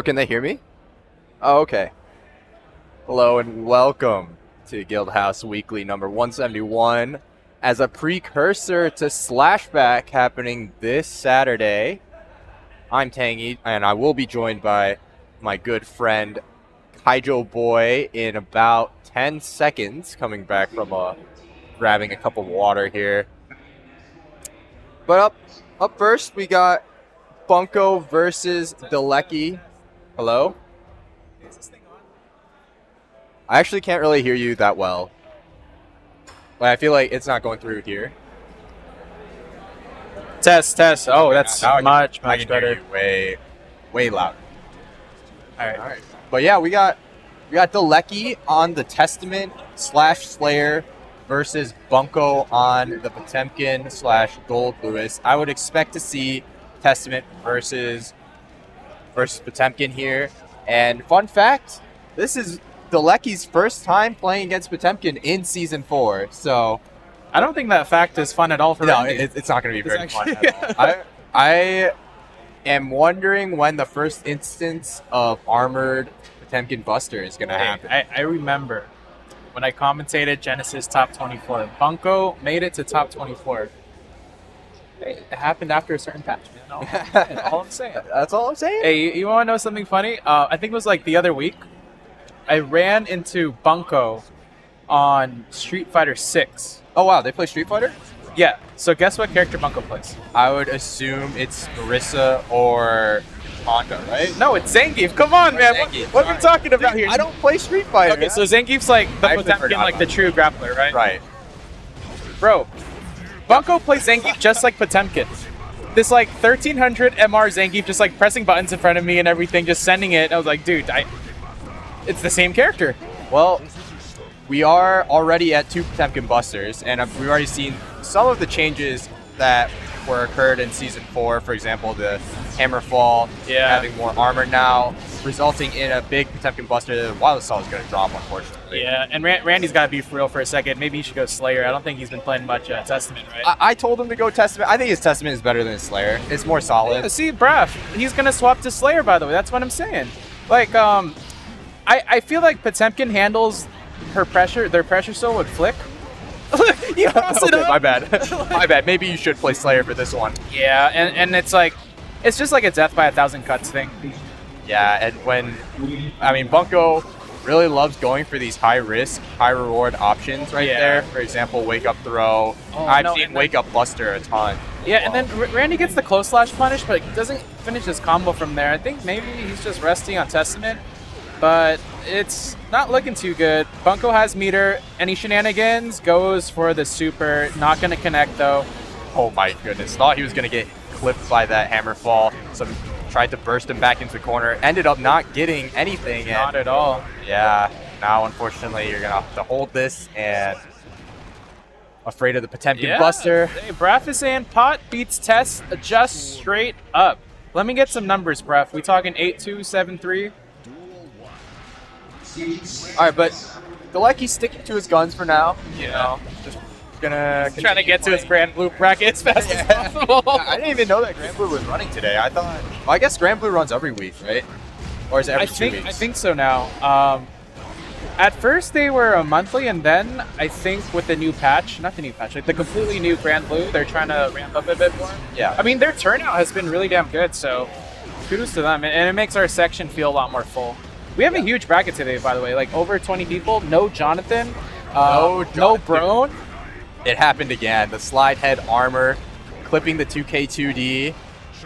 can they hear me? Oh, okay. Hello and welcome to Guildhouse Weekly number 171 as a precursor to Slashback happening this Saturday. I'm Tangy, and I will be joined by my good friend Kaijo Boy in about 10 seconds, coming back from grabbing a cup of water here. But up first, we got Bunko versus Delecki. Hello? Is this thing on? I actually can't really hear you that well. But I feel like it's not going through here. Test. Oh, that's much better. Way louder. All right. But yeah, we got Delecki on the Testament / Slayer versus Bunko on the Potemkin / Gold Lewis. I would expect to see Testament versus Potemkin here. And fun fact, this is Delecki's first time playing against Potemkin in Season 4. So I don't think that fact is fun at all for no, me. it's not going to be very fun at all. I am wondering when the first instance of armored Potemkin Buster is going to happen. I remember when I commentated Genesis Top 24. Bunko made it to Top 24. It happened after a certain patch, man. That's all I'm saying. That's all I'm saying? Hey, you want to know something funny? I think it was like the other week. I ran into Bunko on Street Fighter 6. Oh, wow. They play Street Fighter? Yeah. So guess what character Bunko plays? I would assume it's Marissa or Honda, right? No, it's Zangief. Come on, man. What are we talking about here? I don't play Street Fighter. Okay, so Zangief's like the Potemkin, like the true grappler, right? Right. Bro, Bunko plays Zangief just like Potemkin. This like 1300 MR Zangief just like pressing buttons in front of me and everything, just sending it. I was like, dude, it's the same character. Well, we are already at 2 Potemkin Busters, and we've already seen some of the changes that were occurred in Season 4. For example, the Hammerfall having more armor now, resulting in a big Potemkin Buster. The Wild Assault is going to drop, unfortunately. Yeah, and Randy's got to be for real for a second. Maybe he should go Slayer. I don't think he's been playing much Testament, right? I told him to go Testament. I think his Testament is better than his Slayer. It's more solid. Yeah, see, Braff, he's going to swap to Slayer, by the way. That's what I'm saying. Like, I feel like Potemkin handles their pressure soul with Flick. You cross it up. My bad. My bad. Maybe you should play Slayer for this one. Yeah, and it's like, it's just like a death by 1,000 cuts thing. Yeah, and Bunko really loves going for these high risk, high reward options there. For example, wake up throw. I've seen wake up Buster a ton. Yeah, and then Randy gets the close slash punish, but doesn't finish his combo from there. I think maybe he's just resting on Testament, but it's not looking too good. Bunko has meter. Any shenanigans, goes for the super. Not going to connect, though. Oh my goodness. Thought he was going to get clipped by that Hammerfall. So tried to burst him back into the corner. Ended up not getting anything. Not at all. Yeah. Now, unfortunately, you're going to have to hold this and afraid of the Potemkin Buster. Hey, Braff is saying pot beats Test just straight up. Let me get some numbers, Braff. We talking 8-2, 7-3? All right, but Delecki's sticking to his guns for now. You know, just gonna trying to get to his Grand Blue bracket as fast as possible. I didn't even know that Grand Blue was running today. I thought, well, I guess Grand Blue runs every week, right? Or is it every 2 weeks? I think so now. At first they were a monthly, and then I think with the new patch, not the new patch, like the completely new Grand Blue, they're trying to ramp up a bit more. Yeah. I mean, their turnout has been really damn good, so kudos to them, and it makes our section feel a lot more full. We have a huge bracket today, by the way, like over 20 people. No Jonathan, no Brone. It happened again. The slide head armor, clipping the 2K2D,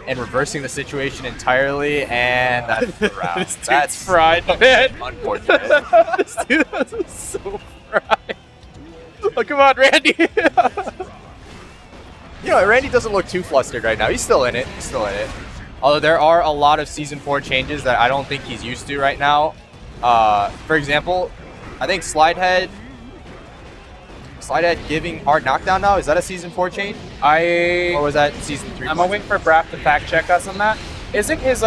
and reversing the situation entirely, and that's the round. That's fried, man. Unfortunate. This dude is so fried. Oh, come on, Randy. Randy doesn't look too flustered right now. He's still in it. Although there are a lot of Season 4 changes that I don't think he's used to right now. For example, I think slide head giving hard knockdown now. Is that a Season 4 change? Or was that Season 3? I'm gonna wait for Braff to fact check us on that. Isn't his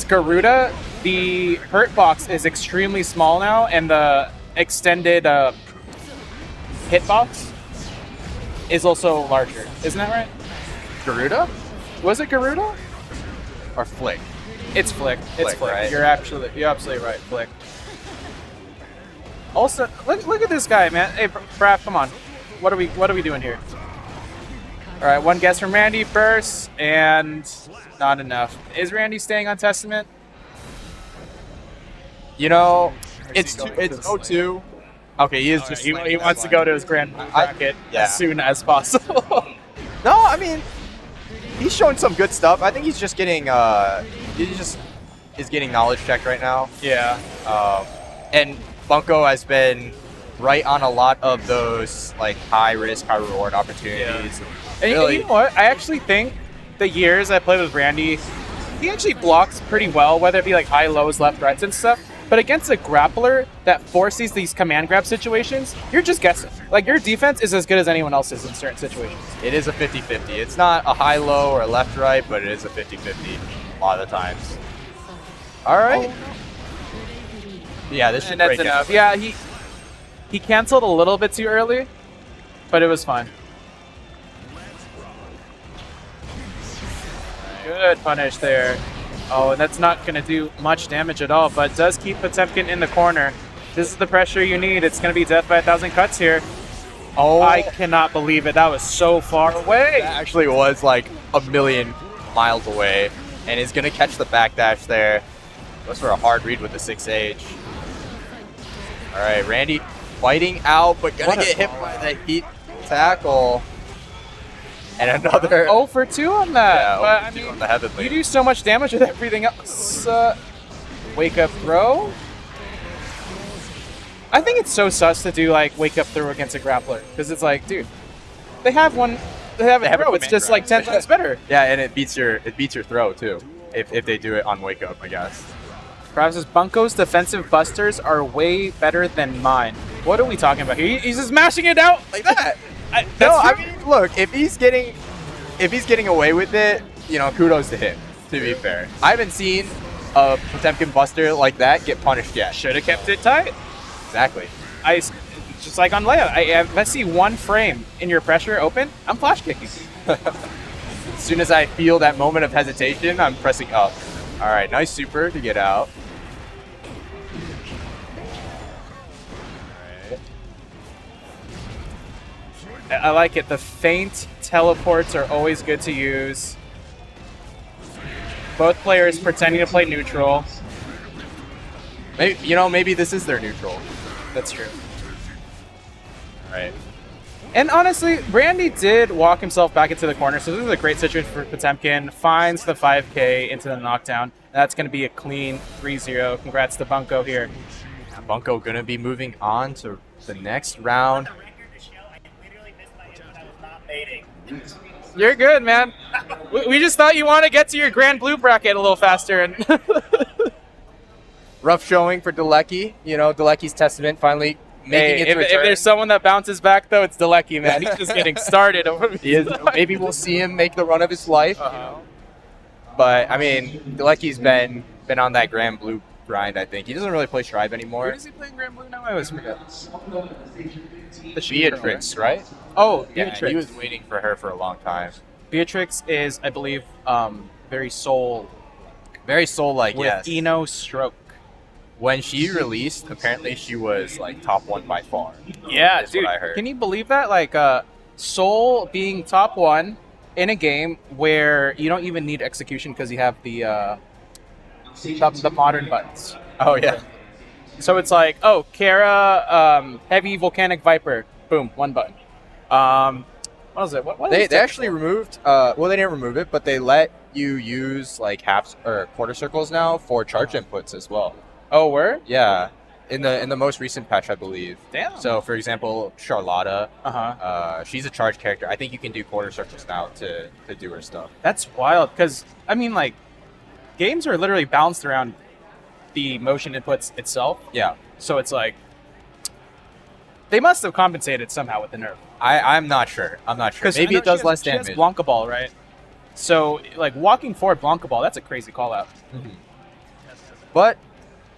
Garuda, the hurt box is extremely small now, and the extended hitbox is also larger. Isn't that right? Garuda? Was it Garuda? Or Flick? It's Flick. It's Flick. Right? You're absolutely right, Flick. Also, look at this guy, man. Hey, Braff, come on. What are we doing here? All right, one guess from Randy, burst, and not enough. Is Randy staying on Testament? You know, it's 0-2. Okay, he is just. He wants to go to his grand bracket as soon as possible. No, I mean, he's showing some good stuff. I think he's just getting is getting knowledge checked right now. Yeah. And Bunko has been right on a lot of those like high risk, high reward opportunities. Yeah. And you know what? I actually think the years I played with Randy, he actually blocks pretty well, whether it be like high, lows, left, rights, and stuff. But against a grappler that forces these command grab situations, you're just guessing. Like, your defense is as good as anyone else's in certain situations. It is a 50-50. It's not a high-low or a left-right, but it is a 50-50 a lot of the times. All right. Oh, no. Yeah, this should break enough. It. Yeah, he canceled a little bit too early, but it was fine. Good punish there. Oh, and that's not going to do much damage at all, but does keep Potemkin in the corner. This is the pressure you need. It's going to be death by 1,000 cuts here. Oh, I cannot believe it. That was so far away. That actually was like a million miles away, and he's going to catch the backdash there. Goes for a hard read with the 6H. All right, Randy fighting out, but going to get hit by the heat tackle. And another 0 for 2 on that. Yeah, but, I mean, on the heavenly. You do so much damage with everything else. Wake up throw. I think it's so sus to do like wake up throw against a grappler because it's like, dude, they have one. They have a throw. It's just like 10 times better. Yeah, and it beats your throw too if they do it on wake up, I guess. Perhaps his Bunko's defensive busters are way better than mine. What are we talking about here? He's just mashing it out like that. I mean, look, if he's getting away with it, you know, kudos to him, to be fair. I haven't seen a Potemkin buster like that get punished yet. Should have kept it tight. Exactly. Just like on layup, if I see one frame in your pressure open, I'm flash kicking. As soon as I feel that moment of hesitation, I'm pressing up. All right, nice super to get out. I like it. The feint teleports are always good to use. Both players pretending to play neutral. Maybe this is their neutral. That's true. All right. And honestly, Randy did walk himself back into the corner, so this is a great situation for Potemkin. Finds the 5K into the knockdown. That's going to be a clean 3-0. Congrats to Bunko here. Bunko going to be moving on to the next round. You're good, man. We just thought you want to get to your Grand Blue bracket a little faster. And rough showing for Delecki. You know, Delecki's Testament finally making its return. If there's someone that bounces back, though, it's Delecki, man. He's just getting started. Maybe we'll see him make the run of his life. But, I mean, Delecki's been on that Grand Blue grind, I think. He doesn't really play Shrive anymore. Where is he playing Grand Blue now? I always forget. The Beatrix, right? Oh, yeah, Beatrix. He was waiting for her for a long time. Beatrix is, I believe, very soul-like, yes. with Eno stroke. When she released, apparently she was like top 1 by far. Yeah, dude. What I heard. Can you believe that? Like, Soul being top 1 in a game where you don't even need execution because you have the modern buttons. Oh yeah. So it's like, oh, Kara, heavy volcanic viper, boom, 1 button. What was it? What they actually removed. Well, they didn't remove it, but they let you use like half or quarter circles now for charge inputs as well. Oh, where? Yeah, in the most recent patch, I believe. Damn. So, for example, Charlotta. She's a charge character. I think you can do quarter circles now to do her stuff. That's wild, because I mean, like, games are literally balanced around the motion inputs itself. Yeah. So it's like they must have compensated somehow with the nerf. I'm not sure. Maybe it does less damage. She has Blanca Ball, right? So, like, walking forward Blanca Ball, that's a crazy call out. But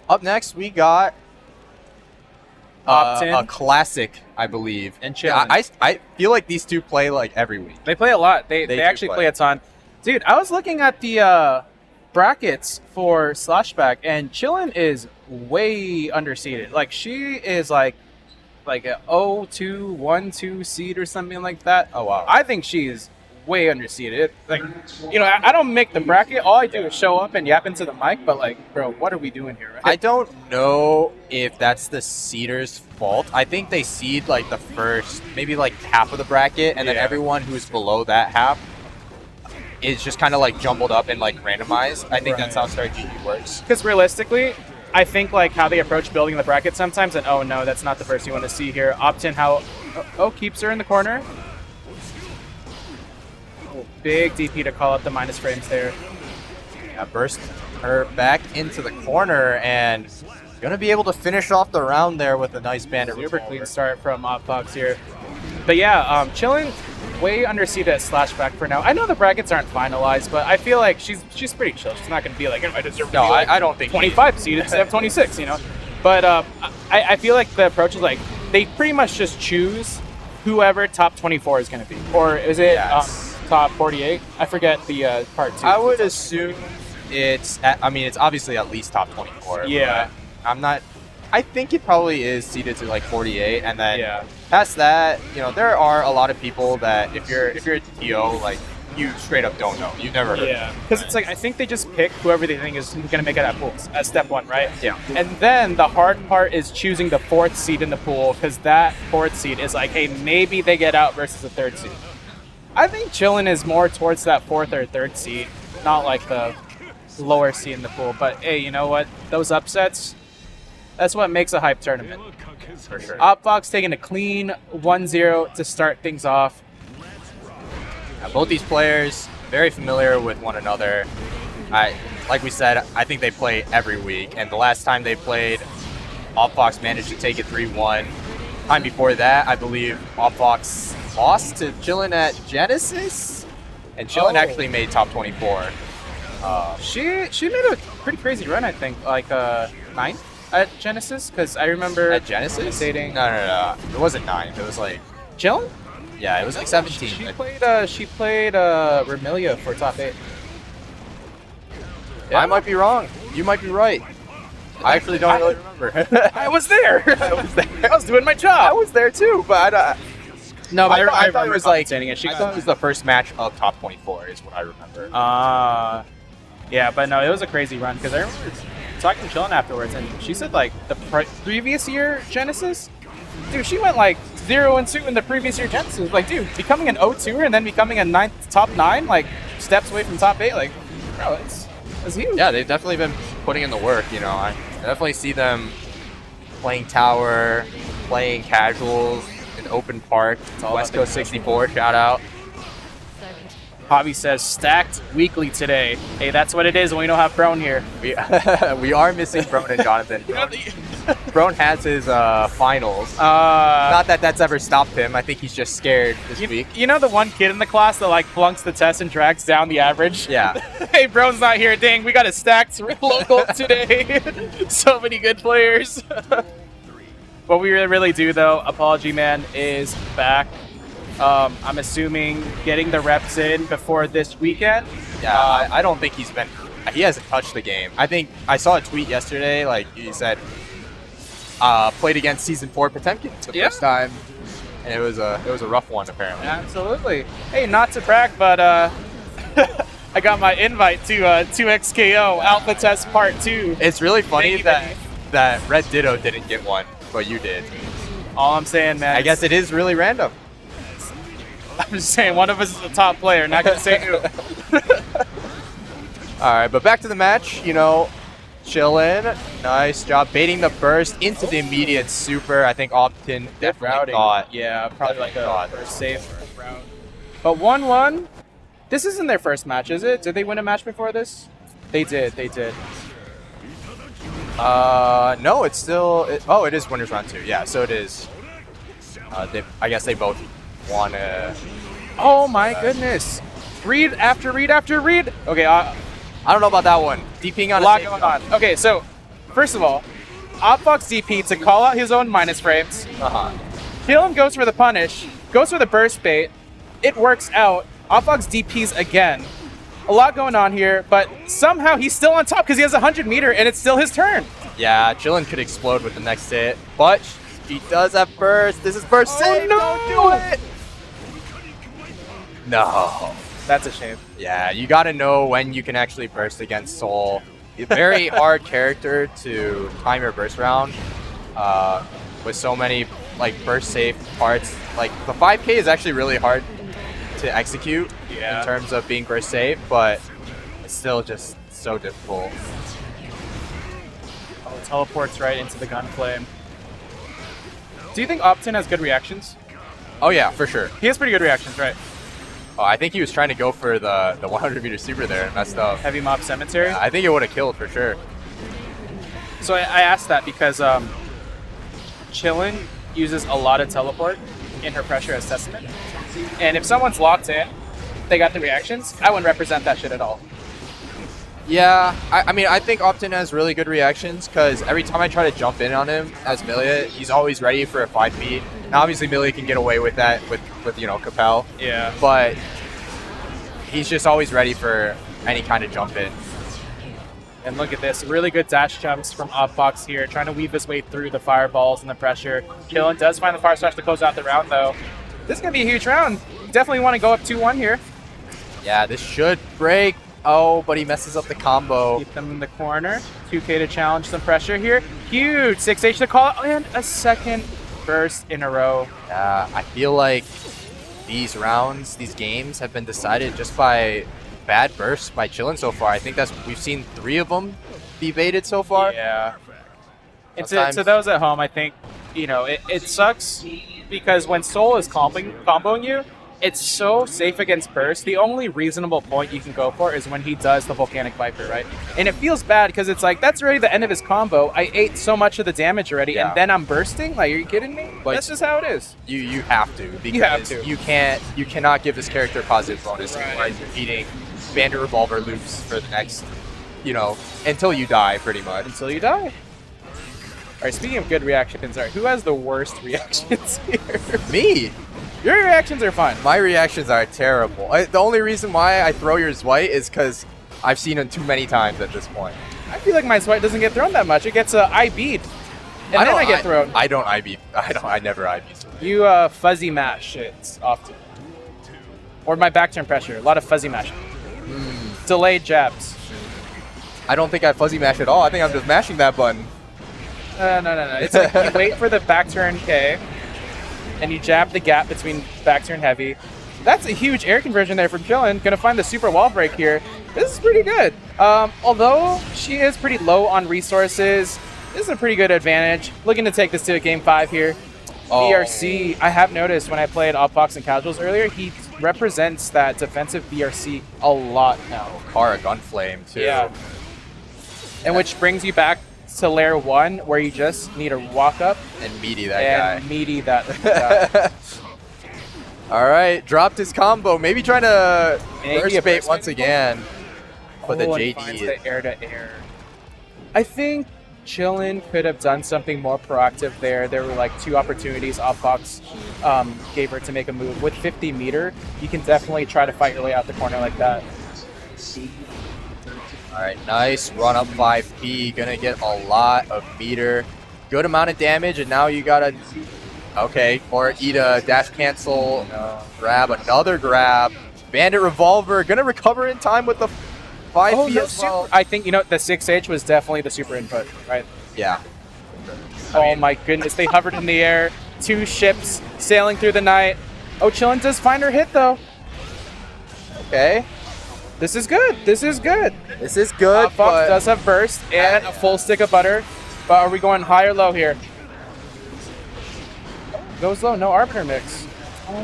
up next, we got Optin. a classic, I believe. And I feel like these two play like every week. They play a lot. They actually play a ton. Dude, I was looking at the brackets for Slashback, and Chillin is way underseeded. Like, she is like a 0-2, 1-2 seed or something like that. Oh, wow. I think she is way underseeded. Like, you know, I don't make the bracket. All I do is show up and yap into the mic, but like, bro, what are we doing here, right? I don't know if that's the seeders' fault. I think they seed like the first, maybe like half of the bracket, and then everyone who's below that half is just kind of like jumbled up and like randomized. I think that's how strategy works. Because realistically, I think like how they approach building the bracket sometimes, and oh no, that's not the person you want to see here. Opt-in how keeps her in the corner. Oh, big DP to call up the minus frames there. Yeah, burst her back into the corner and gonna be able to finish off the round there with a nice bandit. Super clean start from Opfox here. But yeah, Chillin way underseeded at Slashback for now. I know the brackets aren't finalized, but I feel like she's pretty chill. She's not going to be like, I deserve to be like I don't think 25 seed instead of 26, you know? But I feel like the approach is like, they pretty much just choose whoever top 24 is going to be. Or is it top 48? I forget the part 2. I would assume it's obviously at least top 24. Yeah. I'm not... I think it probably is seeded to like 48, and then past that, you know, there are a lot of people that if you're a TO, like, you straight up don't know. You've never heard. Yeah, because it's like I think they just pick whoever they think is going to make it at pools as step 1, right? Yeah. And then the hard part is choosing the 4th seed in the pool, because that 4th seed is like, hey, maybe they get out versus the 3rd seed. I think Chillin is more towards that 4th or 3rd seed, not like the lower seed in the pool. But hey, you know what? Those upsets. That's what makes a hype tournament. For sure. Opfox taking a clean 1-0 to start things off. Both these players very familiar with one another. Like we said, I think they play every week, and the last time they played, Opfox managed to take it 3-1. Time before that, I believe Opfox lost to Chillin at Genesis, and Chillin actually made top 24. She made a pretty crazy run, I think, like 9th at Genesis, because I remember at Genesis dating. No, it wasn't 9. It was like Chillin. Yeah, it was like 17. She played Remilia for top 8. Yeah. I might be wrong. You might be right. I actually don't really remember. I was there. I was there. I was doing my job. I was there too, but no, but I thought it was like it. I thought it was the first match of top 24 is what I remember. Yeah, but no, it was a crazy run because I remember talking to Chillin afterwards, and she said like the previous year Genesis, dude, she went like 0-2 in the previous year Genesis. Like, dude, becoming an 0-2er and then becoming a top 9, like steps away from top 8, like, bro, it's huge. Yeah, they've definitely been putting in the work. You know, I definitely see them playing tower, playing casuals in open park. West Coast 64, shout out. Hobby says stacked weekly today. Hey, that's what it is when we don't have Brown here. We are missing Brown and Jonathan. Brown has his finals. Not that that's ever stopped him. I think he's just scared this week. You know the one kid in the class that like flunks the test and drags down the average? Yeah. Hey, Brown's not here. Dang, we got a stacked local today. So many good players. What we really do though, ApologyMan is back. I'm assuming getting the reps in before this weekend. Yeah, I don't think he hasn't touched the game. I think I saw a tweet yesterday, like he said, played against Season 4 Potemkin for the first time, and it was a rough one apparently. Absolutely. Hey, not to brag, but I got my invite to 2XKO Alpha Test Part 2. It's really funny that Red Ditto didn't get one, but you did. All I'm saying, man. I guess it is really random. I'm just saying, one of us is a top player, not going to say who. All right, but back to the match, you know, Chillin, nice job baiting the burst into the immediate super. I think Optin definitely thought. Yeah, probably like a first save round. But 1-1, this isn't their first match, is it? Did they win a match before this? They did. No, it's still, it is winners round 2. Yeah, so it is. I guess they both won oh my goodness. Read after read after read. Okay, I don't know about that one. DPing on a lot going on. Okay, so first of all, Opfox DP to call out his own minus frames. Killen goes for the punish, goes for the burst bait. It works out. Opfox DPs again. A lot going on here, but somehow he's still on top because he has 100 meter and it's still his turn. Yeah, Chillin could explode with the next hit, but he does have burst. This is burst save. No! Don't do it. No. That's a shame. Yeah, you got to know when you can actually burst against Soul. A very hard character to time your burst round with so many like burst safe parts. Like the 5K is actually really hard to execute in terms of being burst safe, but it's still just so difficult. Oh, it teleports right into the gunflame. Do you think Optin has good reactions? Oh yeah, for sure. He has pretty good reactions, right? Oh, I think he was trying to go for the 100 meter super there and messed up. Heavy Mob Cemetery? Yeah, I think it would have killed for sure. So I asked that because Chillin uses a lot of teleport in her pressure as Testament. And if someone's locked in, they got the reactions, I wouldn't represent that shit at all. Yeah, I mean, I think Optin has really good reactions because every time I try to jump in on him as Millia, he's always ready for a 5-feet. Now, obviously, Millia can get away with that with Capel. Yeah. But he's just always ready for any kind of jump in. And look at this, really good dash jumps from Opfox here, trying to weave his way through the fireballs and the pressure. Chillin does find the fire slash to close out the round, though. This is going to be a huge round. You definitely want to go up 2-1 here. Yeah, this should break. Oh, but he messes up the combo. Keep them in the corner. 2K to challenge some pressure here. Huge 6H to call out, and a second burst in a row. Yeah, I feel like these rounds, these games have been decided just by bad bursts by Chillin so far. I think we've seen 3 of them be baited so far. Yeah. And to those at home, I think, it sucks because when Soul is comboing you, it's so safe against burst. The only reasonable point you can go for is when he does the Volcanic Viper, right? And it feels bad because it's like, that's already the end of his combo. I ate so much of the damage already, and then I'm bursting? Like, are you kidding me? Like, that's just how it is. You have to, because you cannot give this character a positive bonus while you're repeating Bandit Revolver loops for the next, until you die, pretty much. Until you die. All right, speaking of good reactions, all right, who has the worst reactions here? Me! Your reactions are fine. My reactions are terrible. The only reason why I throw yours white is because I've seen it too many times at this point. I feel like my white doesn't get thrown that much. It gets IB'd. And then I get thrown. I don't IB. I never IB. You fuzzy mash shit often. Or my back turn pressure. A lot of fuzzy mash. Delayed jabs. I don't think I fuzzy mash at all. I think I'm just mashing that button. No. It's like you wait for the back turn K, and you jab the gap between back turn heavy. That's a huge air conversion there from Chillin. Gonna find the super wall break here. This is pretty good. Although she is pretty low on resources, this is a pretty good advantage. Looking to take this to a game 5 here. Oh. BRC, I have noticed when I played Opfox and Casuals earlier, he represents that defensive BRC a lot now. Kara Gunflame too. Yeah. And which brings you back to layer 1, where you just need to walk up and meaty that guy. Meaty that guy. All right, dropped his combo. Maybe trying to burst bait once again. But the JD finds the air to air. I think Chillin could have done something more proactive there. There were like 2 opportunities Opfox gave her to make a move. With 50 meter, you can definitely try to fight your way out the corner like that. All right, nice run up 5P. Gonna get a lot of meter. Good amount of damage, and now you gotta, or eat a dash cancel, grab another grab. Bandit Revolver, gonna recover in time with the 5P as well. I think, the 6H was definitely the super input, right? Yeah. Oh my goodness, they hovered in the air. 2 ships sailing through the night. Oh, Chillin does find her hit though. Okay. This is good. This is good. Fox does have burst and a full stick of butter. But are we going high or low here? Goes low, no Arbiter mix.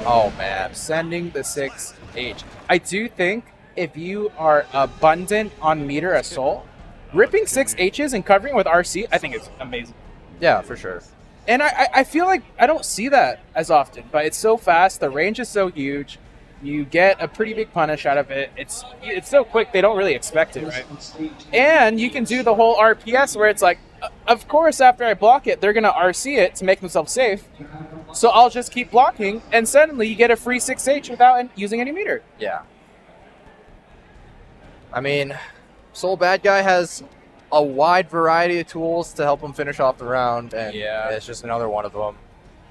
Oh man. Sending the 6H. I do think if you are abundant on meter as Soul, ripping 6Hs and covering with RC, I think it's amazing. Yeah, for sure. And I feel like I don't see that as often, but it's so fast, the range is so huge. You get a pretty big punish out of it. It's so quick, they don't really expect it, right? And you can do the whole RPS where it's like, of course, after I block it, they're going to RC it to make themselves safe. So I'll just keep blocking, and suddenly you get a free 6H without using any meter. Yeah. I mean, Soul Bad Guy has a wide variety of tools to help him finish off the round, and it's just another one of them.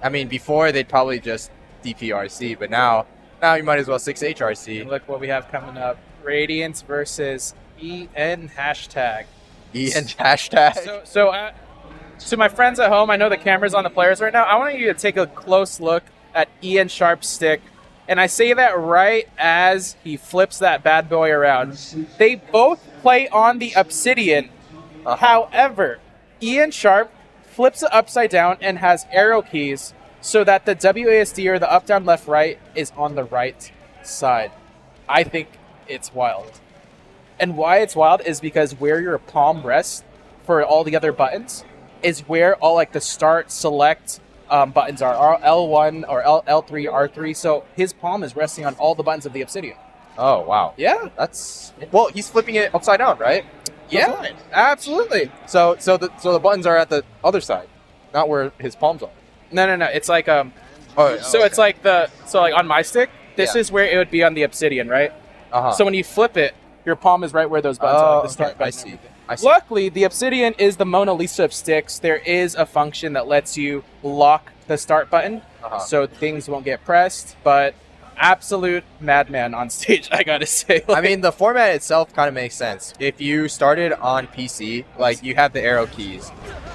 I mean, before they'd probably just DPRC, but now you might as well 6HRC. And look what we have coming up. Radiance versus EN hashtag. EN hashtag. So my friends at home, I know the camera's on the players right now. I want you to take a close look at Ian Sharp's stick. And I say that right as he flips that bad boy around. They both play on the Obsidian. However, Ian Sharp flips it upside down and has arrow keys so that the WASD or the up, down, left, right is on the right side. I think it's wild. And why it's wild is because where your palm rests for all the other buttons is where all like the start, select buttons are L1 or L3, R3. So his palm is resting on all the buttons of the Obsidian. Oh, wow. Yeah. Well, he's flipping it upside down, right? Yeah, absolutely. So the buttons are at the other side, not where his palms are. No. It's like it's like like on my stick, this is where it would be on the Obsidian, right? So when you flip it, your palm is right where those buttons are, like the start button. I see. Luckily, the Obsidian is the Mona Lisa of sticks. There is a function that lets you lock the start button, so things won't get pressed. But absolute madman on stage, I gotta say. I mean, the format itself kind of makes sense. If you started on PC, like you have the arrow keys.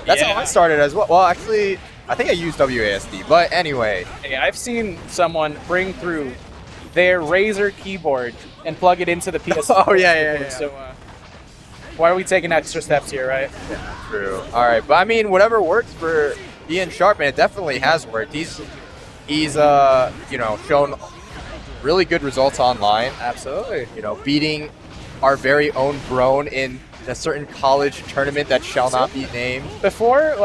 That's how I started as well. Well, actually, I think I used WASD, but anyway. Hey, I've seen someone bring through their Razer keyboard and plug it into the PS. Yeah. So why are we taking extra steps here, right? Yeah, true. All right, but I mean, whatever works for Ian Sharp, and it definitely has worked. He's shown really good results online. Absolutely. Beating our very own Brone in a certain college tournament that shall not be named. Before,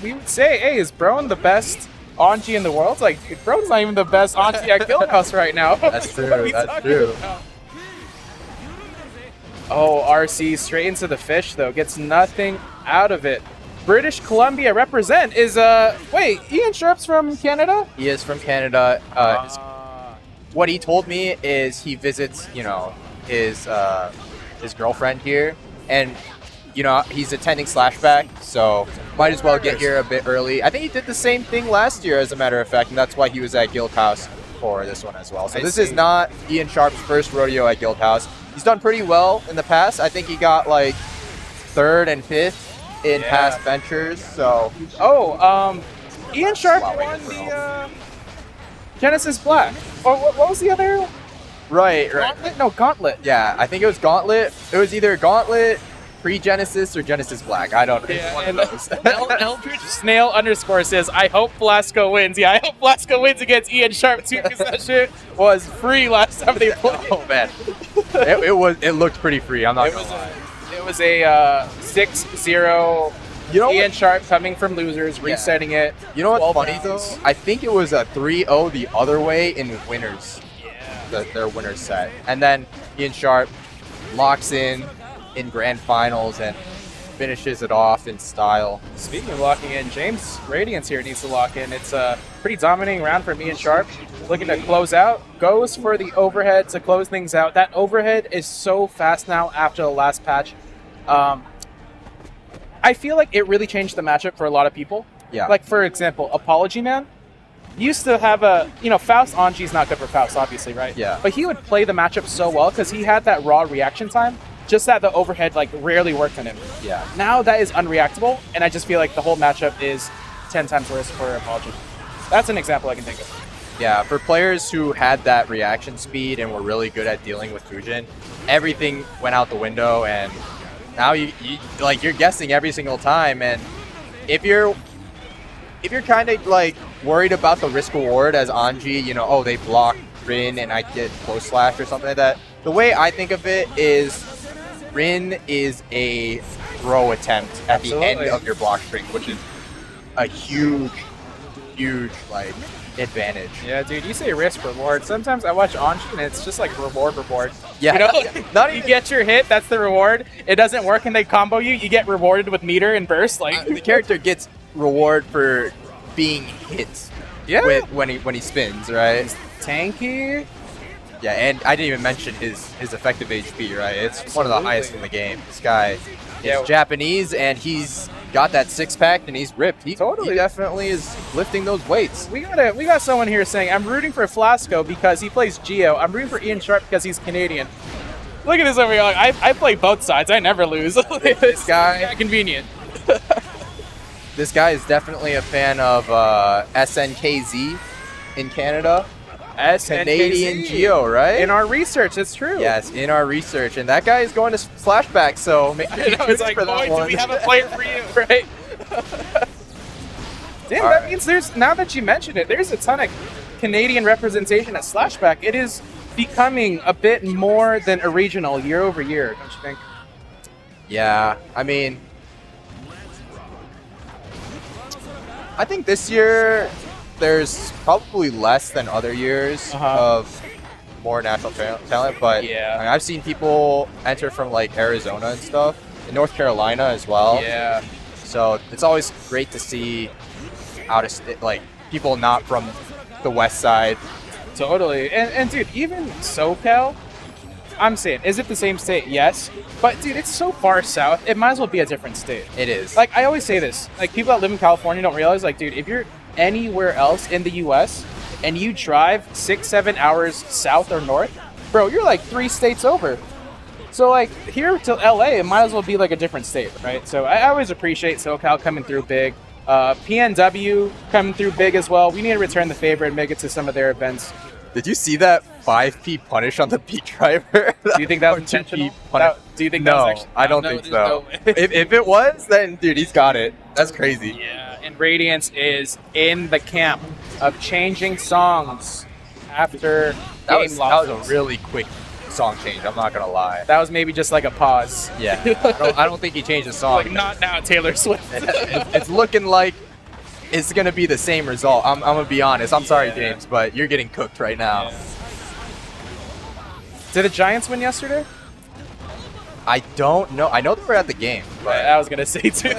we would say, hey, is Brone the best Anji in the world? Like, Brone's not even the best Anji at Guildhouse right now. That's true. That's true. Oh, RC straight into the fish, though. Gets nothing out of it. British Columbia represent is, wait, Ian Sharp's from Canada? He is from Canada. What he told me is he visits, his girlfriend here, and he's attending Slashback, so might as well get here a bit early. I think he did the same thing last year, as a matter of fact, and that's why he was at Guildhouse for this one as well. So this is not Ian Sharp's first rodeo at Guildhouse. He's done pretty well in the past. I think he got like 3rd and 5th in past ventures. So Ian Sharp won the Genesis Black. Or what was the other? Right. Gauntlet? No, Gauntlet. Yeah, I think it was Gauntlet. It was either Gauntlet, Pre-Genesis, or Genesis Black. I don't know. Yeah, one of those. Eldridge Snail _ says, I hope Flasco wins. Yeah, I hope Flasco wins against Ian Sharp too, because that shit was free last time they played. Oh man, it looked pretty free. I'm not gonna lie. It was a 6-0. Ian Sharp coming from losers, resetting it. You know what's funny though? I think it was a 3-0 the other way in winners. Yeah. Their winners set, and then Ian Sharp locks in grand finals and finishes it off in style. Speaking of locking in, James Radiance here needs to lock in. It's a pretty dominating round for Ian Sharp. Looking to close out, goes for the overhead to close things out. That overhead is so fast now after the last patch. I feel like it really changed the matchup for a lot of people. Yeah. Like, for example, ApologyMan used to have Faust Anji's not good for Faust, obviously, right? Yeah. But he would play the matchup so well because he had that raw reaction time, just that the overhead, rarely worked on him. Yeah. Now that is unreactable, and I just feel like the whole matchup is 10 times worse for Apology. That's an example I can think of. Yeah, for players who had that reaction speed and were really good at dealing with Fujin, everything went out the window, and now you're guessing every single time. And if you're kind of worried about the risk reward as Anji, they block Rin and I get close slash or something like that. The way I think of it is Rin is a throw attempt at the end of your block string, which is a huge advantage. Yeah, dude, you say risk reward. Sometimes I watch Anji and it's just reward. Yeah. Not you get your hit, that's the reward. It doesn't work and they combo you, you get rewarded with meter and burst. The character gets reward for being hit when he spins, right? Tanky. Yeah, and I didn't even mention his effective HP, right? It's one of the highest in the game. This guy is Japanese, and he's got that six-pack, and he's ripped. He definitely is lifting those weights. We got someone here saying, I'm rooting for Flasco because he plays Geo. I'm rooting for Ian Sharp because he's Canadian. Look at this over here. Like, I play both sides. I never lose. This guy... convenient. This guy is definitely a fan of SNKZ in Canada. Canadian Geo, right? In our research, that's true. Yes, in our research. And that guy is going to Flashback, so make sure you it's like, for that boy, one. do we have a player for you, right? Damn, that means there's, now that you mention it, there's a ton of Canadian representation at Slashback. It is becoming a bit more than a regional year over year, don't you think? Yeah, I mean, I think this year there's probably less than other years of more national talent, but yeah, I mean, I've seen people enter from like Arizona and stuff, and North Carolina as well. Yeah. So it's always great to see out of state, like people not from the west side. Totally. And dude, even SoCal, I'm saying, is it the same state? Yes. But dude, it's so far south, it might as well be a different state. It is. Like, I always say this, like people that live in California don't realize, like, dude, if you're anywhere else in the US and you drive 6-7 hours south or north, bro, you're like 3 states over. So like here to LA, it might as well be like a different state, right? So I always appreciate SoCal coming through big. PNW coming through big as well. We need to return the favor and make it to some of their events. Did you see that 5P punish on the beat driver? Do you think that was intentional? Do you think that was actually? I don't think so. If it was, then dude, he's got it. That's crazy. Yeah, and Radiance is in the camp of changing songs after game losses. That was a really quick song change. I'm not gonna lie. That was maybe just like a pause. Yeah, I don't think he changed the song. Like, not now, Taylor Swift. It's looking like it's gonna be the same result. I'm gonna be honest. I'm sorry, James, but you're getting cooked right now. Yeah. Did the Giants win yesterday? I don't know. I know they were at the game, but I was gonna say too.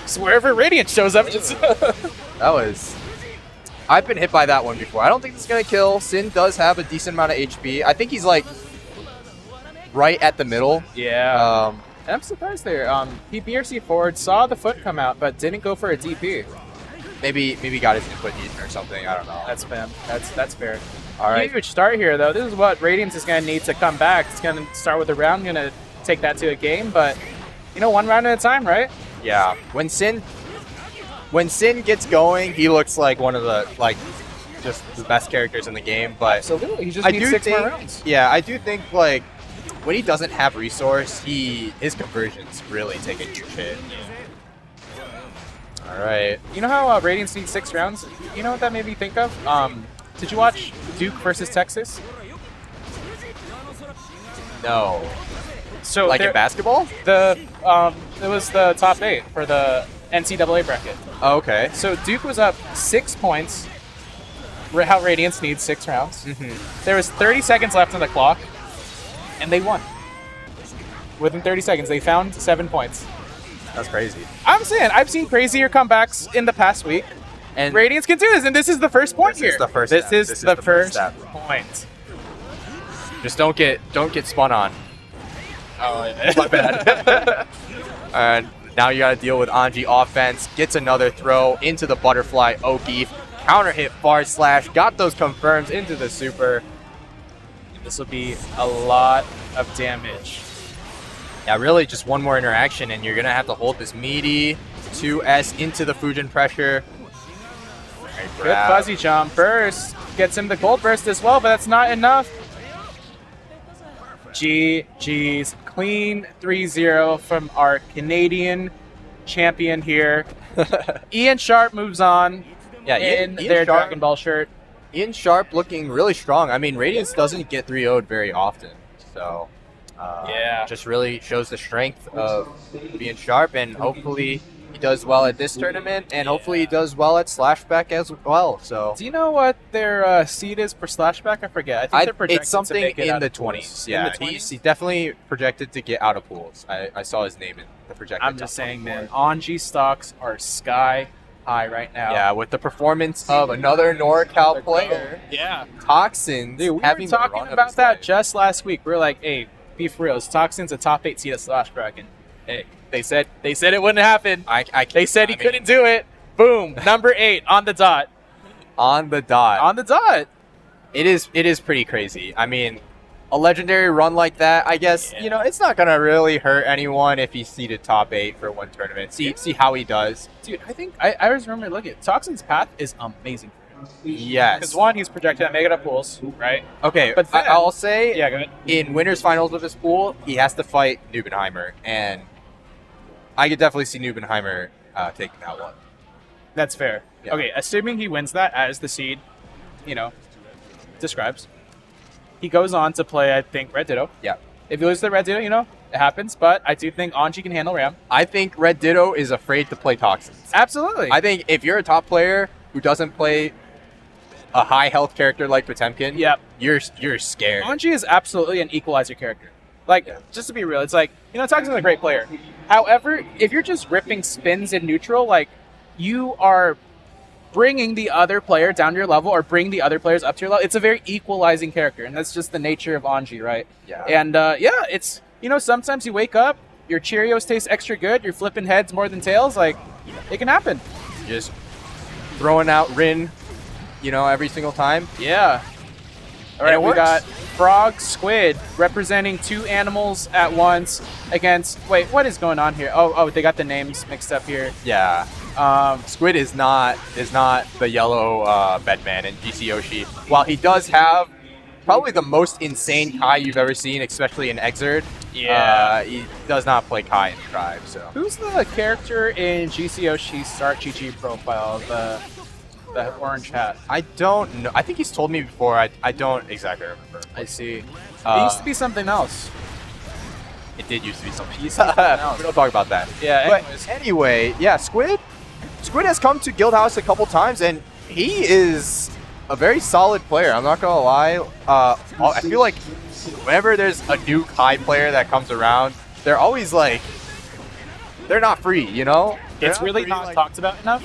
So wherever Radiant shows up, just that was. I've been hit by that one before. I don't think it's gonna kill. Sin does have a decent amount of HP. I think he's like right at the middle. Yeah. And I'm surprised there. He BRC forward, saw the foot come out, but didn't go for a DP. Maybe got his input eaten or something. I don't know. That's fair. That's fair. All right. Huge start here though. This is what Radiance is gonna need to come back. It's gonna start with a round, gonna take that to a game, but you know, one round at a time, right? Yeah. When Sin gets going, he looks like one of the just the best characters in the game. But absolutely, he just needs 6 more rounds. Yeah, I do think like when he doesn't have resource, his conversions really take a huge hit. All right. You know how Radiance needs 6 rounds? You know what that made me think of? Did you watch Duke versus Texas? No. So like in basketball? It was the top 8 for the NCAA bracket. Oh, okay. So Duke was up 6 points. How Radiance needs 6 rounds. Mm-hmm. There was 30 seconds left on the clock, and they won. Within 30 seconds, they found 7 points. That's crazy. I'm saying, I've seen crazier comebacks in the past week, and Radiance can do this, and this is the first point here. This is the first point. Just don't get spun on. Oh, yeah. My bad. And now you got to deal with Anji offense. Gets another throw into the butterfly Oki. Counter hit forward slash. Got those confirms into the super. This will be a lot of damage. Yeah, really just one more interaction and you're going to have to hold this meaty 2S into the Fujin pressure. Good fuzzy jump. Burst. Gets him the gold burst as well, but that's not enough. GG's clean 3-0 from our Canadian champion here. Ian Sharp moves on in their Dragon Ball shirt. Ian Sharp looking really strong. I mean, Radiance doesn't get 3-0'd very often. So, yeah, just really shows the strength of Ian Sharp, and hopefully he does well at this tournament, and hopefully he does well at Slashback as well. So, do you know what their seed is for Slashback? I forget. I think they're projected it's something to make it in the 20s. Yeah, he's definitely projected to get out of pools. I saw his name in the projected. I'm just saying, man, Anji stocks are sky high right now. Yeah, with the performance of another NorCal player, Yeah. Toxins. Dude, we having were the talking run of about his that life. just last week. We are like, hey, be for real. Is Toxins a top 8 seed at Slashback? And hey, they said it wouldn't happen. They said he couldn't do it. Boom, number 8 on the dot. On the dot. On the dot. It is pretty crazy. I mean, a legendary run like that, I guess, Yeah. you know, it's not gonna really hurt anyone if he's seeded top 8 for one tournament. See how he does. Dude, I think I always remember looking at Toxin's path is amazing. Yes. Because one, he's projected at Mega pools, right? Okay, But then- I'll say Yeah, go ahead. in winners finals of his pool, he has to fight Nubenheimer, and I could definitely see Nubenheimer taking that one. That's fair. Yeah. Okay, assuming he wins that as the seed, you know, describes. He goes on to play, I think, Red Ditto. Yeah. If he loses the Red Ditto, you know, it happens. But I do think Anji can handle Ram. I think Red Ditto is afraid to play Toxins. Absolutely. I think if you're a top player who doesn't play a high health character like Potemkin, Yep. you're scared. Anji is absolutely an equalizer character. Like, Yeah. just to be real, it's like, you know, Toxin's a great player. However, if you're just ripping spins in neutral, like, you are bringing the other player down to your level or bring the other players up to your level. It's a very equalizing character, and that's just the nature of Anji, right? Yeah. And, yeah, it's, you know, sometimes you wake up, your Cheerios taste extra good, you're flipping heads more than tails, like, it can happen. Just throwing out Rin, you know, every single time. Yeah. All And right, it we works. got Frog Squid representing 2 animals at once against. Wait, what is going on here? Oh, they got the names mixed up here. Yeah. Squid is not the yellow Bedman in GcYoshi. While he does have probably the most insane Kai you've ever seen, especially in Exerd. Yeah. He does not play Kai in Tribe, so. Who's the character in GcYoshi Start GG profile? The orange hat. I don't know. I think he's told me before. I don't exactly remember. I see. It Uh, used to be something else. It did used to be something. Used to be something else. We don't talk about that. Yeah. But Anyways. anyway, yeah, Squid has come to Guildhouse a couple times, and he is a very solid player. I'm not gonna lie. I feel like whenever there's a new Kai player that comes around, they're always like, they're not free, you know? They're It's really free, not like- talked about enough.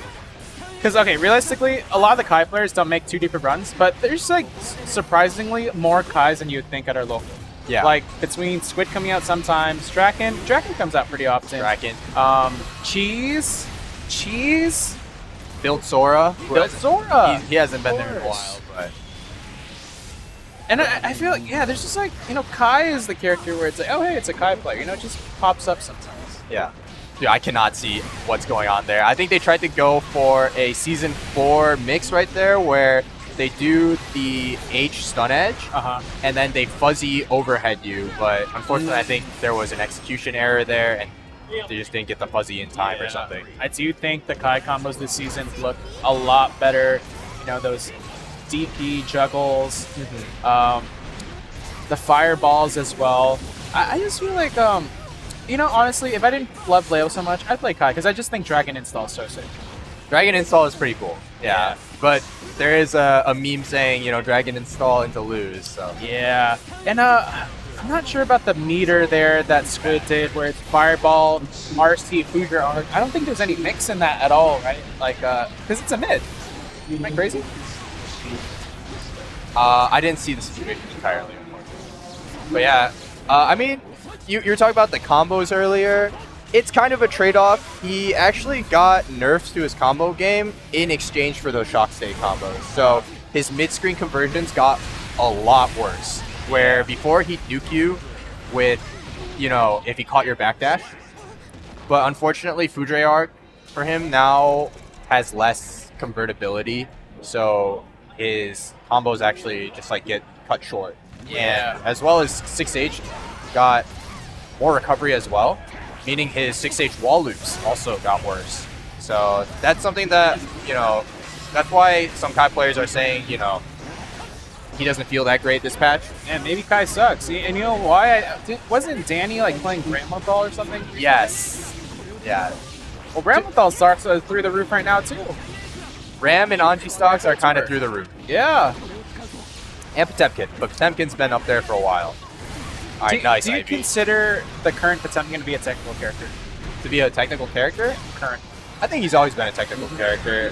Because, okay, realistically, a lot of the Kai players don't make too deep of runs, but there's, like, surprisingly more Kais than you would think at our local. Yeah. Like, between Squid coming out sometimes, Draken comes out pretty often. Draken. Cheese, Built Sora. Zora. He hasn't been there in a course. while, but And I feel like, yeah, there's just like, you know, Kai is the character where it's like, oh, hey, it's a Kai player. You know, it just pops up sometimes. yeah. Dude, I cannot see what's going on there. I think they tried to go for a Season 4 mix right there where they do the H stun edge Uh-huh. and then they fuzzy overhead you. But unfortunately, I think there was an execution error there and they just didn't get the fuzzy in time or something. I do think the Kai combos this season look a lot better. You know, those DP juggles, the fireballs as well. I just feel like, you know, honestly, if I didn't love Leo so much, I'd play Kai because I just think Dragon Install is so sick. Dragon install is pretty cool. Yeah. But there is a meme saying, you know, Dragon install into lose. So Yeah, and I'm not sure about the meter there that Squid did, where it's Fireball, RC, Fuger Arc. I don't think there's any mix in that at all, right? Like, because it's a mid. Am I crazy? I didn't see the situation entirely, unfortunately. But yeah, I mean, you were talking about the combos earlier. It's kind of a trade-off. He actually got nerfs to his combo game in exchange for those shock state combos. So his mid-screen conversions got a lot worse. Where before he'd nuke you with, you know, if he caught your backdash. But unfortunately, Fudre Arc for him now has less convertibility. So his combos actually just like get cut short. Yeah. And as well as 6H got more recovery as well, meaning his 6H wall loops also got worse. So that's something that, you know, that's why some Kai players are saying, you know, he doesn't feel that great this patch. And maybe Kai sucks. And you know why? Wasn't Danny like playing Bramlethal or something? Yes. Yeah. Well, Bramlethal stocks are through the roof right now too. Ram and Anji stocks are kind of through the roof. Yeah. And Potemkin, but Potemkin's been up there for a while. All right, nice. Do you IV. consider the current Potemkin to be a technical character? To be a technical character? Current. I think he's always been a technical character.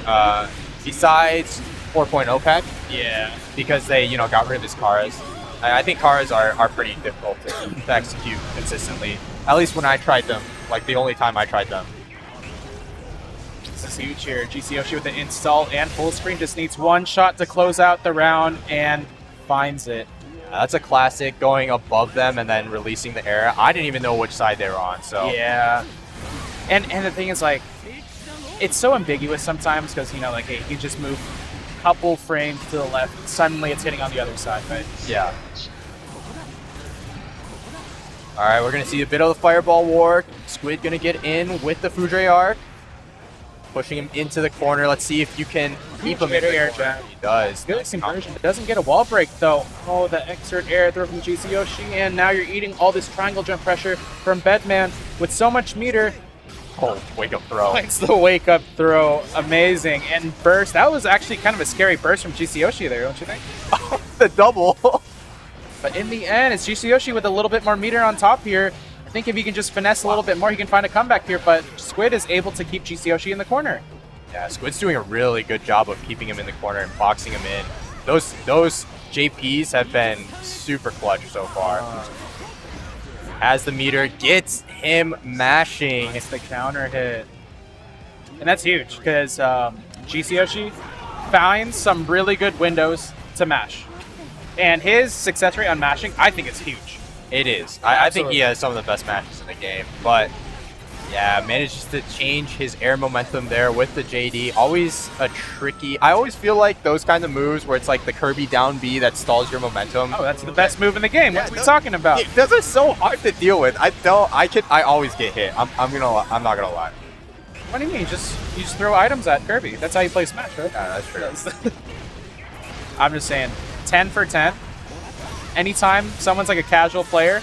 Besides 4.0 pack, Yeah. because they, got rid of his Karas. I think Karas are pretty difficult to execute consistently. At least when I tried them, like the only time I tried them. This is huge here. GcYoshi with the install and full screen just needs one shot to close out the round and finds it. That's a classic, going above them and then releasing the air. I didn't even know which side they were on, so. Yeah. And the thing is, like, it's so ambiguous sometimes because, like, hey, you just move a couple frames to the left, suddenly it's hitting on the other side, right? Yeah. All right, we're going to see a bit of the fireball war. Squid going to get in with the Foudre arc. Pushing him into the corner. Let's see if you can keep him in the air corner. jab. He does. Good conversion. Doesn't get a wall break, though. Oh, the exert air throw from GcYoshi, and now you're eating all this triangle jump pressure from Bedman with so much meter. Oh, wake up throw. It's the wake up throw. Amazing. And burst. That was actually kind of a scary burst from GcYoshi there, don't you think? The double. But in the end, it's GcYoshi with a little bit more meter on top here. I think if he can just finesse a little bit more, he can find a comeback here, but Squid is able to keep GcYoshi in the corner. Yeah, Squid's doing a really good job of keeping him in the corner and boxing him in. Those JPs have been super clutch so far. As the meter gets him mashing. It's the counter hit. And that's huge, because GcYoshi finds some really good windows to mash. And his success rate on mashing, I think, is huge. It is. I think he has some of the best matches in the game. But, yeah, manages to change his air momentum there with the JD. Always a tricky... I always feel like those kinds of moves where it's like the Kirby down B that stalls your momentum. Oh, that's the best move in the game. What are we talking about? Those are so hard to deal with. I always get hit. I'm not gonna lie. What do you mean? You just throw items at Kirby. That's how you play Smash, right? Yeah, that's true. I'm just saying, 10 for 10. Anytime someone's like a casual player,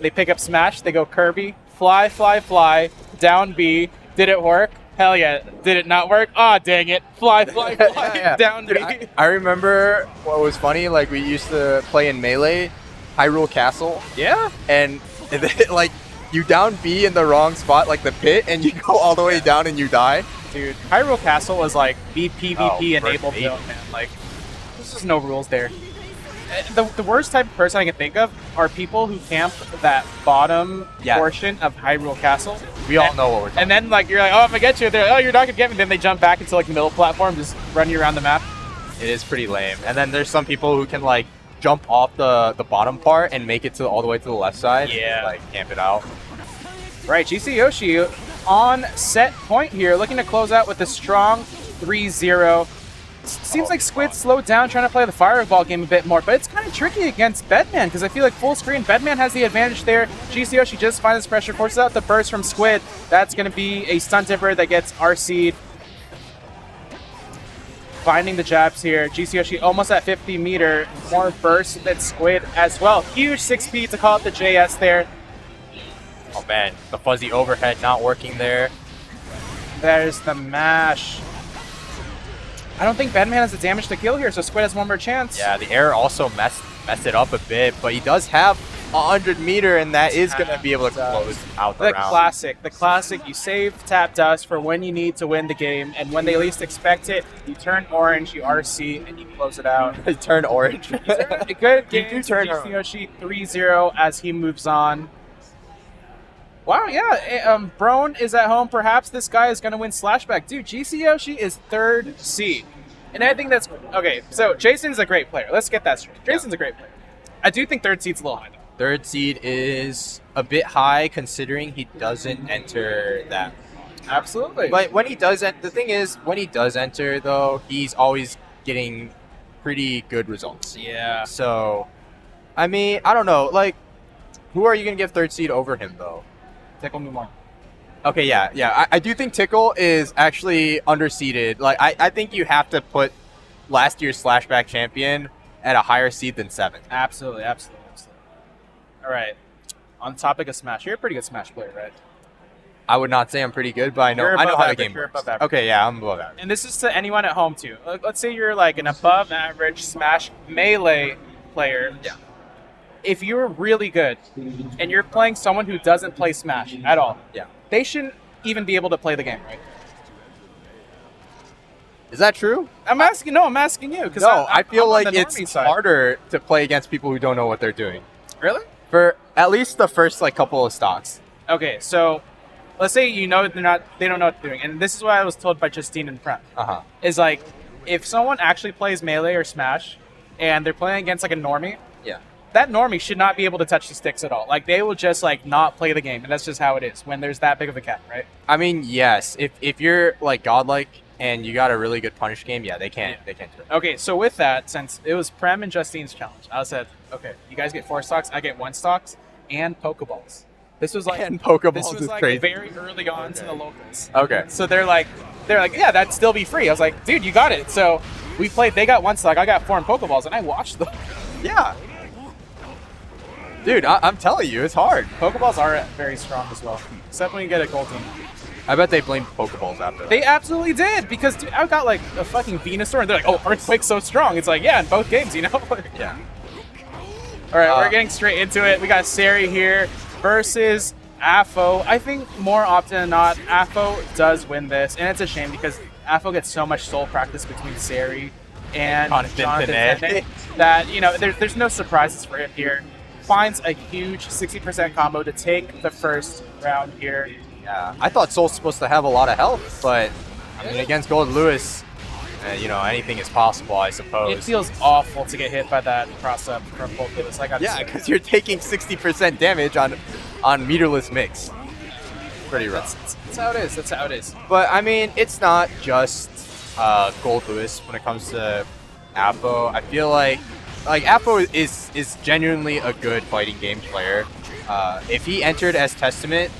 they pick up Smash, they go Kirby, fly, fly, fly, down B. Did it work? Hell yeah. Did it not work? Aw, dang it. Fly, fly, fly, Yeah. down Dude, B. I remember what was funny, like we used to play in Melee, Hyrule Castle, Yeah? and then, like you down B in the wrong spot, like the pit, and you go all the way down and you die. Dude, Hyrule Castle was like PvP Oh, enabled perfect. zone, man. Like, there's just no rules there. The worst type of person I can think of are people who camp that bottom portion of Hyrule Castle. We all know what we're talking And then, like, you're like, oh, I'm gonna get you. They're like, oh, you're not gonna get me. Then they jump back into, like, the middle platform, just run you around the map. It is pretty lame. And then there's some people who can, like, jump off the bottom part and make it to all the way to the left side. Yeah. Like, camp it out. Right, GcYoshi on set point here, looking to close out with a strong 3-0. Seems like Squid slowed down trying to play the fireball game a bit more, but it's kind of tricky against Bedman because I feel like full screen, Bedman has the advantage there. GcYoshi just finds pressure, forces out the burst from Squid. That's going to be a stunt tipper that gets RC'd. Finding the jabs here. GcYoshi almost at 50 meter. More burst than Squid as well. Huge 6P to call it the JS there. Oh man, the fuzzy overhead not working there. There's the mash. I don't think Bedman has the damage to kill here, so Squid has one more chance. Yeah, the air also messed it up a bit, but he does have 100 meter, and that is going to be able to close out the round. The classic, you save tap dust for when you need to win the game, and when they least expect it, you turn orange, you RC, and you close it out. You turn orange. A good game do turn for GcYoshi 3-0 as he moves on. Wow, yeah, Brone is at home. Perhaps this guy is going to win Slashback. Dude, GcYoshi is 3rd seed. And I think that's... Okay, so Jason's a great player. Let's get that straight. Jason's a great player. I do think 3rd seed's a little high, though. 3rd seed is a bit high considering he doesn't enter that. Absolutely. But when he does, the thing is, when he does enter, though, he's always getting pretty good results. Yeah. So, I mean, I don't know. Like, who are you going to give 3rd seed over him, though? Tickle me more. Okay, yeah. I do think Tickle is actually underseeded. Like, I think you have to put last year's Slashback champion at a higher seed than 7th. Absolutely. All right. On the topic of Smash, you're a pretty good Smash player, right? I would not say I'm pretty good, but I know how the average, game you're works. above average. Okay, yeah, I'm above average. And this is to anyone at home, too. Let's say you're like an above average Smash Melee player. Yeah. If you're really good and you're playing someone who doesn't play Smash at all, Yeah. they shouldn't even be able to play the game, right? Is that true? I'm asking you. Cause No, I feel I'm on like the it's normie side. harder to play against people who don't know what they're doing. Really? For at least the first like couple of stocks. Okay, so let's say they don't know what they're doing, and this is what I was told by Justine and Prem. Is like, if someone actually plays Melee or Smash, and they're playing against like a normie, Yeah. that normie should not be able to touch the sticks at all. Like, they will just like not play the game, and that's just how it is when there's that big of a gap, right? I mean, yes. If you're like godlike and you got a really good punish game, yeah, they can't do it. Okay, so with that, since it was Prem and Justine's challenge, I said, okay, you guys get 4 stocks, I get 1 stocks, and Pokeballs. This was like And Pokeballs this was is like crazy. very early on to the locals. Okay. So they're like, yeah, that'd still be free. I was like, dude, you got it. So we played. They got 1 stock, I got 4 in Pokeballs, and I watched them. Yeah. Dude, I'm telling you, it's hard. Pokeballs are very strong as well, except when you get a gold team. I bet they blamed Pokeballs after that. They absolutely did, because dude, I got like a fucking Venusaur, and they're like, oh, Earthquake's so strong. It's like, yeah, in both games, you know? Yeah. All right, we're getting straight into it. We got Sari here versus Afo. I think more often than not, Afo does win this, and it's a shame because Afo gets so much soul practice between Sari and Jonathan Tenne that, you know, there's no surprises for him here. Finds a huge 60% combo to take the first round here. Yeah. I thought Soul's supposed to have a lot of health, but I mean, against Gold Lewis, you know, anything is possible, I suppose. It feels awful to get hit by that cross-up from both of us. Yeah, because you're taking 60% damage on meterless mix. Pretty rough. That's how it is. That's how it is. But I mean, it's not just Gold Lewis when it comes to Apo. I feel like Apo is genuinely a good fighting game player. If he entered as Testament,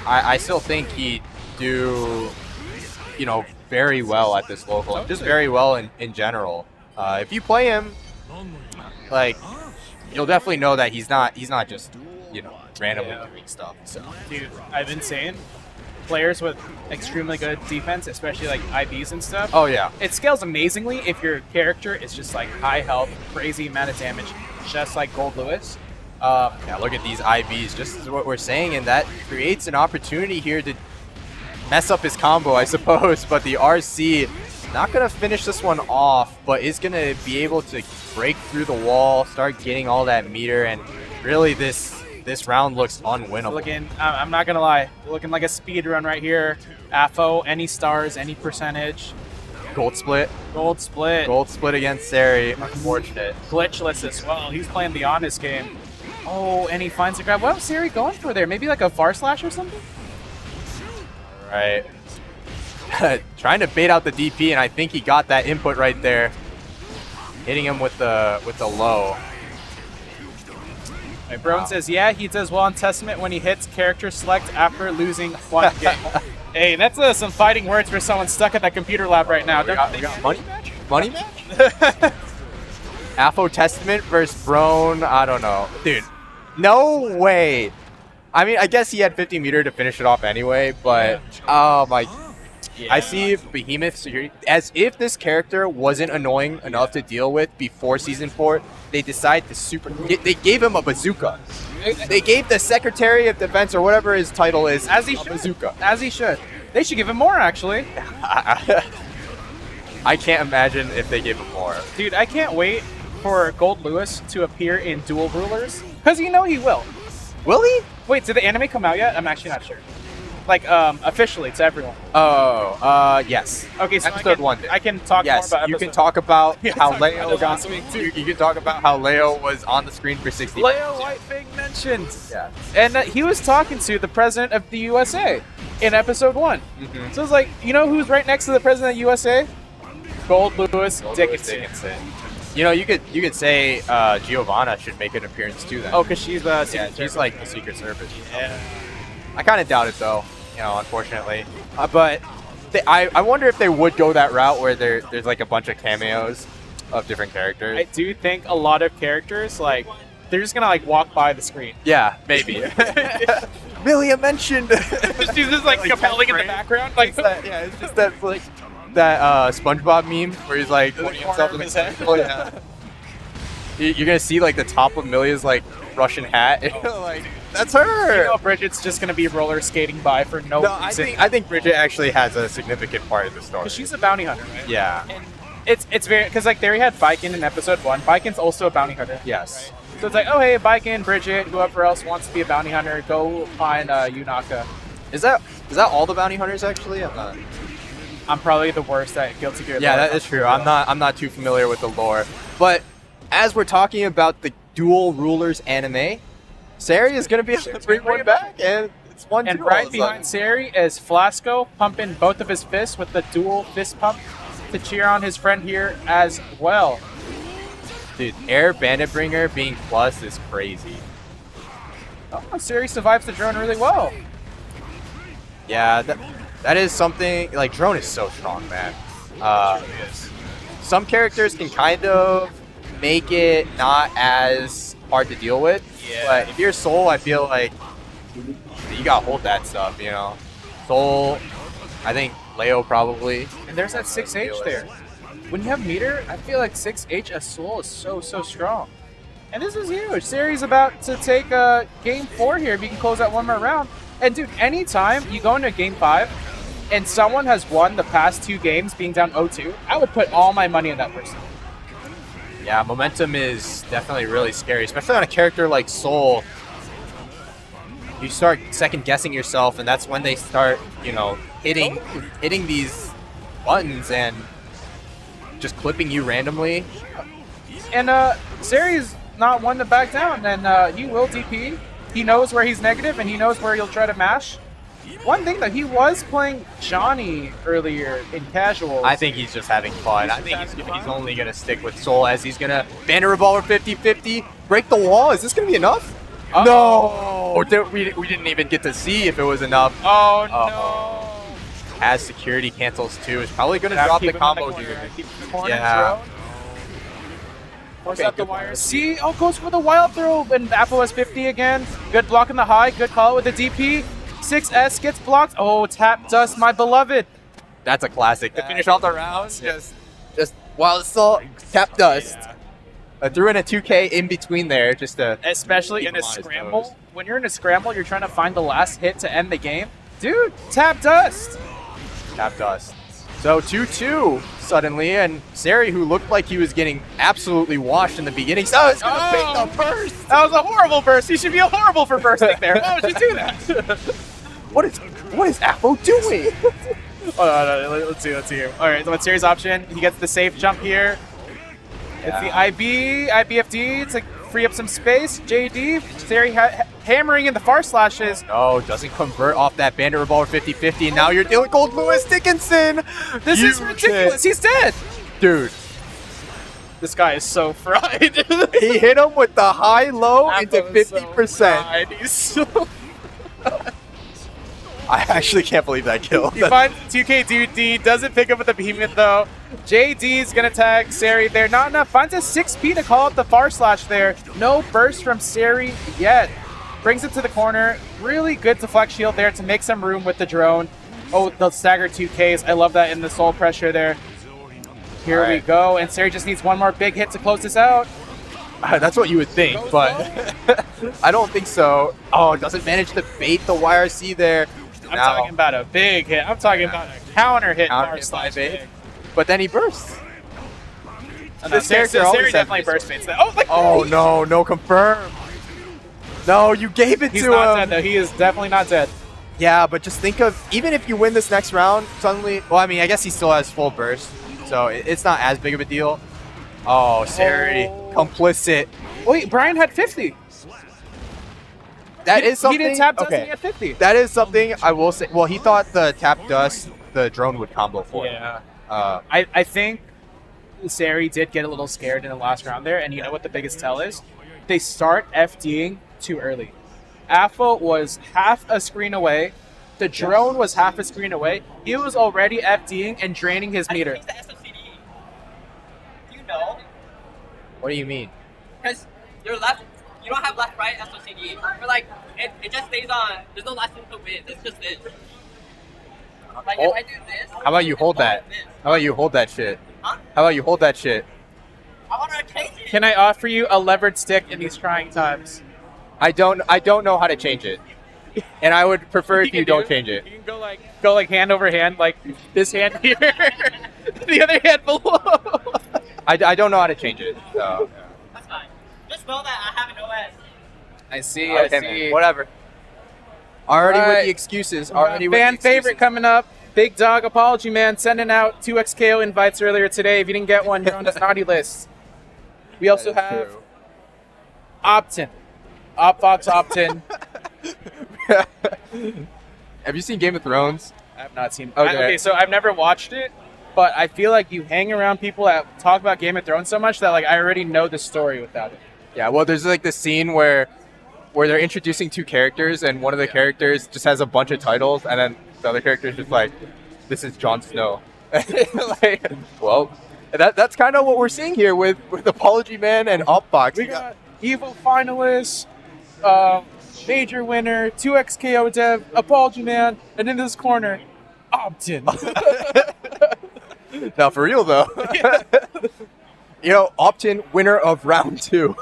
I still think he'd do, you know, very well at this local, just very well in general. If you play him, like, you'll definitely know that he's not just, you know, randomly doing stuff. So, dude, I've been saying players with extremely good defense, especially like IBs and stuff. Oh yeah, it scales amazingly if your character is just like high health, crazy amount of damage, just like Gold Lewis. Yeah, look at these IBs, just as what we're saying, and that creates an opportunity here to mess up his combo, I suppose. But the RC not gonna finish this one off, but is gonna be able to break through the wall, start getting all that meter, and really this round looks unwinnable. I'm not gonna lie, looking like a speed run right here. Afo, any stars, any percentage. Gold split. Gold split. Gold split against Sari. Unfortunate. Glitchless as well. He's playing the honest game. Oh, and he finds a grab. What was Sari going for there? Maybe like a far slash or something? Right. Trying to bait out the DP, and I think he got that input right there. Hitting him with the low. My Brown says, yeah, he does well on Testament when he hits character select after losing 1 game. Hey, that's some fighting words for someone stuck at that computer lab right now. We got money match? Money match? Afo Testament versus Brone, I don't know. Dude, no way. I mean, I guess he had 50 meter to finish it off anyway, but oh my. Yeah. I see Behemoth Security as if this character wasn't annoying enough to deal with before Season 4. They decided to they gave him a bazooka. They gave the Secretary of Defense or whatever his title is as he a should. Bazooka. As he should. They should give him more, actually. I can't imagine if they gave him more. Dude, I can't wait for Gold Lewis to appear in Dual Rulers, because you know he will. Will he? Wait, did the anime come out yet? I'm actually not sure. Like, officially to everyone. Oh, yes. Okay, so episode 1 did. I can talk more about you can talk about how Leo last week too. You can talk about how Leo was on the screen for 60 minutes. Leo Whitefang mentioned. Yeah. And he was talking to the president of the USA in episode 1. Mm-hmm. So it's like, you know who's right next to the president of the USA? Gold Lewis Dickinson. You know, you could say Giovanna should make an appearance too then. Oh, because she's she's like the Secret Service. Yeah. I kind of doubt it though, you know, unfortunately. But I wonder if they would go that route where there's like a bunch of cameos of different characters. I do think a lot of characters, like, they're just gonna like walk by the screen. Yeah, maybe. Milia mentioned. She's just like compelling in the background. Like, it's just that like that SpongeBob meme where he's like pointing himself in his head. Oh yeah. You're gonna see like the top of Milia's like Russian hat. Like That's her. You know, Bridget's just gonna be roller skating by for no reason. I think Bridget actually has a significant part of the story. Because she's a bounty hunter, right? Yeah. And it's very because like there we had Biken in episode 1. Biken's also a bounty hunter. Yes. Right? So it's like, oh hey, Biken, Bridget, whoever else wants to be a bounty hunter, go find Yunaka. Is that all the bounty hunters actually? I'm probably the worst at Guilty Gear. Yeah, that is true. I'm not too familiar with the lore. But as we're talking about the Dual Rulers anime, Sari is going to be able to bring one back, and it's 1-2. And right behind Sari is Flasco, pumping both of his fists with the dual fist pump to cheer on his friend here as well. Dude, Air Bandit Bringer being plus is crazy. Oh, Sari survives the drone really well. Yeah, that is something, like, drone is so strong, man. Some characters can kind of make it not as hard to deal with, but if you're Soul, I feel like you gotta hold that stuff, you know? Soul, I think Leo probably. And there's that 6H there. When you have meter, I feel like 6H as Soul is so strong. And this is huge. Sari's about to take game 4 here if you can close out one more round. And dude, anytime you go into game 5 and someone has won the past 2 games being down 0-2, I would put all my money on that person. Yeah, momentum is definitely really scary, especially on a character like Soul. You start second guessing yourself, and that's when they start, you know, hitting these buttons and just clipping you randomly. And Sari's not one to back down, and he will DP. He knows where he's negative, and he knows where he'll try to mash. One thing, though, he was playing Johnny earlier in casuals. I think he's just having fun. I think he's only going to stick with Soul, as he's going to Bandit Revolver 50-50, break the wall. Is this going to be enough? No! We didn't even get to see if it was enough. Oh, no. As security cancels too, it's probably going to drop the combo here. Yeah. Force out the wire. See, goes for the wild throw, and Apple has 50 again. Good block in the high, good call with the DP. 6S gets blocked. Oh, tap dust, my beloved. That's a classic. To finish off the round, just while it's still tap dust. Yeah. I threw in a 2K in between there just to... Especially in a scramble. When you're in a scramble, you're trying to find the last hit to end the game. Dude, tap dust. Tap dust. So 2-2 suddenly, and Sari, who looked like he was getting absolutely washed in the beginning, so it's going to fake the burst. That was a horrible burst. You should feel horrible for bursting there. Why would you do that? What is Afro doing? Let's see here. All right, so what's Sari's option? He gets the safe jump here. It's the IBFD to free up some space. JD, Sari hammering in the far slashes. No, doesn't convert off that Bandit Revolver 50-50, and now you're dealing with Lewis Dickinson. This is ridiculous. He's dead. Dude. This guy is so fried. He hit him with the high-low into 50%. He's so I actually can't believe that kill. He finds 2K doesn't pick up with the behemoth though. JD's gonna tag Sari there. Not enough. Finds a 6P to call up the far slash there. No burst from Sari yet. Brings it to the corner. Really good deflect shield there to make some room with the drone. Oh, the staggered 2Ks. I love that in the soul pressure there. Here we go. And Sari just needs one more big hit to close this out. That's what you would think, but I don't think so. Oh, doesn't manage to bait the YRC there. I'm talking about a big hit. I'm talking about a counter hit. But then he bursts. This character Sari definitely burst baits that. Oh, no, confirm. No, you gave it to him. He's not dead, though. He is definitely not dead. Yeah, but just think of, even if you win this next round, suddenly, well, I mean, I guess he still has full burst, so it's not as big of a deal. Oh, Sari, complicit. Wait, Brian had 50. That is something. He didn't tap dust and he had 50. That is something I will say. Well, he thought the tap dust, the drone would combo for him. Yeah. I think Sari did get a little scared in the last round there, and you know what the biggest tell is? They start FDing too early. Alpha was half a screen away. The drone was half a screen away. He was already FDing and draining his meter. Do you know? What do you mean? Because your left, you don't have left-right SOCD. But like, it just stays on. There's no last one to win. It's just this. Like if I do this. How about you hold that? How about you hold that shit? Huh? How about you hold that shit? I want to change it. Can I offer you a levered stick in these trying times? I don't know how to change it, and I would prefer if you don't change it. You can go like hand over hand, like this hand here, the other hand below. I don't know how to change it. So. That's fine. Just know that I have an OS. I see. Okay, I see. man. Whatever. Already with Alright. the excuses. We got Already with fan the favorite excuses. coming up. Big Dog Apology Man sending out 2xKO invites earlier today. If you didn't get one, you're on his naughty list. We also That is have true. Optin. Opfox Optin. Have you seen Game of Thrones? I have not seen. Okay. Okay, so I've never watched it, but I feel like you hang around people that talk about Game of Thrones so much that like I already know the story without it. Yeah. Well, there's like this scene where they're introducing two characters, and one of the characters just has a bunch of titles, and then the other character is just like, "This is Jon Snow." Like, well, that's kind of what we're seeing here with Apology Man and Opfox. We got Evo finalists, major winner, 2xKO dev, Apology Man, and in this corner, Optin. Now, for real though, you know, Optin winner of round 2.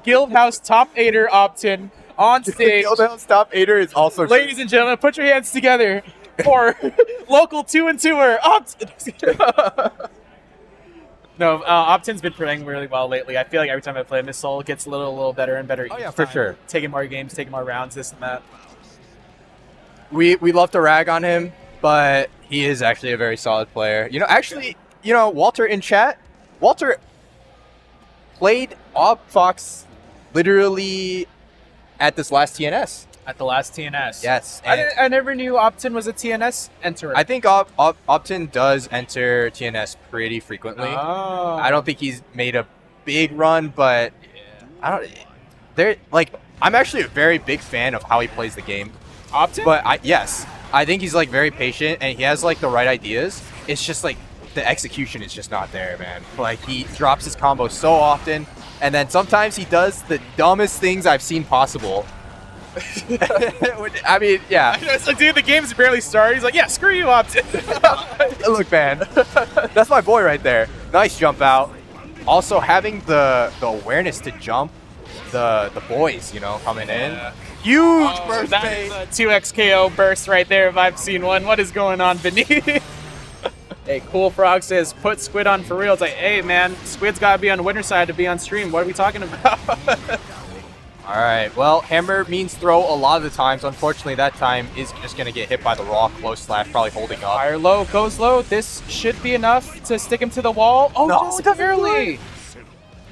Guildhouse top 8er Optin on stage. Guildhouse top 8er is also Ladies and gentlemen, put your hands together for local 2-2er Optin. No, Optin's been playing really well lately. I feel like every time I play him, his soul gets a little better and better. Oh, yeah, each for time. sure. Taking more games, taking more rounds, this and that. We love to rag on him, but he is actually a very solid player. You know, actually, you know, Walter in chat, Walter played Opfox literally at this last TNS. At the last TNS. Yes. I never knew Optin was a TNS enterer. I think Optin does enter TNS pretty frequently. Oh. I don't think he's made a big run, but I don't. There, like, I'm actually a very big fan of how he plays the game. Optin? But I think he's like very patient and he has like the right ideas. It's just like the execution is just not there, man. Like he drops his combo so often, and then sometimes he does the dumbest things I've seen possible. I mean, yeah. It's like, dude, the game's barely started. He's like, yeah, screw you, Optin. Look, man, that's my boy right there. Nice jump out. Also having the awareness to jump the boys, you know, coming in. Huge burst That bait. is a 2xKO burst right there if I've seen one. What is going on beneath? Hey, Cool Frog says, put Squid on for real. It's like, hey, man, Squid's got to be on the winner's side to be on stream. What are we talking about? All right. Well, hammer means throw a lot of the times. Unfortunately, that time is just going to get hit by the raw close slash, probably holding up. Fire low, goes low. This should be enough to stick him to the wall. Oh, No, just it doesn't barely.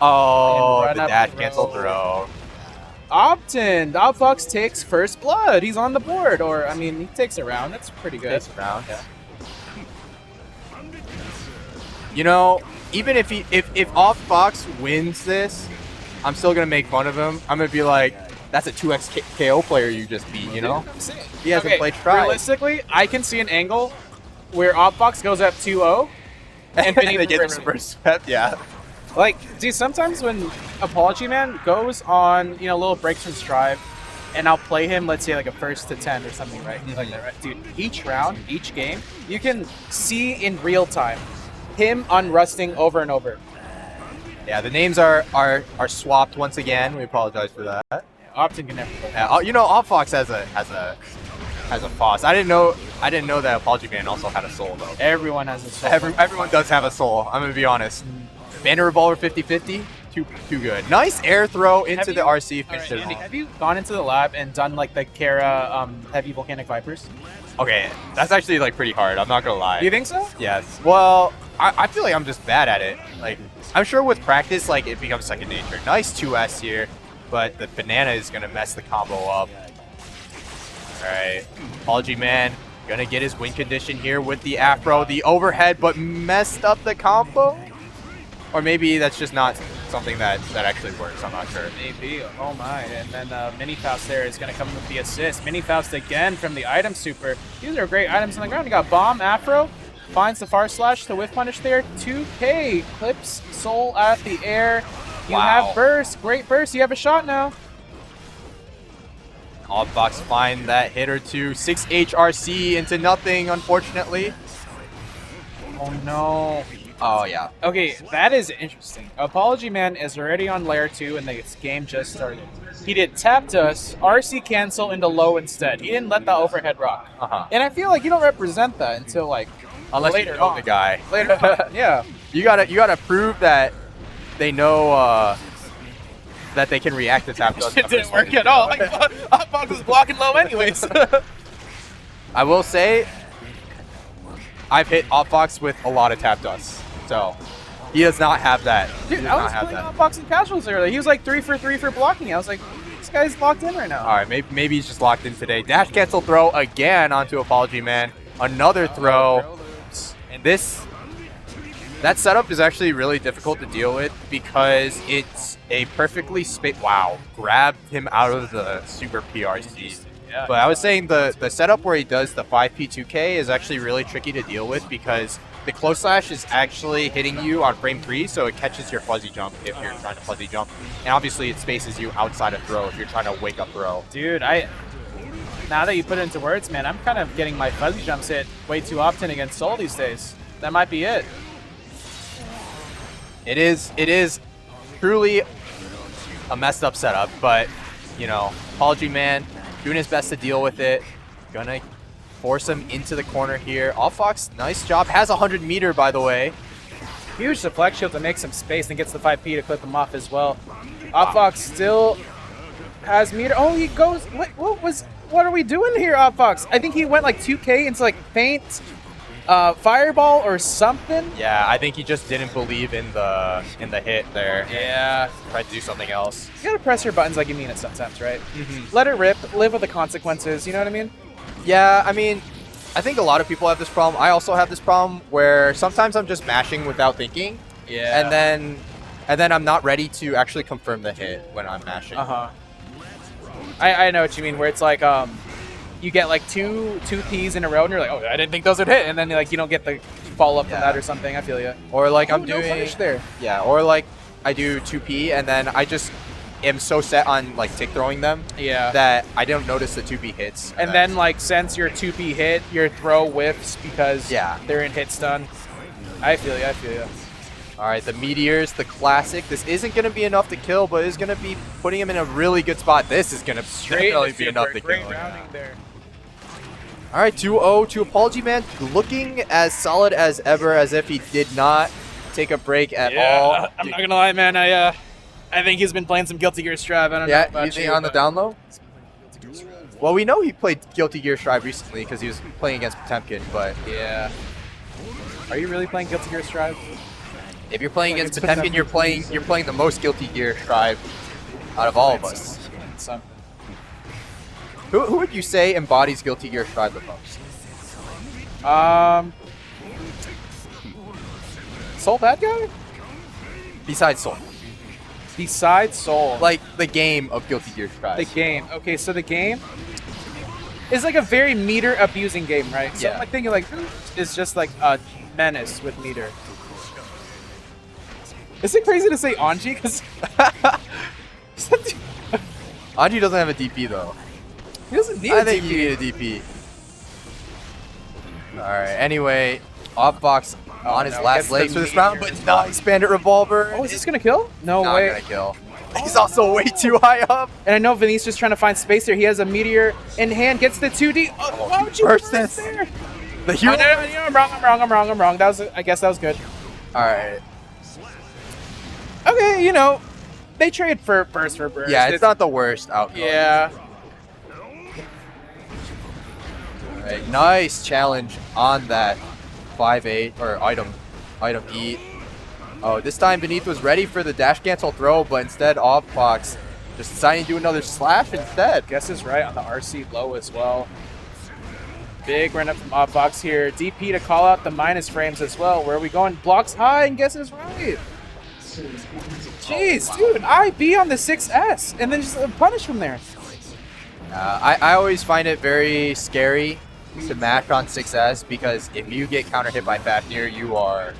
Oh, And the run up dash throw. cancel throw. Optin, Opfox takes first blood. He's on the board. Or, I mean, he takes a round. That's pretty good. Takes a round. You know, even if Opfox wins this, I'm still gonna make fun of him. I'm gonna be like, that's a 2x KO player you just beat, you know? He hasn't played try. Realistically, I can see an angle where Opfox goes up 2-0 and They Benny get reverses. the reverse swept, yeah. Like, dude, sometimes when Apology Man goes on, you know, little breaks from Strive, and I'll play him, let's say, like a 1st to 10 or something, right? Like that, right? Dude, each round, each game, you can see in real time him unrusting over and over. Yeah, the names are swapped once again. We apologize for that. Optin can never play. Yeah, you know, Opfox has a Foss. I didn't know that ApologyMan also had a soul though. Everyone has a soul. Everyone does have a soul. I'm gonna be honest. Banner Revolver 50-50, too good. Nice air throw into Have the you- RC. All Finished right, it Andy, off. have you gone into the lab and done like the Kara heavy volcanic vipers? Okay, that's actually like pretty hard. I'm not gonna lie. Do you think so? Yes. Well, I feel like I'm just bad at it. Like, I'm sure with practice, like, it becomes second nature. Nice 2S here, but the banana is gonna mess the combo up. All right, ApologyMan gonna get his win condition here with the afro, the overhead, but messed up the combo. Or maybe that's just not something that actually works. I'm not sure. Maybe. Oh my. And then Mini Faust there is going to come with the assist. Mini Faust again from the item super. These are great items on the ground. You got Bomb, Afro, finds the far slash to whiff punish there. 2K, clips Soul at the air. You Wow. have burst. Great burst. You have a shot now. Opfox find that hit or two. 6 HRC into nothing, unfortunately. Oh no. Oh, yeah. Okay, that is interesting. ApologyMan is already on layer 2 and the game just started. He did tap dust, RC cancel into low instead. He didn't let the overhead rock. And I feel like you don't represent that until like Unless later you know on. the guy. Later on, yeah. You gotta prove that they know that they can react to tap dust. It didn't work at all. Like, Hotbox was blocking low anyways. I will say, I've hit Hotbox with a lot of tap dust, so he does not have that. He Dude, does I not was have playing that. Hotbox in casuals earlier. He was like 3 for 3 for blocking. I was like, this guy's locked in right now. All right, maybe he's just locked in today. Dash cancel throw again onto ApologyMan. Another throw. And that setup is actually really difficult to deal with because it's a perfectly wow, grabbed him out of the super PRC. Yeah. But I was saying the setup where he does the 5P2K is actually really tricky to deal with because the close slash is actually hitting you on frame 3, so it catches your fuzzy jump if you're trying to fuzzy jump. And obviously it spaces you outside of throw if you're trying to wake up throw. Dude, now that you put it into words, man, I'm kind of getting my fuzzy jumps hit way too often against Soul these days. That might be it. It is truly a messed up setup, but you know, ApologyMan doing his best to deal with it. Gonna force him into the corner here. Offfox, nice job. Has 100 meter, by the way. Huge deflect shield to make some space and gets the 5P to clip him off as well. Offfox still has meter. Oh, he goes. What are we doing here, Offfox? I think he went like 2K into like feint, fireball or something. Yeah, I think he just didn't believe in the hit there. Yeah. Tried to do something else. You gotta press your buttons like you mean it sometimes, right? Let it rip. Live with the consequences. You know what I mean? Yeah, I mean, I think a lot of people have this problem. I also have this problem where sometimes I'm just mashing without thinking. Yeah. And then I'm not ready to actually confirm the hit when I'm mashing. I know what you mean. Where it's like you get like two Ps in a row, and you're like, oh, I didn't think those would hit, and then like you don't get the follow up from that or something. I feel you. Or like I'm no doing punish there. Yeah, or like I do 2P and then I just am so set on like tick throwing them that I don't notice the 2P hits. And then like since your 2P hit, your throw whiffs because they're in hit stun. I feel you. I feel you. All right, the Meteors, the classic. This isn't going to be enough to kill, but it's going to be putting him in a really good spot. This is going to definitely be enough to kill. Great rounding there. All right, 2-0 to ApologyMan, looking as solid as ever, as if he did not take a break at all. I'm not gonna lie, man. I think he's been playing some Guilty Gear Strive. I don't know about you think on the down low? Well, we know he played Guilty Gear Strive recently because he was playing against Potemkin, but yeah. Are you really playing Guilty Gear Strive? If you're playing against Potemkin, you're playing the most Guilty Gear Strive out of all of us. Who would you say embodies Guilty Gear Strive the most? Soul bad guy? Besides Soul. Besides Soul. Like the game of Guilty Gear Strive. The game. Okay, so the game is like a very meter abusing game, right? So I'm like thinking like it's just like a menace with meter. Is it crazy to say Anji? Because Anji doesn't have a DP though. He doesn't need I think you need a DP. Alright, anyway, Offbox on his last legs for this round, but not expanded revolver. Oh, is this gonna kill? No not way. Gonna kill. He's also way too high up. And I know Vinny's just trying to find space there. He has a meteor in hand, gets the 2D. Oh, why would you burst this there? The hero. I'm wrong. That was, I guess that was good. Alright. Okay, you know, they trade for burst for burst. Yeah, it's not the worst outcome. Yeah. Alright, nice challenge on that 5-8 or item E. Oh, this time Beneath was ready for the dash cancel throw, but instead Offbox just deciding to do another slash instead. Guess is right on the RC low as well. Big run up from Offbox here. DP to call out the minus frames as well. Where are we going? Blocks high and guess is right. Jeez, dude, IB on the 6S and then just punish from there. I always find it very scary to mash on 6S because if you get counter hit by Fafnir, you are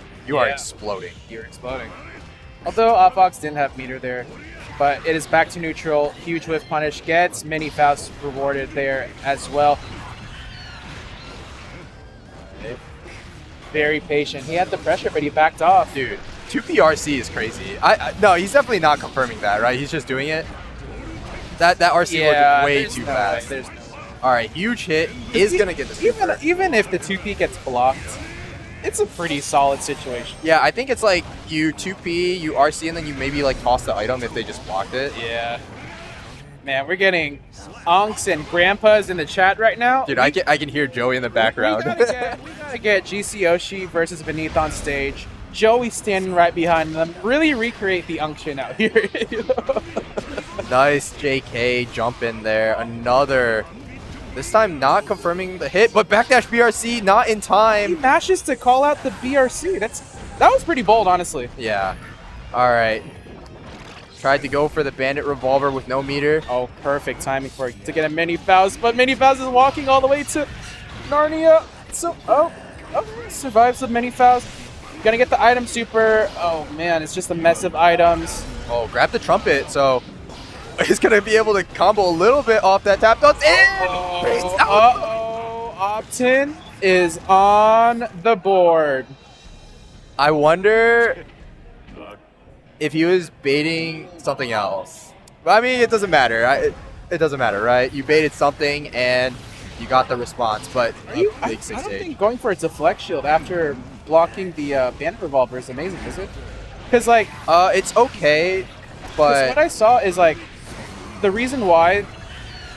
exploding. You're exploding. Although Offbox didn't have meter there, but it is back to neutral. Huge whiff punish gets mini Faust rewarded there as well. very patient. He had the pressure, but he backed off. Dude, 2PRC is crazy. No, he's definitely not confirming that, right? He's just doing it. That RC looked way too fast. There's no way. All right, huge hit. Is going to get the super. Even if the 2P gets blocked, it's a pretty solid situation. Yeah, I think it's like you 2P, you RC, and then you maybe like toss the item if they just blocked it. Yeah. Man, we're getting unks and grandpas in the chat right now. Dude, I can hear Joey in the background. We gotta get GcYoshi versus Beneath on stage. Joey standing right behind them. Really recreate the unction out here. Nice JK jump in there. Another. This time not confirming the hit, but backdash BRC not in He time. mashes to call out the BRC. That was pretty bold, honestly. Yeah. All right. Tried to go for the bandit revolver with no meter. Oh, perfect timing for it to get a mini Faust, but mini Faust is walking all the way to Narnia. So, survives the mini Faust. Gonna get the item super. Oh man, it's just a mess of items. Oh, grab the trumpet. So he's gonna be able to combo a little bit off that tap dance. Optin is on the board. I wonder if he was baiting something else. I mean, it doesn't matter. It doesn't matter, right? You baited something and you got the response, but I don't think going for a deflect shield after blocking the bandit revolver is amazing, is it? Because like, it's okay, 'cause but what I saw is like, the reason why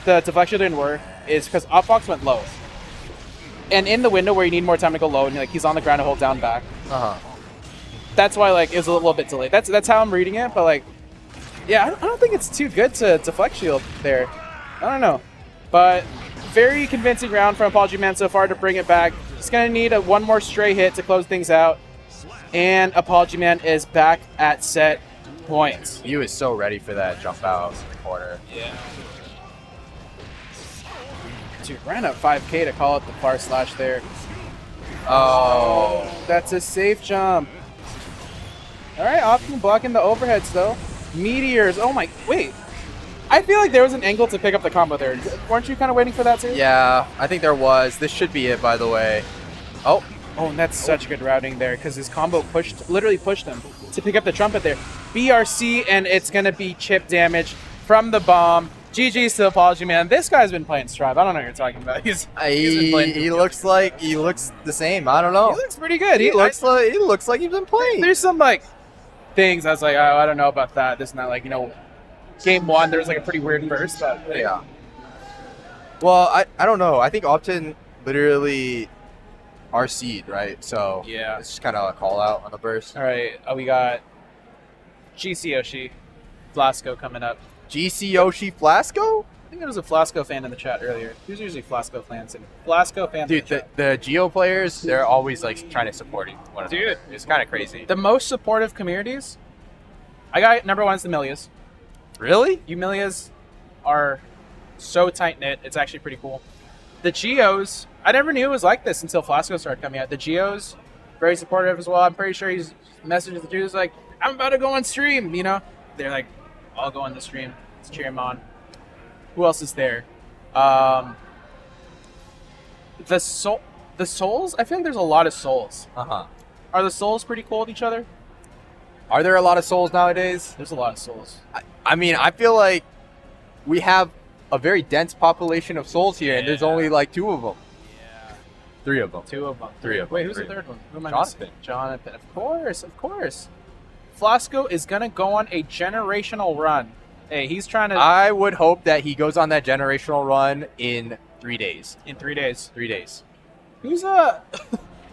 the deflect shield didn't work is because Opfox went low, and in the window where you need more time to go low, and like he's on the ground to hold down back. That's why like it was a little bit delayed. That's how I'm reading it, but like, yeah, I don't think it's too good to deflect shield there. I don't know, but very convincing round from ApologyMan so far to bring it back. Just gonna need one more stray hit to close things out, and ApologyMan is back at set points. he was so ready for that jump out corner. Yeah. Dude, ran up 5K to call out the far slash there. Oh, That's a safe jump. All right, Optin blocking the overheads though. Meteors. Oh my, wait. I feel like there was an angle to pick up the combo there. Weren't you kind of waiting for that too? yeah, I think there was. This should be it, by the way. Oh, Oh, and that's such good routing there because his combo literally pushed him to pick up the trumpet there. BRC, and it's going to be chip damage from the bomb. GG's to ApologyMan. This guy's been playing Strive. I don't know what you're talking about. He's been playing. he looks the same. I don't know. He looks pretty good. He looks like he's been playing. There's some like things I was like, oh, I don't know about that. This is not like, game one, there was like a pretty weird burst, but Yeah. Well, I don't know. I think Optin literally RC'd, right? So Yeah. it's just kind of a call out on the burst. All right, we got GcYoshi, Flasco coming up. GcYoshi Flasco? I think there was a Flasco fan in the chat earlier. Who's usually Flasco fans? And Flasco fans. Dude, the Geo players, they're always like trying to support one another. Dude. It's kind of crazy. The most supportive communities. I got number one is the Milias. Really? You Milias are so tight knit. It's actually pretty cool. The Geos, I never knew it was like this until Flasco started coming out. The Geos, very supportive as well. I'm pretty sure he's messaging the Geos like, I'm about to go on stream. They're like, I'll go on the stream. Let's cheer him on. Who else is there? The Souls. I feel like there's a lot of Souls. Are the Souls pretty cool with each other? Are there a lot of souls nowadays? There's a lot of Souls. I mean, I feel like we have a very dense population of souls here, and there's only like 2 of them. Yeah. 3 of them. 2 of them. 3 of them. Wait, who's 3. the third one? Who am I Jonathan. missing? Jonathan. Of course. Flasco is gonna go on a generational run. Hey, he's trying to I would hope that he goes on that generational run in 3 days. in 3 days. 3 days. Who's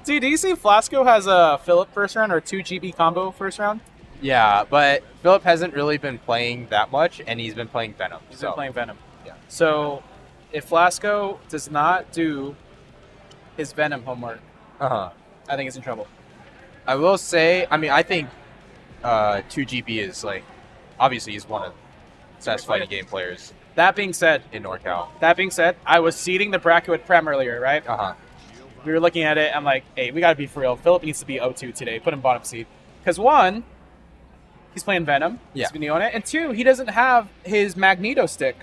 Dude, do you see Flasco has a Philip first round or 2 GB combo first round? Yeah, but Philip hasn't really been playing that much, and he's been playing Venom. He's been playing Venom. Yeah. So if Flasco does not do his Venom homework, I think he's in trouble. I will say, I think 2GB is like, obviously he's one of the best fighting game players That being said, in NorCal. I was seeding the bracket with Prem earlier, right? We were looking at it. I'm like, hey, we got to be for real. Philip needs to be 0-2 today. Put him bottom seed. Because 1, he's playing Venom. Yeah. He's been on it. And 2, he doesn't have his Magneto stick.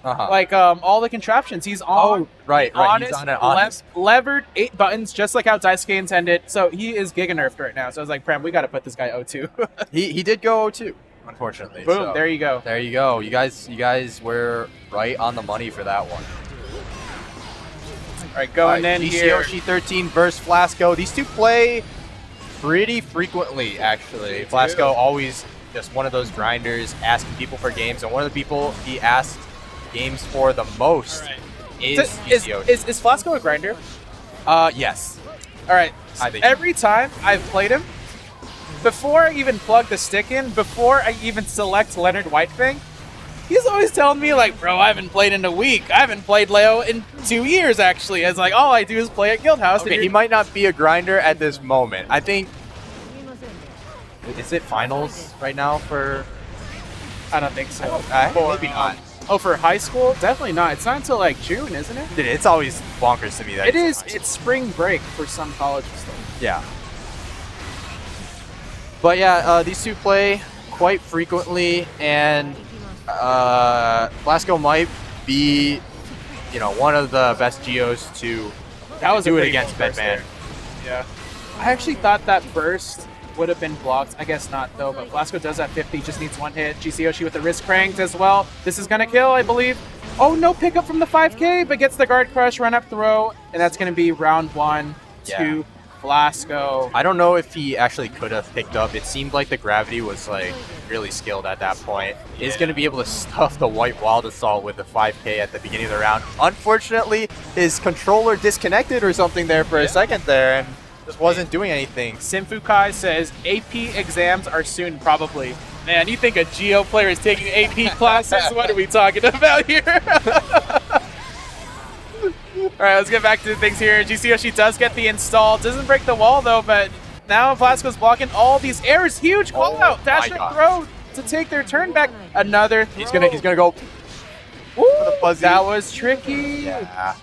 Like all the contraptions. He's on. Oh, right. On He's his on it. levered 8 buttons, just like how Daisuke intended. So he is giga nerfed right now. So I was like, Prem, we got to put this guy O2. He did go 0-2, unfortunately. Boom, so there you go. There you go. You guys were right on the money for that one. All right, going in here. GcYoshi13 versus Flasco. These two play pretty frequently, actually. Flasco always just one of those grinders asking people for games, and one of the people he asked games for the most is GcYoshi. Is Flasco a grinder? Yes. All right. I think every time I've played him, before I even plug the stick in, before I even select Leonard Whitefang, he's always telling me, like, bro, I haven't played in a week. I haven't played Leo in 2 years, actually. It's like, all I do is play at Guildhouse. Okay, he might not be a grinder at this moment. I think... Is it finals right now for... I don't think so. Maybe not. Oh, for high school? Definitely not. It's not until, like, June, isn't it? Dude, it's always bonkers to me that it is. It's spring break for some colleges, though. Yeah. But yeah, these two play quite frequently, and Flasco might be, one of the best Geos to do it against Bedman. Yeah. I actually thought that burst would have been blocked. I guess not, though. But Flasco does have 50. Just needs one hit. GcYoshi with the wrist cranked as well. This is going to kill, I believe. Oh, no pickup from the 5K, but gets the guard crush, run up throw. And that's going to be round 1 to Flasco. I don't know if he actually could have picked up. It seemed like the gravity was like really skilled at that point. He's going to be able to stuff the white wild assault with the 5K at the beginning of the round. Unfortunately, his controller disconnected or something there for a second there, and just wasn't doing anything. Simfukai says AP exams are soon, probably. Man, you think a Geo player is taking AP classes? What are we talking about here? All right, let's get back to things here. GcYoshi does get the install. Doesn't break the wall, though, but now Flasco's blocking all these airs. Huge call out. Dash and throw to take their turn back. Another throw. He's gonna go. Ooh, that was tricky. Yeah.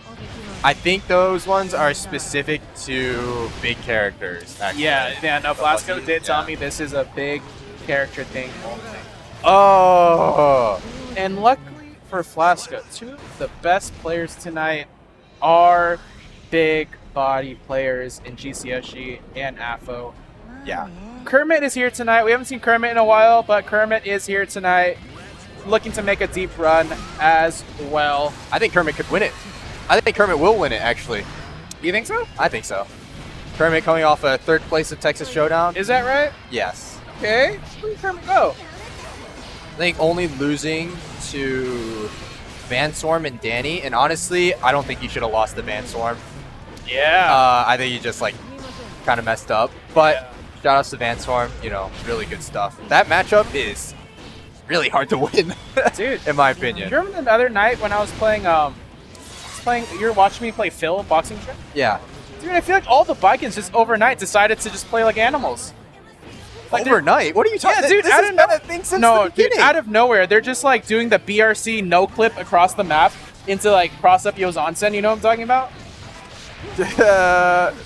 I think those ones are specific to big characters, actually. Yeah, no, Flasco did tell me this is a big character thing. Oh! And luckily for Flasco, 2 of the best players tonight are big body players in GcYoshi and AFO. Yeah. Kermit is here tonight. We haven't seen Kermit in a while, but Kermit is here tonight, looking to make a deep run as well. I think Kermit could win it. I think Kermit will win it, actually. You think so? I think so. Kermit coming off a 3rd place at Texas Showdown. Is that right? Yes. Okay. Where did Kermit go? I think only losing to Van Storm and Danny, and honestly, I don't think he should have lost to Van Storm. Yeah. I think he just kind of messed up. But shout outs to Van Storm, really good stuff. That matchup is really hard to win, dude. In my opinion. You remember the other night when I was playing? You were watching me play Phil boxing trip. Yeah. Dude, I feel like all the Vikings just overnight decided to just play like animals. Like overnight? What are you talking about? Yeah, dude, this has been a thing since the beginning. Dude, out of nowhere, they're just like doing the BRC no clip across the map into like cross up Yozansen. You know what I'm talking about?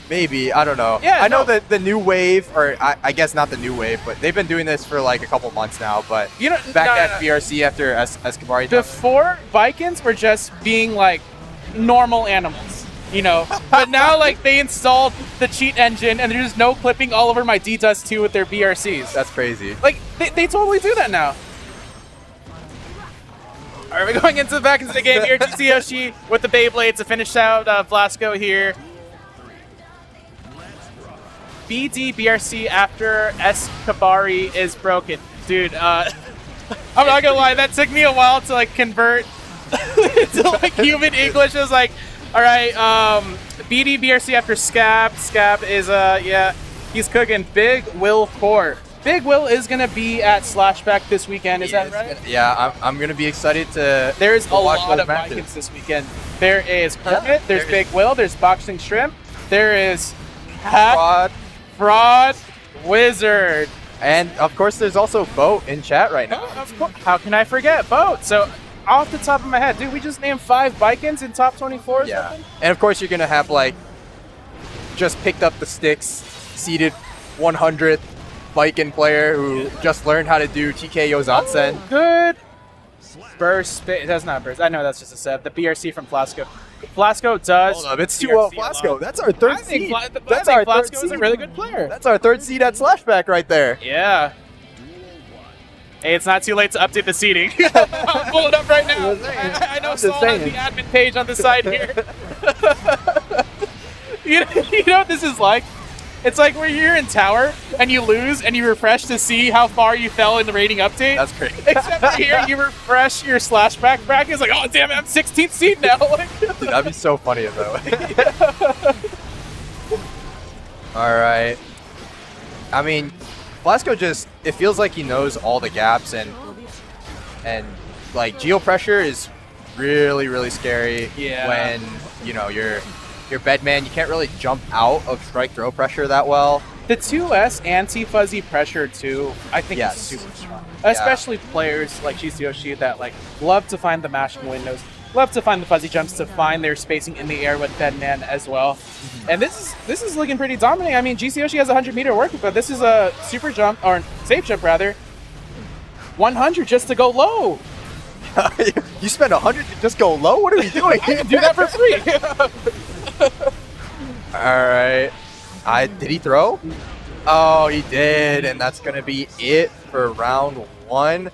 Maybe, I don't know. Yeah, I know that the new wave, or I guess not the new wave, but they've been doing this for like a couple months now. But at BRC after Escobar. Before, Vikings were just being like normal animals, but now like they installed the cheat engine and they're just no clipping all over my D-Dust 2 with their BRCs. That's crazy. Like they totally do that now. All right, we're going back into the game here. GcYoshi with the Beyblade to finish out Flasco here. BD BRC after Escabari is broken. Dude, I'm not gonna lie, that took me a while to like convert to like human English. It was like, all right, BD BRC after Scab. Scab is he's cooking. Big Will Core. Big Will is gonna be at Slashback this weekend. Is that right? Yeah, I'm gonna be excited to. There's a lot of Vikings this weekend. There is Kermit. There's Big Will. There's Boxing Shrimp. There is Fraud Wizard. And of course, there's also Boat in chat right now. Of course. How can I forget Boat? So, off the top of my head, dude, we just named 5 Vikings in top 24 or something? And of course, you're going to have, just picked up the sticks, seeded 100th Viking player who just learned how to do TK Yozansen. Oh, good. burst. That's not burst. I know that's just a set. The BRC from Flasco. Flasco does. Hold up, it's BRC 2-0 Flasco. That's our third I think, seed. That's our Flasco is a really good player. That's our third seed at Slashback right there. Yeah. Hey, it's not too late to update the seating. I'll pull it up right now. I know Saul has the admin page on the side here. You know what this is like? It's like where you're in tower and you lose and you refresh to see how far you fell in the rating update. That's great. Except for here, you refresh your Slashback bracket. It's like, oh damn it, I'm 16th seed now. Dude, that'd be so funny though. All right. I mean, Flasco just, it feels like he knows all the gaps and like geo pressure is really, really scary when, you know, you're bedman. You can't really jump out of strike throw pressure that well. The 2S anti-fuzzy pressure too, I think is super strong. Especially players like GcYoshi that like love to find the mashing windows, love to find the fuzzy jumps to find their spacing in the air with bedman as well. And this is looking pretty dominating. I mean, GcYoshi has a 100-meter work, but this is a super jump, or safe jump rather. 100 just to go low. You spend 100 to just go low? What are you doing? I can do that for free. All right. Did he throw? Oh, he did, and that's gonna be it for round 1.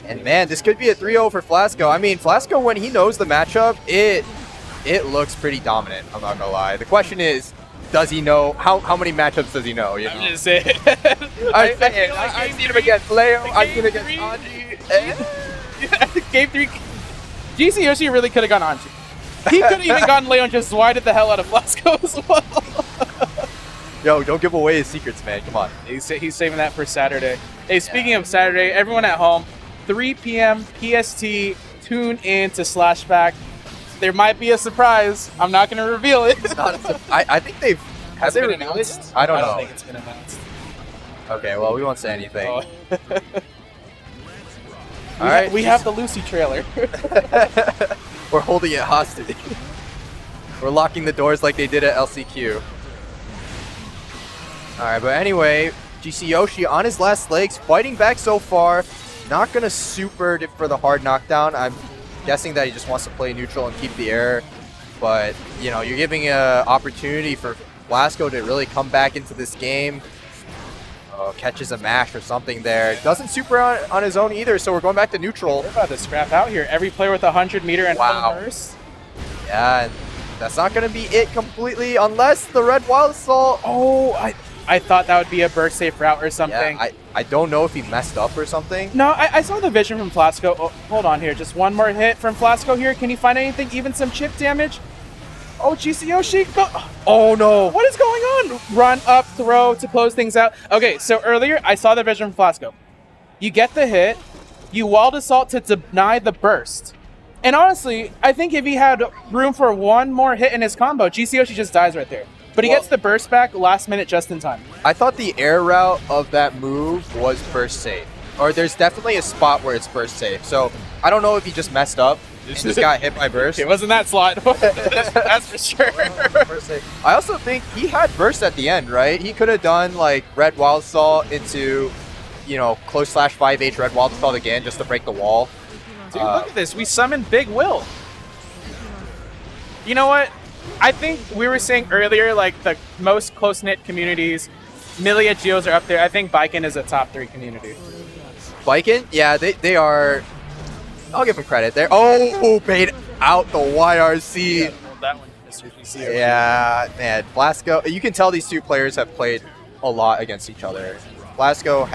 And man, this could be a 3-0 for Flasco. I mean, Flasco, when he knows the matchup, it looks pretty dominant. I'm not gonna lie. The question is, does he know how many matchups does he know? You know? I'm just saying. I've seen him against Leo. I've seen him against Anji. Game 3, GcYoshi really could have gone Anji. He could have even gotten Leon just wided the hell out of Flasco as well. Yo, don't give away his secrets, man. Come on. He's saving that for Saturday. Hey, speaking of Saturday, everyone at home, 3 p.m. PST, tune in to Slashback. There might be a surprise. I'm not going to reveal it. It's not I think they've... Has it been announced? I don't know. I don't think it's been announced. Okay, well, we won't say anything. Oh. All right. We have the Lucy trailer. We're holding it hostage. We're locking the doors like they did at LCQ. Alright, but anyway, GcYoshi on his last legs, fighting back so far. Not going to super dip for the hard knockdown. I'm guessing that he just wants to play neutral and keep the air. But, you know, you're giving an opportunity for Flasco to really come back into this game. Catches a mash or something there. Doesn't super on his own either, so we're going back to neutral. We're about to scrap out here. Every player with 100-meter and full burst. Yeah, and that's not going to be it completely unless the red wild assault. Oh, I thought that would be a burst safe route or something. Yeah, I don't know if he messed up or something. No, I saw the vision from Flasco. Oh, hold on here. Just one more hit from Flasco here. Can he find anything? Even some chip damage? Oh, GcYoshi, go. Oh no. What is going on? Run up, throw to close things out. Okay, so earlier I saw the vision from Flasco. You get the hit, you walled assault to deny the burst. And honestly, I think if he had room for one more hit in his combo, GcYoshi just dies right there. But he gets the burst back last minute just in time. I thought the air route of that move was burst safe. Or there's definitely a spot where it's burst safe. So I don't know if he just messed up. Just got hit by burst. It wasn't that slot. That's for sure. I also think he had burst at the end, right? He could have done like red wild assault into, you know, close slash 5H red wild assault again just to break the wall. Dude, look at this. We summoned Big Will. You know what? I think we were saying earlier, like the most close-knit communities, Milia Geos are up there. I think Baiken is a top 3 community. Baiken? Yeah, they are. I'll give him credit there. Oh, paid out the YRC. Yeah, well, that one, Mr. GcYoshi. Yeah, man. Flasco, you can tell these two players have played a lot against each other. Flasco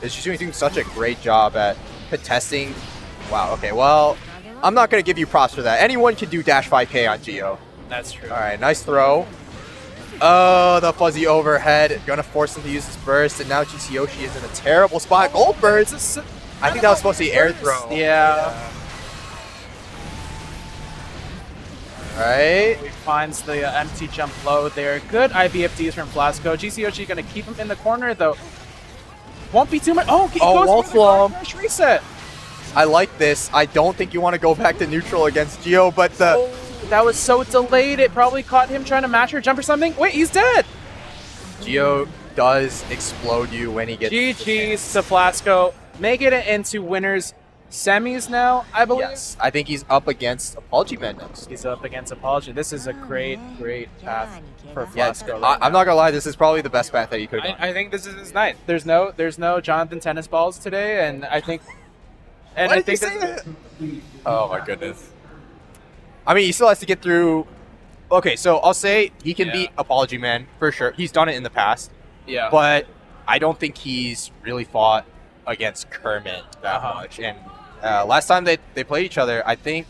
is just doing such a great job at contesting. Wow, okay, well, I'm not going to give you props for that. Anyone can do dash 5K on Geo. That's true. All right, nice throw. Oh, the fuzzy overhead. Going to force him to use his burst, and now GcYoshi is in a terrible spot. Gold burst. I think that was supposed to be air throw. Yeah. Right. He finds the empty jump low there. Good IBFDs from Flasco. GcYoshi going to keep him in the corner, though. Won't be too much. Oh, he goes wall for slump. the first reset. I like this. I don't think you want to go back to neutral against Geo, but the... That was so delayed. It probably caught him trying to match or jump or something. Wait, he's dead. Geo does explode you when he gets... GG's to Flasco. Make it into winners semis now, I believe. Yes, I think he's up against ApologyMan next. He's up against Apology. This is a great path for Yeah, Flasco. I'm not gonna lie. This is probably the best path that you could have done. I think this is his night. There's no Jonathan tennis balls today, and I think. And Why I did you think say that? Oh my goodness. I mean, he still has to get through. Okay, so I'll say he can beat ApologyMan for sure. He's done it in the past. Yeah. But I don't think he's really fought against Kermit that much. And last time they played each other, I think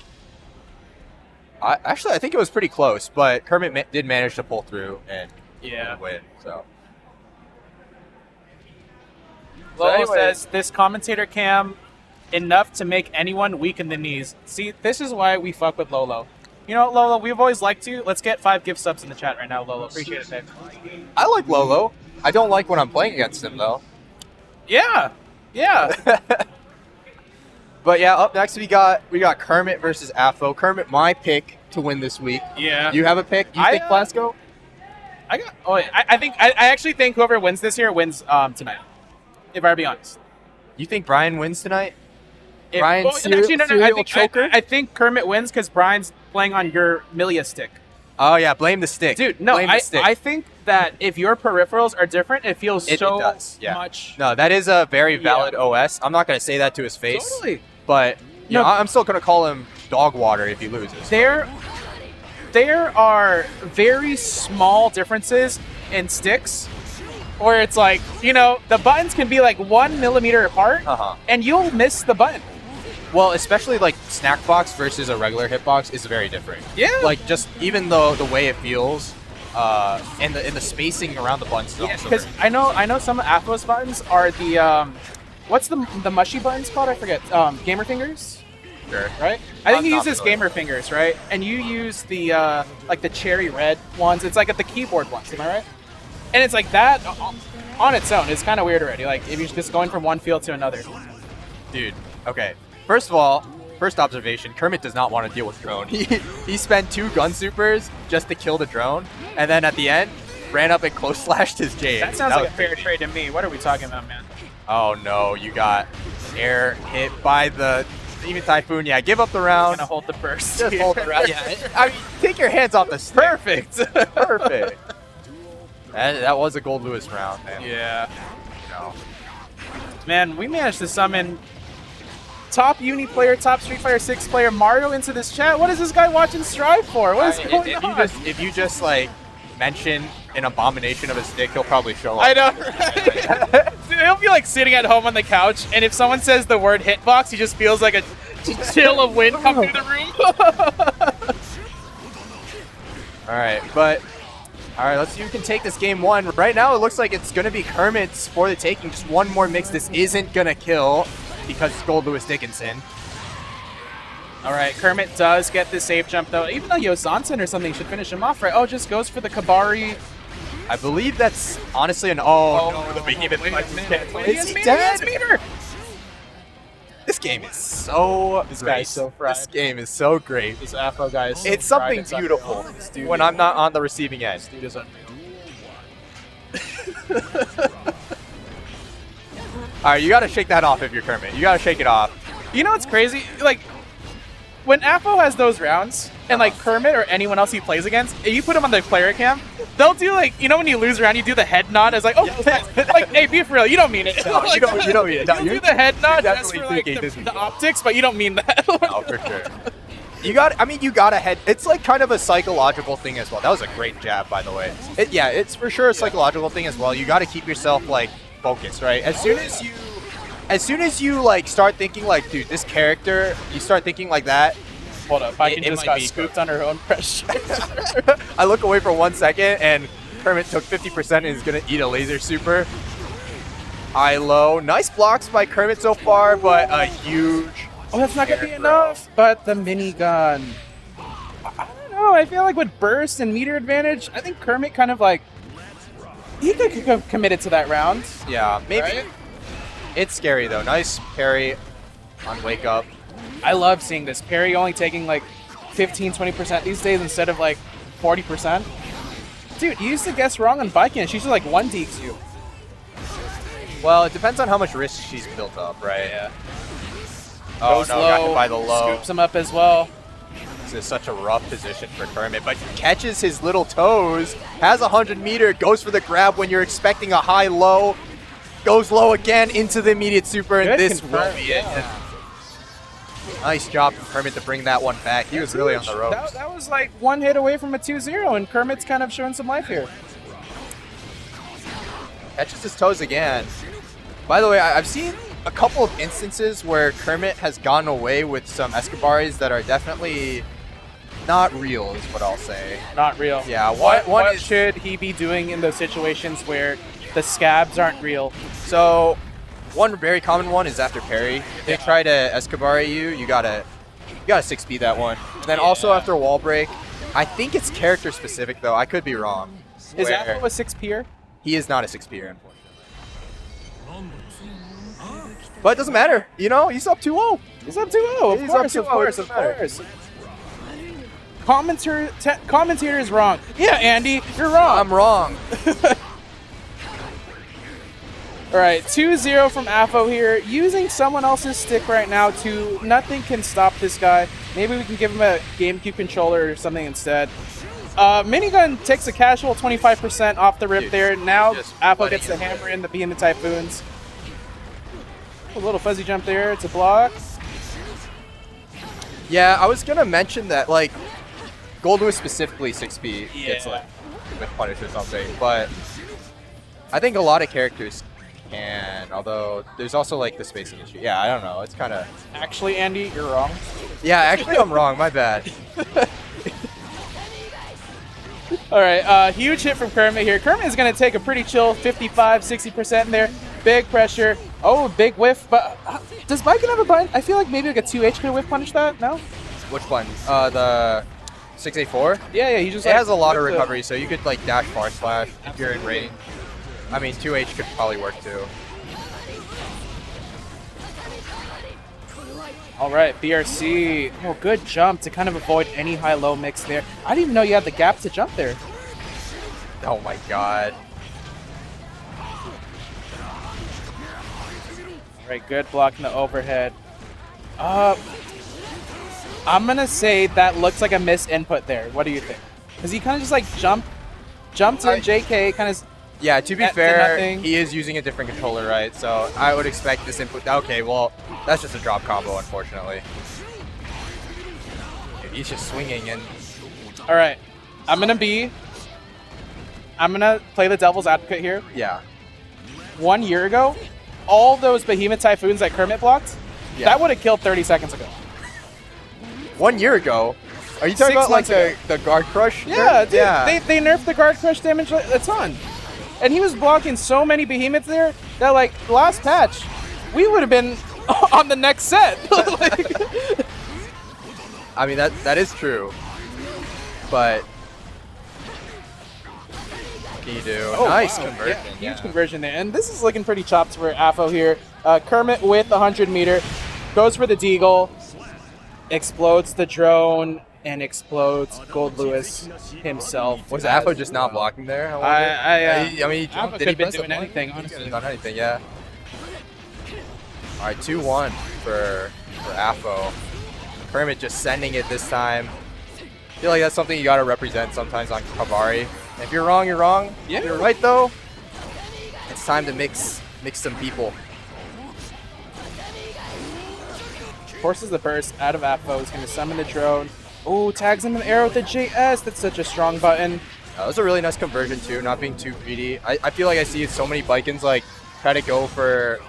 it was pretty close. But Kermit did manage to pull through and win. So. Lolo says this commentator cam enough to make anyone weak in the knees. See, this is why we fuck with Lolo. You know what, Lolo? We've always liked you. Let's get 5 gift subs in the chat right now, Lolo. Appreciate it, babe. I like Lolo. I don't like when I'm playing against him, though. Yeah. But yeah, up next we got Kermit versus Afo. Kermit, my pick to win this week. Yeah. You have a pick? You think Flasco? I actually think whoever wins this year wins tonight. If I be honest. You think Brian wins tonight? I think Kermit wins because Brian's playing on your Milia stick. Oh yeah, blame the stick. Dude, no, blame the stick. I think that if your peripherals are different, it feels It does, yeah. much. No, that is a very valid OS. I'm not going to say that to his face. Totally. But you know, I'm still going to call him dog water if he loses. There are very small differences in sticks where it's like, you know, the buttons can be like 1 millimeter apart and you'll miss the button. Well, especially like snack box versus a regular hitbox is very different. Yeah. Like just even though the way it feels and the spacing around the buttons is also because I know some of Athos buttons are the what's the mushy buttons called? I forget. Gamer fingers? Sure. Right? I think he uses gamer fingers, right? And you use the like the cherry red ones. It's like at the keyboard ones, am I right? And it's like that on its own. It's kind of weird already. Like if you're just going from one field to another. Dude, okay. First of all, first observation, Kermit does not want to deal with drone. He spent 2 gun supers just to kill the drone, and then at the end, ran up and close slashed his J. That sounds like a fair trade to me. What are we talking about, man? Oh no, you got air hit by the even Typhoon. Yeah, give up the round. I'm gonna hold the burst. Just hold the round. Yeah, I mean, take your hands off the stick. Perfect. Perfect. That was a Gold Lewis round, man. Yeah. No. Man, we managed to summon top Uni player, top Street Fighter 6 player Mario into this chat. What is this guy watching Strive for? What is going on? If you just like mention an abomination of a stick, he'll probably show up. I know, right? Dude, he'll be like sitting at home on the couch, and if someone says the word hitbox, he just feels like a chill of wind come through the room. All right, let's see who can take this game 1. Right now, it looks like it's going to be Kermit's for the taking. Just one more mix. This isn't going to kill because it's Gold Lewis Dickinson. All right, Kermit does get the safe jump, though. Even though Yosansen or something should finish him off, right? Oh, just goes for the Kabari. I believe that's honestly an... Oh, no, the behemoth. Is he dead? This game is so This great. guy's so fried. This game is so great. This Afro guy is so It's something fried, beautiful it's unreal. when I'm not on the receiving end. This dude is unreal. All right, you got to shake that off if you're Kermit. You got to shake it off. You know what's crazy? Like, when Afro has those rounds, and like Kermit or anyone else he plays against, if you put him on the player cam, they'll do like, you know when you lose a round, you do the head nod as like, oh, like, hey, be for real, you don't mean it. No, like, you don't mean it. No, you do the head nod just definitely for like thinking the optics, but you don't mean that. Oh, for sure. You got to head. It's like kind of a psychological thing as well. That was a great jab, by the way. It's for sure a psychological thing as well. You got to keep yourself like focused, right? As soon as you like start thinking like, dude, this character, you start thinking like that. Hold up, I just got scooped under her own pressure. I look away for 1 second, and Kermit took 50% and is gonna eat a laser super. Eye low. Nice blocks by Kermit so far, but a huge. Oh, that's not gonna be enough. But the minigun. I don't know. I feel like with burst and meter advantage, I think Kermit kind of like he could have committed to that round. Yeah, maybe. Right? It's scary though. Nice parry on wake up. I love seeing this. Parry only taking like 15-20% these days instead of like 40%. Dude, you used to guess wrong on biking and she's just like 1-deeks you. Well, it depends on how much risk she's built up, right? Yeah. Oh Goes no, low, got hit by the low. scoops him up as well. This is such a rough position for Kermit, but catches his little toes, has 100-meter, goes for the grab when you're expecting a high-low, goes low again into the immediate super, and Good this confirm, will be it. yeah. Nice job from Kermit to bring that one back. He was really on the ropes. That was like one hit away from a 2-0, and Kermit's kind of showing some life here. Catches his toes again. By the way, I've seen a couple of instances where Kermit has gotten away with some Escobares that are definitely not real, is what I'll say. Not real. Yeah, What is, should he be doing in those situations where the scabs aren't real? So, one very common one is after parry. If they try to Escobar you, you gotta 6B that one. And then also after wall break, I think it's character specific though. I could be wrong. Is where Afro a 6-peer? He is not a 6P-er, unfortunately. But it doesn't matter. You know, he's up 2-0. He's up 2-0. Of He's course, up of 2-0, course, it of doesn't matter. course. Commentator is wrong. Yeah, Andy, you're wrong. I'm wrong. All right, 2-0 from Afo here. Using someone else's stick right now to nothing can stop this guy. Maybe we can give him a GameCube controller or something instead. Minigun takes a casual 25% off the rip Dude, there. Now just Afo letting gets the it hammer in the B and the Typhoons. A little fuzzy jump there to block. Yeah, I was gonna mention that like Gold Lewis specifically 6B gets Yeah. like with punish or something, but I think a lot of characters can. Although there's also like the spacing issue. Yeah, I don't know. It's kind of. Actually, Andy, you're wrong. Yeah, actually I'm wrong. My bad. All right, huge hit from Kermit here. Kermit is going to take a pretty chill 55, 60% in there. Big pressure. Oh, big whiff. But does Viking have a button? I feel like maybe like a 2H could whiff punish that. No? Which one? The 6A4? Yeah, he just It like, has a lot of whipped the- recovery, so you could like dash far slash if you're in range. I mean, 2H could probably work too. All right, BRC. Oh, good jump to kind of avoid any high-low mix there. I didn't even know you had the gap to jump there. Oh my god. All right, good block in the overhead. I'm going to say that looks like a missed input there. What do you think? Because he kind of just like jumped in JK, kind of... Yeah, to be At the fair, nothing. he is using a different controller, right? So I would expect this input. Okay, well, that's just a drop combo, unfortunately. Dude, he's just swinging and. All right, I'm going to play the devil's advocate here. Yeah. 1 year ago, all those Behemoth Typhoons that Kermit blocked, Yeah. that would have killed 30 seconds ago. 1 year ago. Are you talking 6 about like months the guard crush? Yeah, dude, Yeah. They nerfed the guard crush damage a ton. And he was blocking so many behemoths there that, like, last patch, we would have been on the next set. Like, I mean, that is true. But. What can you do? Nice wow. conversion. Yeah, huge conversion there. And this is looking pretty chopped for Afo here. Kermit with 100 meter, goes for the deagle, explodes the drone, and explodes Gold Lewis himself. Was Afo just not blocking there? I mean, he Afo jumped. could Did he have been press the doing button? anything, He could honestly. have done anything, yeah. All right, 2-1 for Afo. Kermit just sending it this time. I feel like that's something you got to represent sometimes on Kabari. If you're wrong, you're wrong. Yeah. If you're right, though, it's time to mix some people. Forces the burst out of Afo. He's going to summon the drone. Oh, tags him an arrow with the JS. That's such a strong button. That was a really nice conversion, too, not being too greedy. I feel like I see so many Vikings, like, try to go for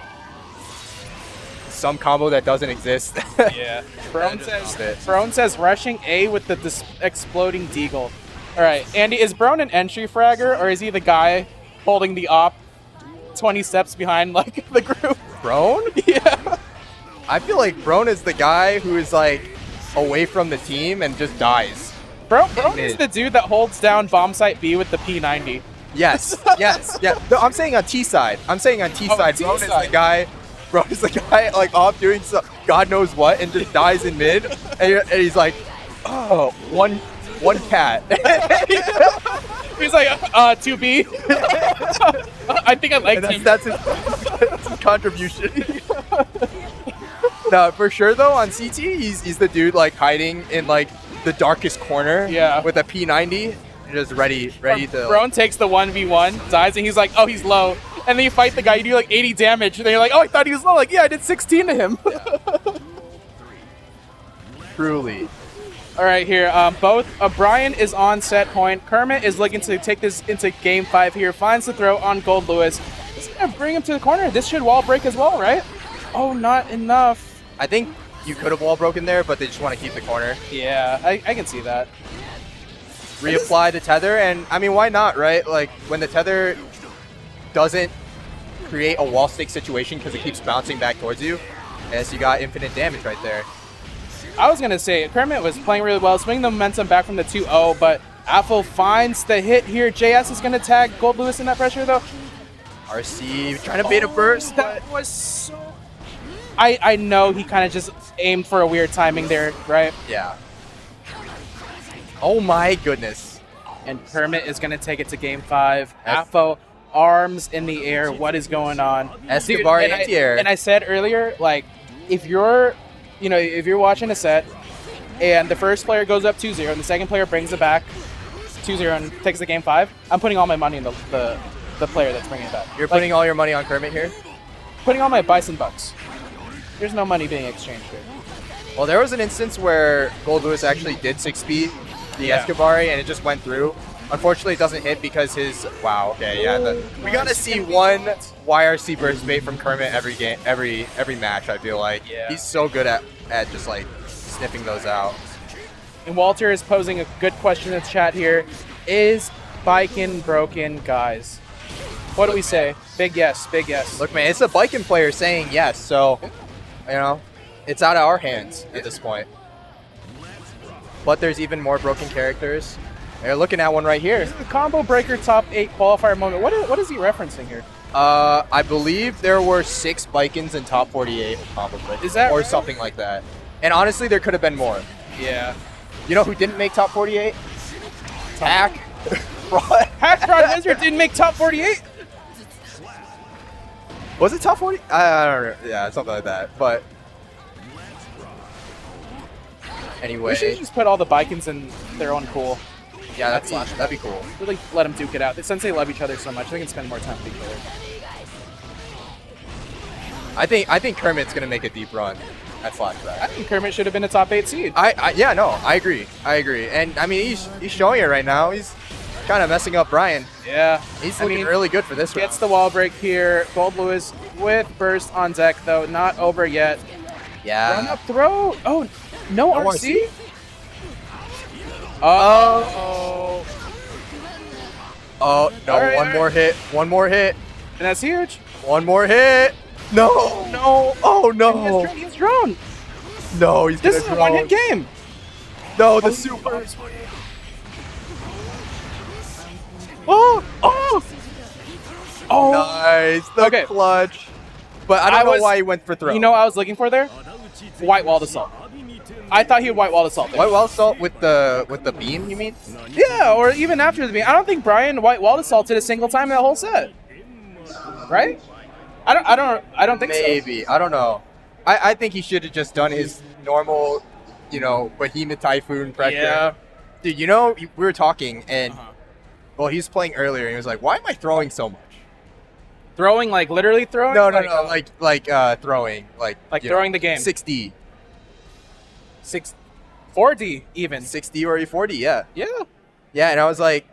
some combo that doesn't exist. Yeah. Brone says rushing A with the exploding deagle. All right, Andy, is Brone an entry fragger, or is he the guy holding the op 20 steps behind, like, the group? Brone? Yeah. I feel like Brone is the guy who is, like, away from the team and just dies. Brone is the dude that holds down bomb site B with the P90. Yes, yes, yeah. No, I'm saying on T side. I'm saying on T side. T Brone is the side. guy. Brone is the guy like off doing some God knows what and just dies in mid, and he's like, oh, one cat. He's like, 2B. I think I liked him. That's his contribution. No, for sure though, on CT, he's the dude like hiding in like the darkest corner. Yeah. With a P90, just ready to. Brone takes the 1v1, dies, and he's like, oh, he's low. And then you fight the guy, you do like 80 damage, and then you're like, oh, I thought he was low. Like, yeah, I did 16 to him. Truly. All right, here, both Brian is on set point. Kermit is looking to take this into game 5 here. Finds the throw on Gold Lewis. He's gonna bring him to the corner. This should wall break as well, right? Oh, not enough. I think you could have wall broken there, but they just want to keep the corner. Yeah, I can see that. Reapply the tether, and I mean, why not, right? Like, when the tether doesn't create a wall stick situation because it keeps bouncing back towards you, yes, you got infinite damage right there. I was going to say, Kermit was playing really well, swinging the momentum back from the 2-0, but Apple finds the hit here. JS is going to tag Gold Lewis in that pressure, though. RC trying to bait a burst. That was so... I know he kind of just aimed for a weird timing there, right? Yeah. Oh my goodness. And Kermit is going to take it to game 5. Affo, arms in the air. What is going on? Escobar anti-air. And I said earlier, like, if you're watching a set and the first player goes up 2-0 and the second player brings it back 2-0 and takes the game 5, I'm putting all my money in the player that's bringing it back. You're putting all your money on Kermit here? Putting all my Bison bucks. There's no money being exchanged here. Well, there was an instance where Gold Lewis actually did 6-speed the Escobar and it just went through. Unfortunately, it doesn't hit because his... Wow, okay, yeah. We got to see one YRC burst bait from Kermit every game, every match, I feel like. Yeah. He's so good at just, like, sniffing those out. And Walter is posing a good question in the chat here. Is Bikin broken, guys? What do we say? Big yes, big yes. Look, man, it's a Bikin player saying yes, so, you know, it's out of our hands at this point. But there's even more broken characters. They're looking at one right here. The combo breaker top 8 qualifier moment. What is he referencing here? I believe there were 6 Bikins in top 48 combo break. Is that or right? something like that? And honestly, there could have been more. Yeah. You know who didn't make top 48? Hack. Hack Fraud Wizard didn't make top 48? Was it top 40? I don't know. Yeah, something like that. But anyway. We should just put all the Bikins in their own pool. Yeah, that'd be cool. Really let them duke it out. Since they love each other so much, they can spend more time with each other. I think Kermit's gonna make a deep run at Flashback. I think Kermit should have been a top 8 seed. Yeah, no, I agree. And I mean, he's showing it right now. He's kind of messing up Brian. Yeah. He's looking really good for this Gets round. the wall break here. Gold Lewis with burst on deck, though. Not over yet. Yeah. Run up throw. Oh, no RC? Oh, no, All right, one more hit. One more hit. And that's huge. One more hit. No. No. Oh, no. He's drone. No, he's This gonna is a drone. one-hit game. No, the super. Oh. Oh. Oh. Nice. The clutch. But I don't know why he went for throw. You know what I was looking for there? White walled assault. I thought he would white wall assault there. White wall assault with the beam, you mean? Yeah, or even after the beam. I don't think Brian white wall assaulted a single time in that whole set. Right? I don't think so. Maybe. I don't know. I think he should have just done his normal, Behemoth Typhoon pressure. Yeah. Dude, we were talking and well, he was playing earlier and he was like, "Why am I throwing so much?" Throwing, like literally throwing? No, like throwing, like throwing the game. 6D. 4D even. 6D or 4D, yeah. Yeah. Yeah, and I was like,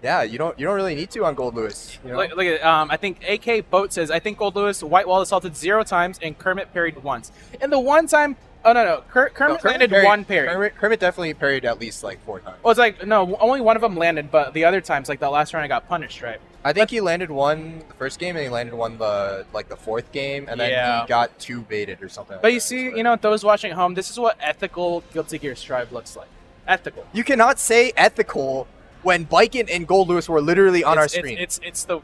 yeah, you don't really need to on Gold Lewis. Look at I think AK Boat says, I think Gold Lewis white wall assaulted 0 times and Kermit parried once. And the one time, Kermit landed parried, one parry. Kermit definitely parried at least like 4 times. Well, it's like, no, only one of them landed, but the other times, like the last round I got punished, right? I think he landed one the first game and he landed one the 4th game and then he got 2 baited or something. But you see, those watching at home, this is what ethical Guilty Gear Strive looks like. Ethical. You cannot say ethical when Bikin and Gold Lewis were literally on our screen. It's the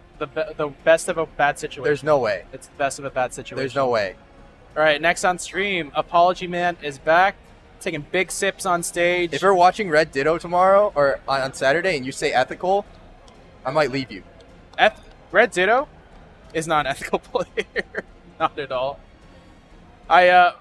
best of a bad situation. There's no way. It's the best of a bad situation. There's no way. All right, next on stream, ApologyMan is back, taking big sips on stage. If you're watching Red Ditto tomorrow or on Saturday and you say ethical, I might leave you. Red Ditto is not an ethical player. Not at all. I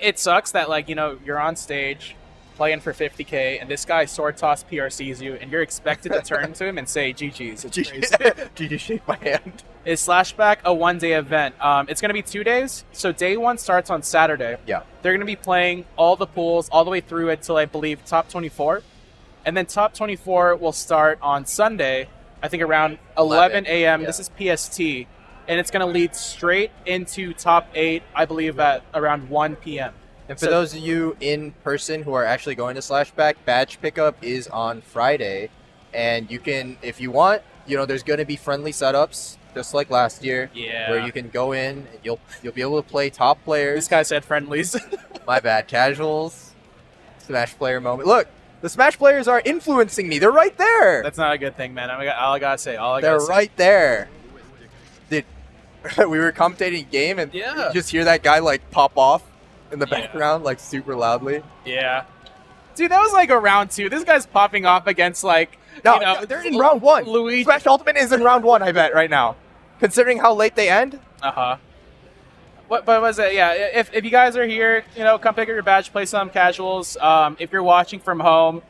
it sucks that, like, you know, you're on stage playing for 50K and this guy sword toss PRCs you and you're expected to turn to him and say GG's. It's crazy. GG, shake my hand. Is Slashback a one-day event? It's going to be 2 days. So day 1 starts on Saturday. Yeah. They're going to be playing all the pools all the way through until, I believe, top 24. And then top 24 will start on Sunday, I think around 11 a.m. Yeah. This is PST. And it's going to lead straight into top 8, I believe, at around 1 p.m. And for those of you in person who are actually going to Slashback, badge pickup is on Friday. And you can, if you want, you know, there's going to be friendly setups, just like last year, where you can go in and you'll be able to play top players. This guy said friendlies. My bad. Casuals. Smash player moment. Look, the Smash players are influencing me. They're right there. That's not a good thing, man. All I got to say. They're right there. We were commentating a game and you just hear that guy like pop off in the background like super loudly. Yeah. Dude, that was like a round 2. This guy's popping off against like, No, you know, they're in round 1. Luigi. Smash Ultimate is in round 1, I bet, right now. Considering how late they end. But was it? Yeah. If you guys are here, you know, come pick up your badge, play some casuals. If you're watching from home,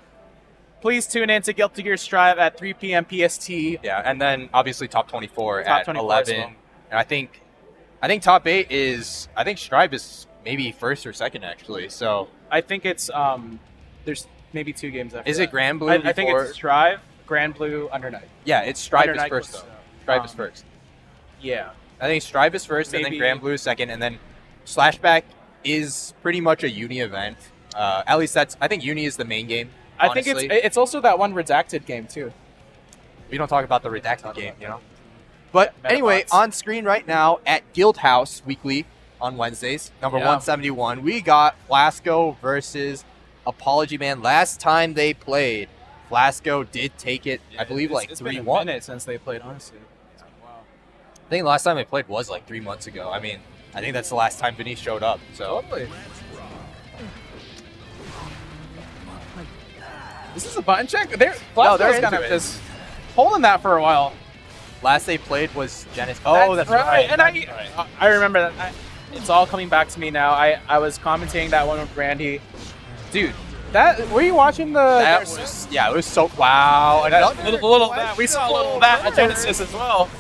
please tune in to Guilty Gear Strive at 3 p.m. PST. Yeah, and then obviously top 24 Top at 24 11. as well. And I think top 8 is, I think Strive is maybe first or second actually. So I think it's there's maybe 2 games after. is it Grand Blue? I think it's Strive, Grand Blue, Under Night. Yeah, it's Strive Under is Night first was, though. Strive is first. Yeah. I think Strive is first, and then Maybe- Grand Blue is second, and then Slashback is pretty much a uni event. At least I think uni is the main game. I think honestly. it's also that one redacted game too. We don't talk about the redacted game, you know. But Metabots. anyway, on screen right now at Guildhouse weekly on Wednesdays, number Yeah. 171, we got Flasco versus ApologyMan. Last time they played, Flasco did take it, I believe, like It's been a 3-1. minute since they played, honestly. Wow. I think the last time they played was like 3 months ago. I mean, I think that's the last time Vinny showed up. So Totally. This is a button check. They're they're kind into of it. just holding that for a while. last they played was Genesis. Oh, that's right. And I remember that. It's all coming back to me now. I was commenting that one with Randy. Dude, were you watching the? That was, yeah, it was so, wow. little that. We saw a little of that at Genesis as well.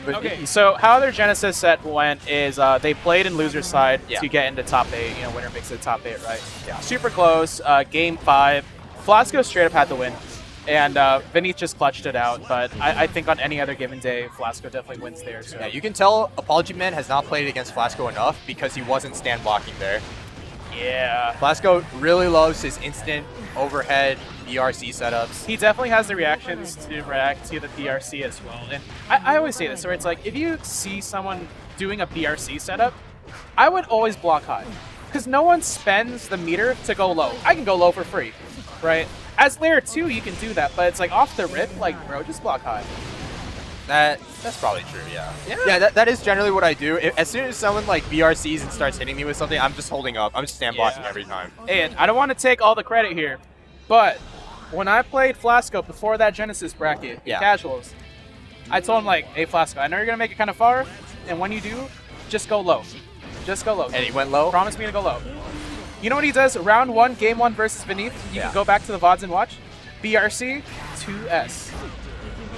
Okay, so how their Genesis set went is they played in loser side to get into top 8. You know, winner makes it top 8, right? Yeah. Super close. Game 5, Flasco straight up had the win, and Vinny just clutched it out. But I think on any other given day, Flasco definitely wins there. So. Yeah, you can tell ApologyMan has not played against Flasco enough because he wasn't stand blocking there. Yeah. Flasco really loves his instant overhead BRC setups. He definitely has the reactions to react to the BRC as well. And I always say this, where it's like, if you see someone doing a BRC setup, I would always block high. Because no one spends the meter to go low. I can go low for free, right? As layer 2, you can do that, but it's like off the rip, like, bro, just block high. That's probably true, yeah. Yeah, that is generally what I do. As soon as someone like BRCs and starts hitting me with something, I'm just holding up. I'm just stand blocking every time. And I don't want to take all the credit here, but when I played Flasco before that Genesis bracket, in casuals, I told him, like, hey, Flasco, I know you're going to make it kind of far, and when you do, just go low. Just go low. And he went low? Promise me to go low. You know what he does? Round 1, game 1 versus Beneath. You can go back to the VODs and watch. BRC 2S.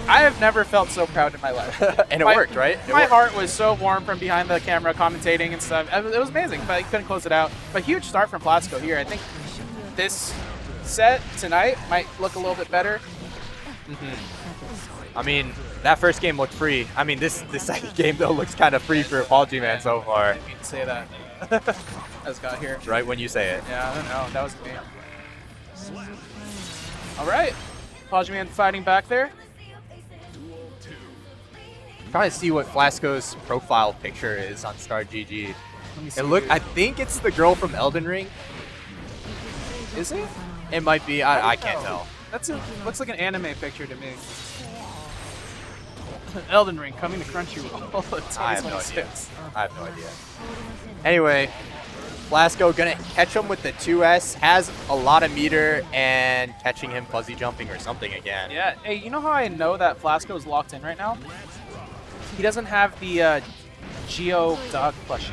I have never felt so proud in my life. And it worked, right? My heart was so warm from behind the camera commentating and stuff. It was amazing, but he couldn't close it out. But huge start from Flasco here. I think this set tonight might look a little bit better. I mean, that first game looked free. I mean, this second game, though, looks kind of free for ApologyMan so far. I didn't mean to say that. As got here. Right when you say it. Yeah, I don't know. That was me. All right. ApologyMan fighting back there. Trying to see what Flasco's profile picture is on Star GG. Let me see. I think it's the girl from Elden Ring. Is it? It might be. I can't tell. Looks like an anime picture to me. Elden Ring coming to Crunchyroll. I have no idea. 2026. I have no idea. Anyway, Flasco gonna catch him with the 2S. Has a lot of meter and catching him fuzzy jumping or something again. Yeah. Hey, you know how I know that Flasco is locked in right now? He doesn't have the Geo dog plushie.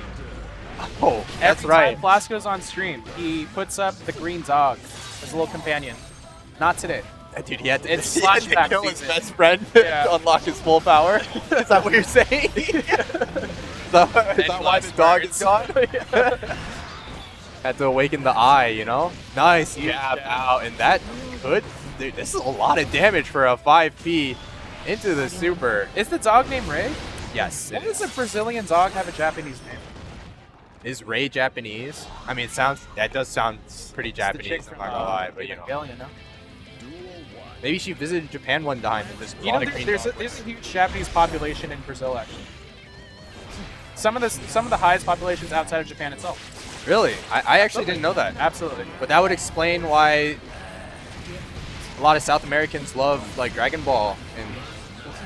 Oh, that's Every right. time Flasco's on stream, he puts up the green dog as a little companion. Not today. Dude, he had to, It's he had to flashback kill his season. best friend Yeah. to unlock his full power. Is that what you're saying? is that why the dog is gone? Had to awaken the eye, you know? Nice jab out, and that could... Dude, this is a lot of damage for a 5P into the super. Is the dog named Ray? Yes. Why does a Brazilian dog have a Japanese name? Is Ray Japanese? I mean, that does sound pretty It's the chick Japanese, I'm from, not gonna lie, but you know. Evangelion, no? Maybe she visited Japan one time and just You know, there's a huge Japanese population in Brazil, actually. Some of the highest populations outside of Japan itself. Really? I actually didn't know that. Absolutely. But that would explain why a lot of South Americans love like Dragon Ball, and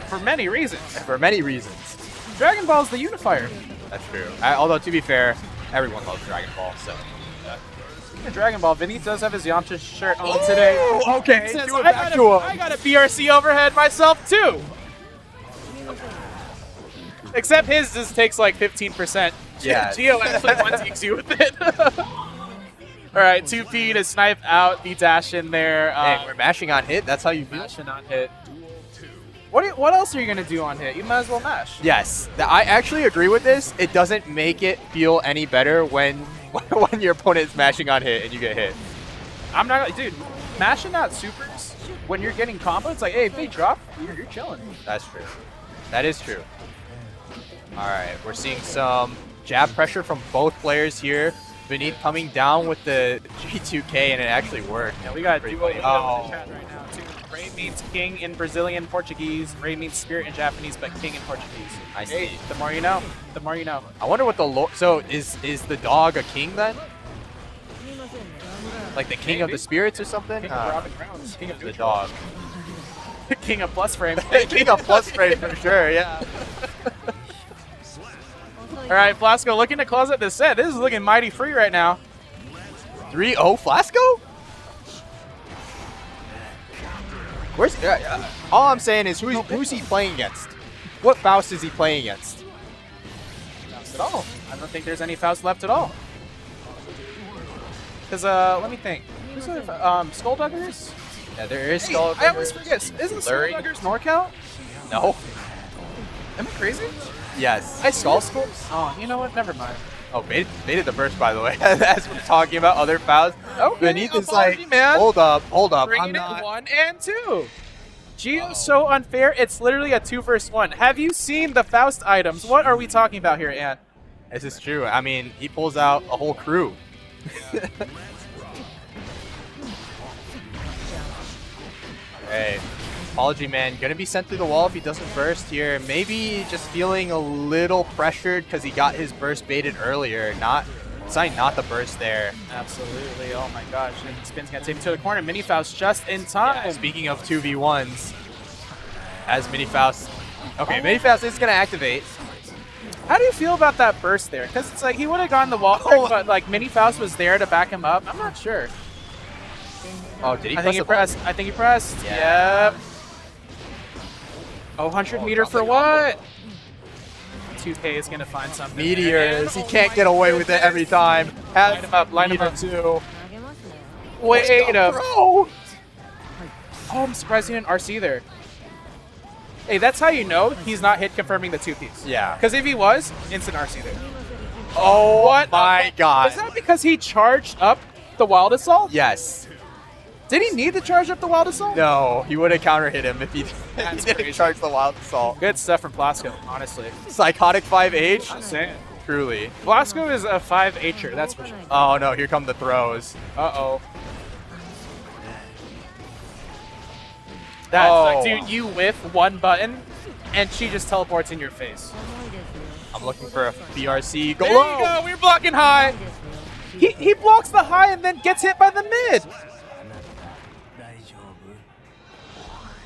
For many reasons. for many reasons. Dragon Ball is the unifier. That's true. Although to be fair, everyone loves Dragon Ball, so. In Dragon Ball, Vinny does have his Yamcha shirt on today. Okay, He says, do it I back got to a- him. I got a BRC overhead myself too. Except his just takes like 15%. Yeah. Geo actually one-takes you with it. All right, 2P to snipe out the dash in there. Hey, we're mashing on hit. That's how you feel. Mashing on hit. What else are you gonna do on hit? You might as well mash. Yes, I actually agree with this. It doesn't make it feel any better when when your opponent is mashing on hit and you get hit. I'm not, dude. Mashing out supers when you're getting combo, it's like, hey, if they drop, you're chilling. That's true. That is true. All right, we're seeing some jab pressure from both players here. Beneath coming down with the G2K, and it actually worked. Yeah, we got Pretty duo funny. in the chat right now too. Ray means king in Brazilian Portuguese. Ray means spirit in Japanese, but king in Portuguese. I see. The more you know, the more you know. I wonder what the so is the dog a king then? Like the king of the spirits or something? King of Robin Rounds. King of The neutral. dog. King of plus frame. King of plus frame for sure, yeah. All right, Flasco looking to close out this set. This is looking mighty free right now. 3-0 Flasco? Where's all I'm saying is who's he playing against? What Faust is he playing against? Faust at all. I don't think there's any Faust left at all. Because let me think. Who's the Skullduggers? Yeah, there is Hey, Skull. I always forget. Isn't Blurry. Skullduggers NorCal? No. Am I crazy? Yes. I Skull swear- Scopes? Oh, you know what? Never mind. Oh, baited the burst, by the way. As we're talking about other Faust. Okay, Beneath is like, ApologyMan. hold up. I'm Bringing not. it 1 and 2. Geo's so unfair. It's literally a 2 versus 1. Have you seen the Faust items? What are we talking about here, Ant? This is true. I mean, he pulls out a whole crew. Hey, ApologyMan gonna be sent through the wall if he doesn't burst here. Maybe just feeling a little pressured because he got his burst baited earlier. Deciding not the burst there. Absolutely. Oh my gosh. And Spin's gonna take him to the corner. Mini Faust just in time. Yeah, speaking of 2v1s, as Mini Faust. Okay, Mini Faust is gonna activate. How do you feel about that burst there? Because it's like he would have gone the wall, but like Mini Faust was there to back him up. I'm not sure. Oh, did he I think he press pressed. I think he pressed. Yeah. Yep. Oh, 100 meter for what? 2K is going to find something. Meteors? there. He can't get away with it every time. Line him up, line him up. too. Wait a Bro! Oh, I'm surprised he didn't RC there. Hey, that's how you know he's not hit confirming the 2-piece. Yeah. Because if he was, instant RC there. Oh What my god. Is that because he charged up the Wild Assault? Yes. Did he need to charge up the Wild Assault? No, he would have counter hit him if he, That's didn't crazy. charge the Wild Assault. Good stuff from Flasco, honestly. Psychotic 5H? I'm saying. Truly. Flasco is a 5H'er, that's for sure. Oh no, here come the throws. Uh-oh. That's Oh. like, dude, you whiff one button, and she just teleports in your face. I'm looking for a BRC. Go There you low! go, we're blocking high. He blocks the high and then gets hit by the mid.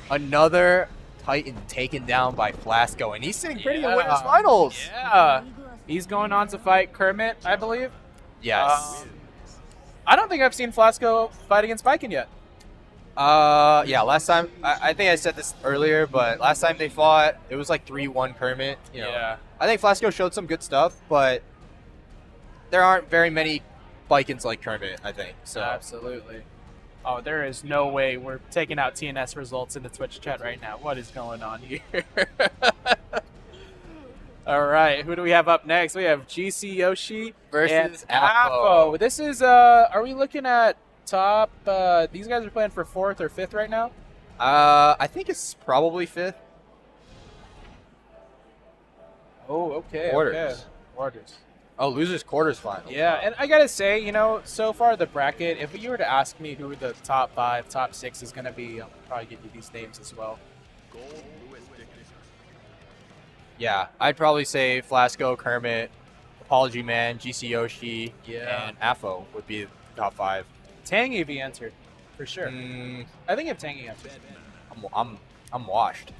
Another Titan taken down by Flasco, and he's sitting pretty in Yeah. winners finals. Yeah. He's going on to fight Kermit, I believe. Yes. I don't think I've seen Flasco fight against Viking yet. Yeah, last time, I think I said this earlier, but last time they fought, it was like 3-1 Kermit. You know. Yeah. I think Flasco showed some good stuff, but there aren't very many Vikings like Kermit, I think. So Absolutely. Oh, there is no way we're taking out TNS results in the Twitch chat right now. What is going on here? All right, who do we have up next? We have GcYoshi versus and Apo. This is, are we looking at top, these guys are playing for 4th or 5th right now? I think it's probably 5th. Oh, okay. Quarters. Okay. Quarters. Oh, losers quarters final. Yeah, and I gotta say, you know, so far the bracket, if you were to ask me who the top 5, top 6 is gonna be, I'll probably give you these names as well. Yeah, I'd probably say Flasco, Kermit, ApologyMan, GcYoshi, and Afo would be the top 5. Tangy if he entered, for sure. I think if Tangy entered. I'm washed.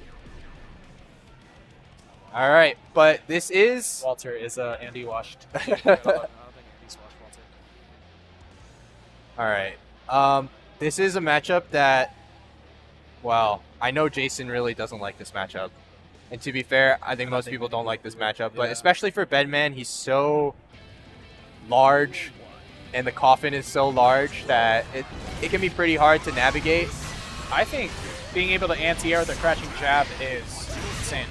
All right, but this is Walter is Andy washed. I don't think Andy's washed Walter. all right. This is a matchup that, well, I know Jason really doesn't like this matchup. And to be fair, I think most people don't like this matchup, but especially for Bedman, he's so large and the coffin is so large that it can be pretty hard to navigate. I think being able to anti-air the crashing jab is insane.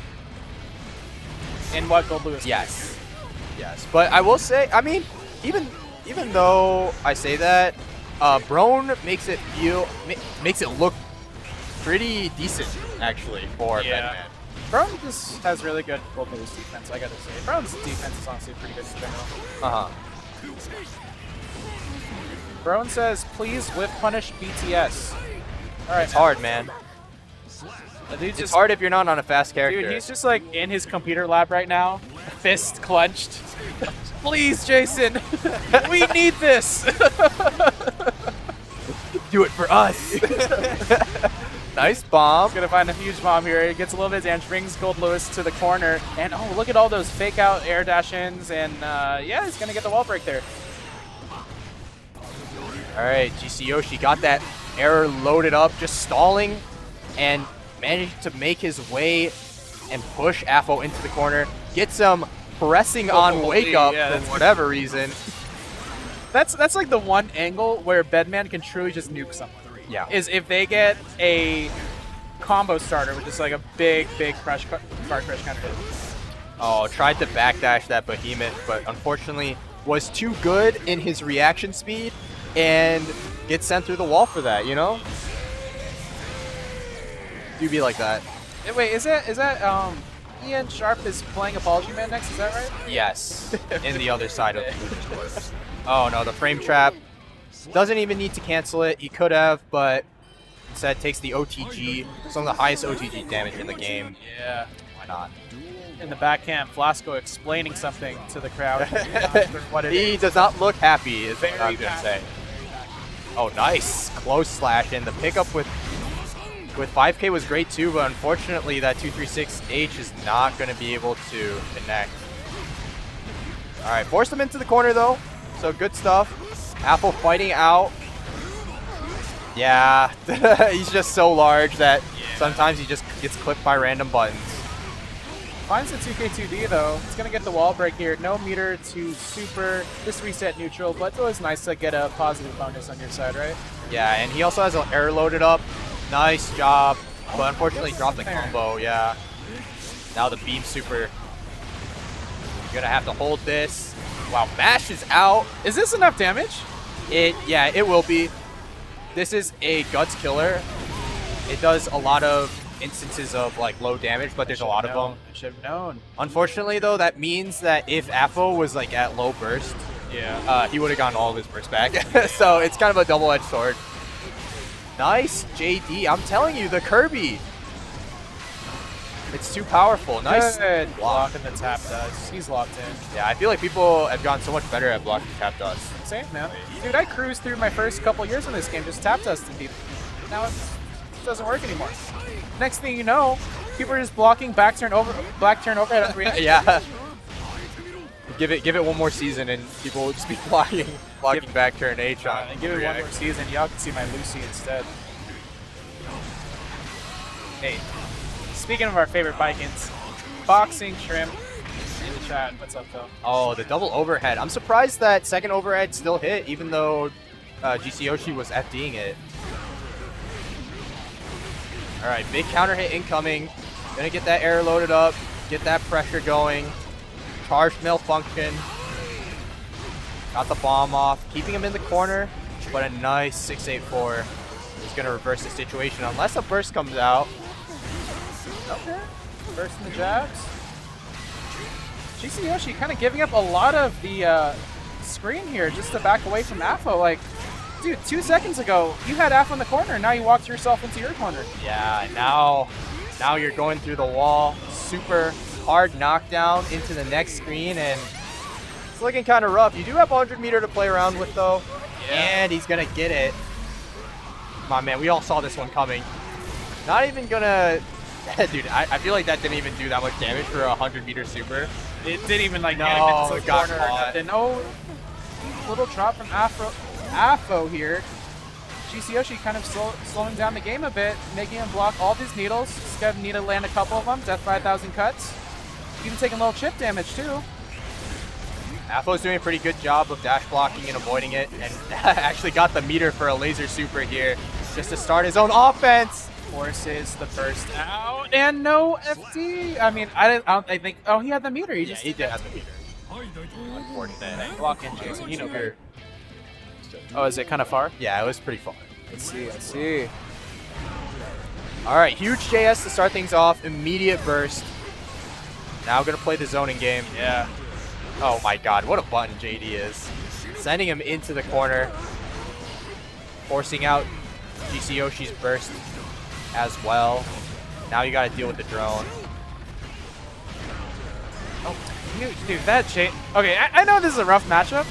In what Goldblue is. Yes. Yes. But I will say, I mean, even though I say that, Brone makes it look pretty decent actually for Bedman. Brown just has really good Goldblue defense, I gotta say. Brown's defense is honestly pretty good in general. Brown says, please whiff punish BTS. Alright. It's hard, man. It's hard if you're not on a fast character. Dude, he's just like in his computer lab right now, fist clenched. Please, Jason, we need this. Do it for us. Nice bomb. He's gonna find a huge bomb here. He gets a little bit of damage, brings Gold Lewis to the corner, and oh, look at all those fake out air dash-ins, and yeah, he's gonna get the wall break there. All right, GcYoshi got that error loaded up, just stalling, and managed to make his way and push Afo into the corner. Get some pressing on wake up for whatever reason. That's like the one angle where Bedman can truly just nuke someone. Yeah. Is if they get a combo starter with just like a big crush car crush kind of hit. Oh, tried to backdash that behemoth, but unfortunately was too good in his reaction speed and gets sent through the wall for that, you know? Do be like that. Hey, wait, is that Ian Sharp is playing ApologyMan next, is that right? Yes. In the other side of the course. Oh no, the frame trap. Doesn't even need to cancel it. He could have, but instead takes the OTG. Some of the highest OTG damage in the game. Yeah. Why not? In the backhand, Flasco explaining something to the crowd. What it he is. does not look happy, is what I'm going to passionate. say. Oh, nice. Close slash. And the pickup with 5K was great too, but unfortunately that 236H is not going to be able to connect. All right, forced him into the corner though. So good stuff. Apple fighting out. Yeah, he's just so large that sometimes he just gets clipped by random buttons. Finds the 2K2D though. He's gonna get the wall break here. No meter to super. This reset neutral, but it's always nice to get a positive bonus on your side, right? Yeah, and he also has an air loaded up. Nice job, but unfortunately dropped the combo. Yeah. Now the beam super. You're gonna have to hold this. Wow, Mash is out. Is this enough damage? Yeah, it will be. This is a guts killer. It does a lot of instances of like low damage, but there's a lot of them. I should have known. Unfortunately though, that means that if Afo was like at low burst, he would have gotten all of his burst back. So it's kind of a double-edged sword. Nice JD. I'm telling you, the Kirby. It's too powerful. Nice Good blocking the tap dust. He's locked in. Yeah, I feel like people have gotten so much better at blocking tap dust. Same, man. Dude, I cruised through my first couple years in this game just tap dusting people. Now it doesn't work anymore. Next thing you know, people are just blocking back turn overhead on reaction. Yeah. Give it one more season and people will just be blocking back turn H on. And give it one more season, y'all can see my Lucy instead. Hey, speaking of our favorite Vikings, Boxing Shrimp in the chat. What's up, Phil? Oh, the double overhead. I'm surprised that second overhead still hit, even though GcYoshi was FDing it. All right, big counter hit incoming. Gonna get that air loaded up, get that pressure going. Charged malfunction. Got the bomb off, keeping him in the corner, but a nice 684 is gonna reverse the situation unless a burst comes out. Okay. Burst in the jabs. GcYoshi kind of giving up a lot of the screen here just to back away from Afo. Like, dude, 2 seconds ago, you had Afo in the corner, and now you walked yourself into your corner. Yeah, now you're going through the wall. Super hard knockdown into the next screen, and it's looking kind of rough. You do have 100 meter to play around with, though. Yeah. And he's going to get it. Come on, man. We all saw this one coming. Not even going to... Dude, I feel like that didn't even do that much damage for a 100 meter super. It didn't even like No, get him into the it got corner or caught. nothing. Oh, little drop from Afo here. GcYoshi kind of slowing down the game a bit, making him block all these needles. He's gonna need to land a couple of them. Death by 1,000 cuts. Even taking a little chip damage too. Afo's doing a pretty good job of dash blocking and avoiding it, and actually got the meter for a laser super here just to start his own offense. Forces the burst out and no FD. I mean, I think. Oh, he had the meter. He Yeah, just he did have the meter. Unfortunate. block in, Jason. You know better. Oh, is it kind of far? Yeah, it was pretty far. Let's see. Let's see. All right, huge JS to start things off. Immediate burst. Now gonna play the zoning game. Yeah. Oh my God, what a button JD is. Sending him into the corner. Forcing out GcYoshi's burst as well. Now you gotta deal with the drone. Oh, dude, that change. Okay, I know this is a rough matchup.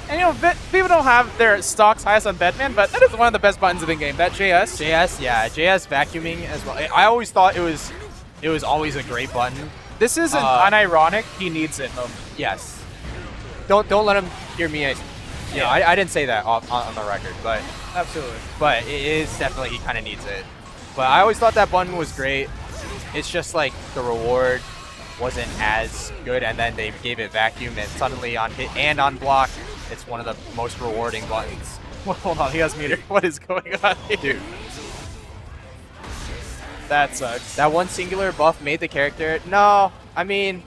And you know, people don't have their stocks highest on Bedman, but that is one of the best buttons in the game. That JS. JS, yeah, JS vacuuming as well. I always thought it was always a great button. This is an unironic. He needs it moment. Yes. Don't let him hear me. You know, I didn't say that on the record, but Absolutely. but it is definitely he kind of needs it. But I always thought that button was great. It's just like the reward wasn't as good, and then they gave it vacuum, and suddenly on hit and on block, it's one of the most rewarding buttons. Hold on, he has meter. What is going on here? Dude, That sucks. that one singular buff made the character. No, I mean,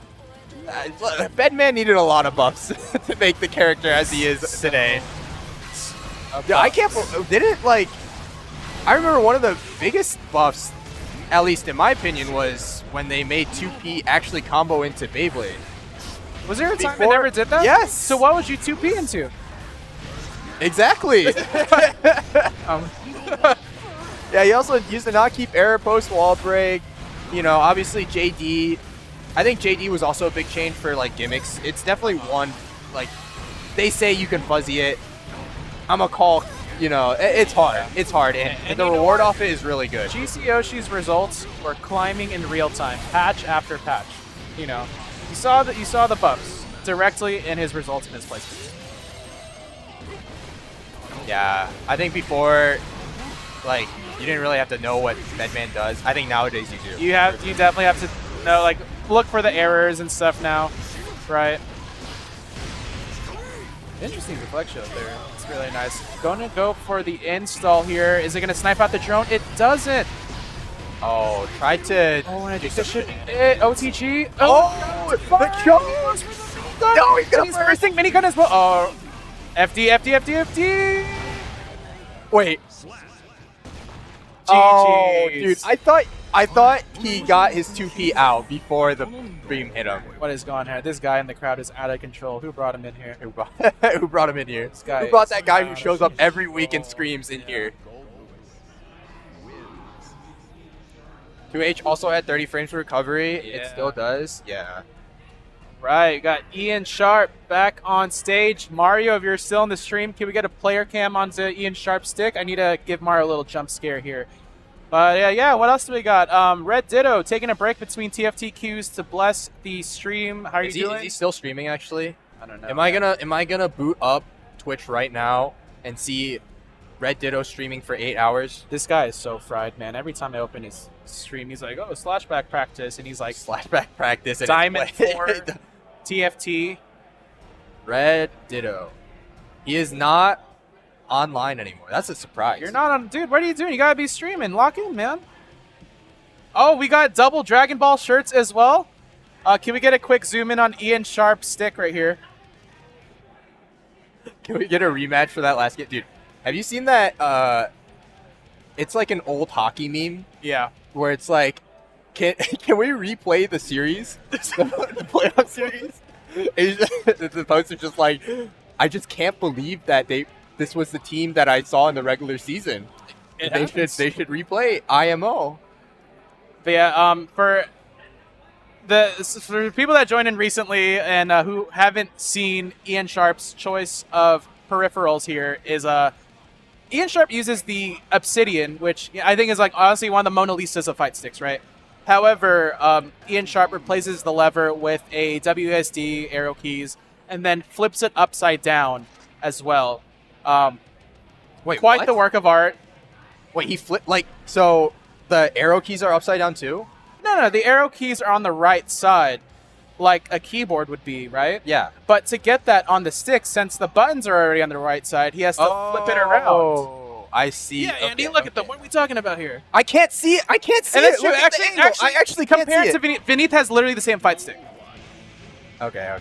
Bedman needed a lot of buffs to make the character as he is today. Yeah, I can't. Didn't like. I remember one of the biggest buffs, at least in my opinion, was when they made 2P actually combo into Beyblade. Was there a time they Before- never did that? Yes. So what would you 2P into? Exactly. Yeah, he also used to not keep error post wall break. You know, obviously JD. I think JD was also a big change for like gimmicks. It's definitely one like they say you can fuzzy it. I'm a call. You know, it's hard. It's hard, and the reward off it is really good. GcYoshi's results were climbing in real time, patch after patch. You know, you saw the buffs directly in his results and his placements. Yeah, I think before, like, you didn't really have to know what Bedman does. I think nowadays you do. You definitely have to know, like, look for the errors and stuff now, right? Interesting deflection up there. It's really nice. Going to go for the install here. Is it going to snipe out the drone? It doesn't. Oh, tried to. Oh, and I do think some this should. shit. OTG. Oh, the jump. No, he's gonna He's bursting minigun as well. Oh, FD. Wait. GG's. Oh, dude, I thought he got his 2P out before the beam hit him. What is going on here? This guy in the crowd is out of control. Who brought him in here? Who brought him in here? guy Who brought is that guy who out shows of up every week and screams in here? 2H also had 30 frames for recovery. It Yeah. still does. Yeah. Right, we got Ian Sharp back on stage. Mario, if you're still in the stream, can we get a player cam onto Ian Sharp's stick? I need to give Mario a little jump scare here. But yeah, what else do we got? Red Ditto taking a break between TFTQs to bless the stream. How are you doing? Is he still streaming actually? I don't know. Am I gonna boot up Twitch right now and see Red Ditto streaming for 8 hours? This guy is so fried, man. Every time I open his stream, he's like, "Oh, slashback practice," and he's like, Flashback practice and Diamond it's 4. TFT. Red Ditto. He is not online anymore. That's a surprise. You're not on, dude. What are you doing? You gotta be streaming. Lock in, man. Oh, we got double Dragon Ball shirts as well. Can we get a quick zoom in on Ian Sharp's stick right here? Can we get a rematch for that last game? Dude, have you seen that? It's like an old hockey meme Yeah. where it's like, can we replay the series? the playoff series? The poster's just like, I just can't believe that this was the team that I saw in the regular season. They should replay IMO. But yeah, for people that joined in recently and who haven't seen Ian Sharp's choice of peripherals here is Ian Sharp uses the Obsidian, which I think is like honestly one of the Mona Lisas of fight sticks, right? However, Ian Sharp replaces the lever with a WSD arrow keys and then flips it upside down as well. Wait, quite what? the work of art. Wait, he flipped so the arrow keys are upside down too? No, the arrow keys are on the right side, like a keyboard would be, right? Yeah. But to get that on the stick, since the buttons are already on the right side, he has to flip it around. Oh, I see. Yeah, Andy, look at them. What are we talking about here? I can't see it. I can't see And it. that's true. Look at the angle. I actually can't see compared it. to Vineeth has literally the same fight stick. Okay.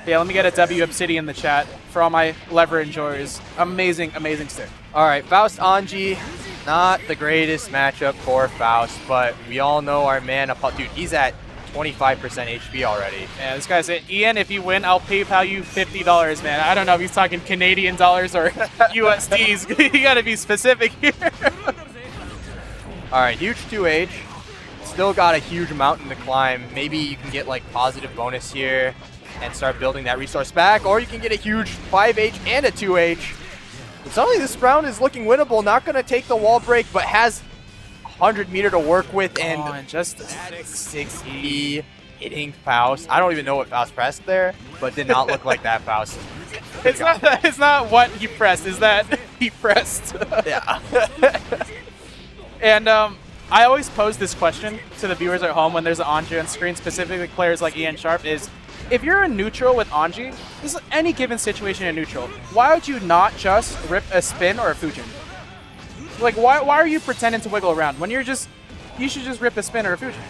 Yeah, let me get a W Obsidian in the chat for all my lever enjoyers. Amazing, amazing stick. All right, Faust Anji, not the greatest matchup for Faust, but we all know our man. Dude, he's at 25% HP already. Yeah, this guy said, Ian, if you win, I'll PayPal you $50, man. I don't know if he's talking Canadian dollars or USDs. You gotta be specific here. All right, huge 2H. Still got a huge mountain to climb. Maybe you can get like positive bonus here and start building that resource back, or you can get a huge 5H and a 2H. But suddenly this round is looking winnable. Not going to take the wall break, but has 100 meter to work with, and just 6E hitting Faust. I don't even know what Faust pressed there, but did not look like that Faust. It's not what he pressed, is that he pressed. Yeah. And I always pose this question to the viewers at home when there's an Anji on screen, specifically players like Ian Sharp, is if you're in neutral with Anji, this is any given situation in neutral, why would you not just rip a spin or a Fujin? Like, why are you pretending to wiggle around when you should just rip a spin or a Fujin?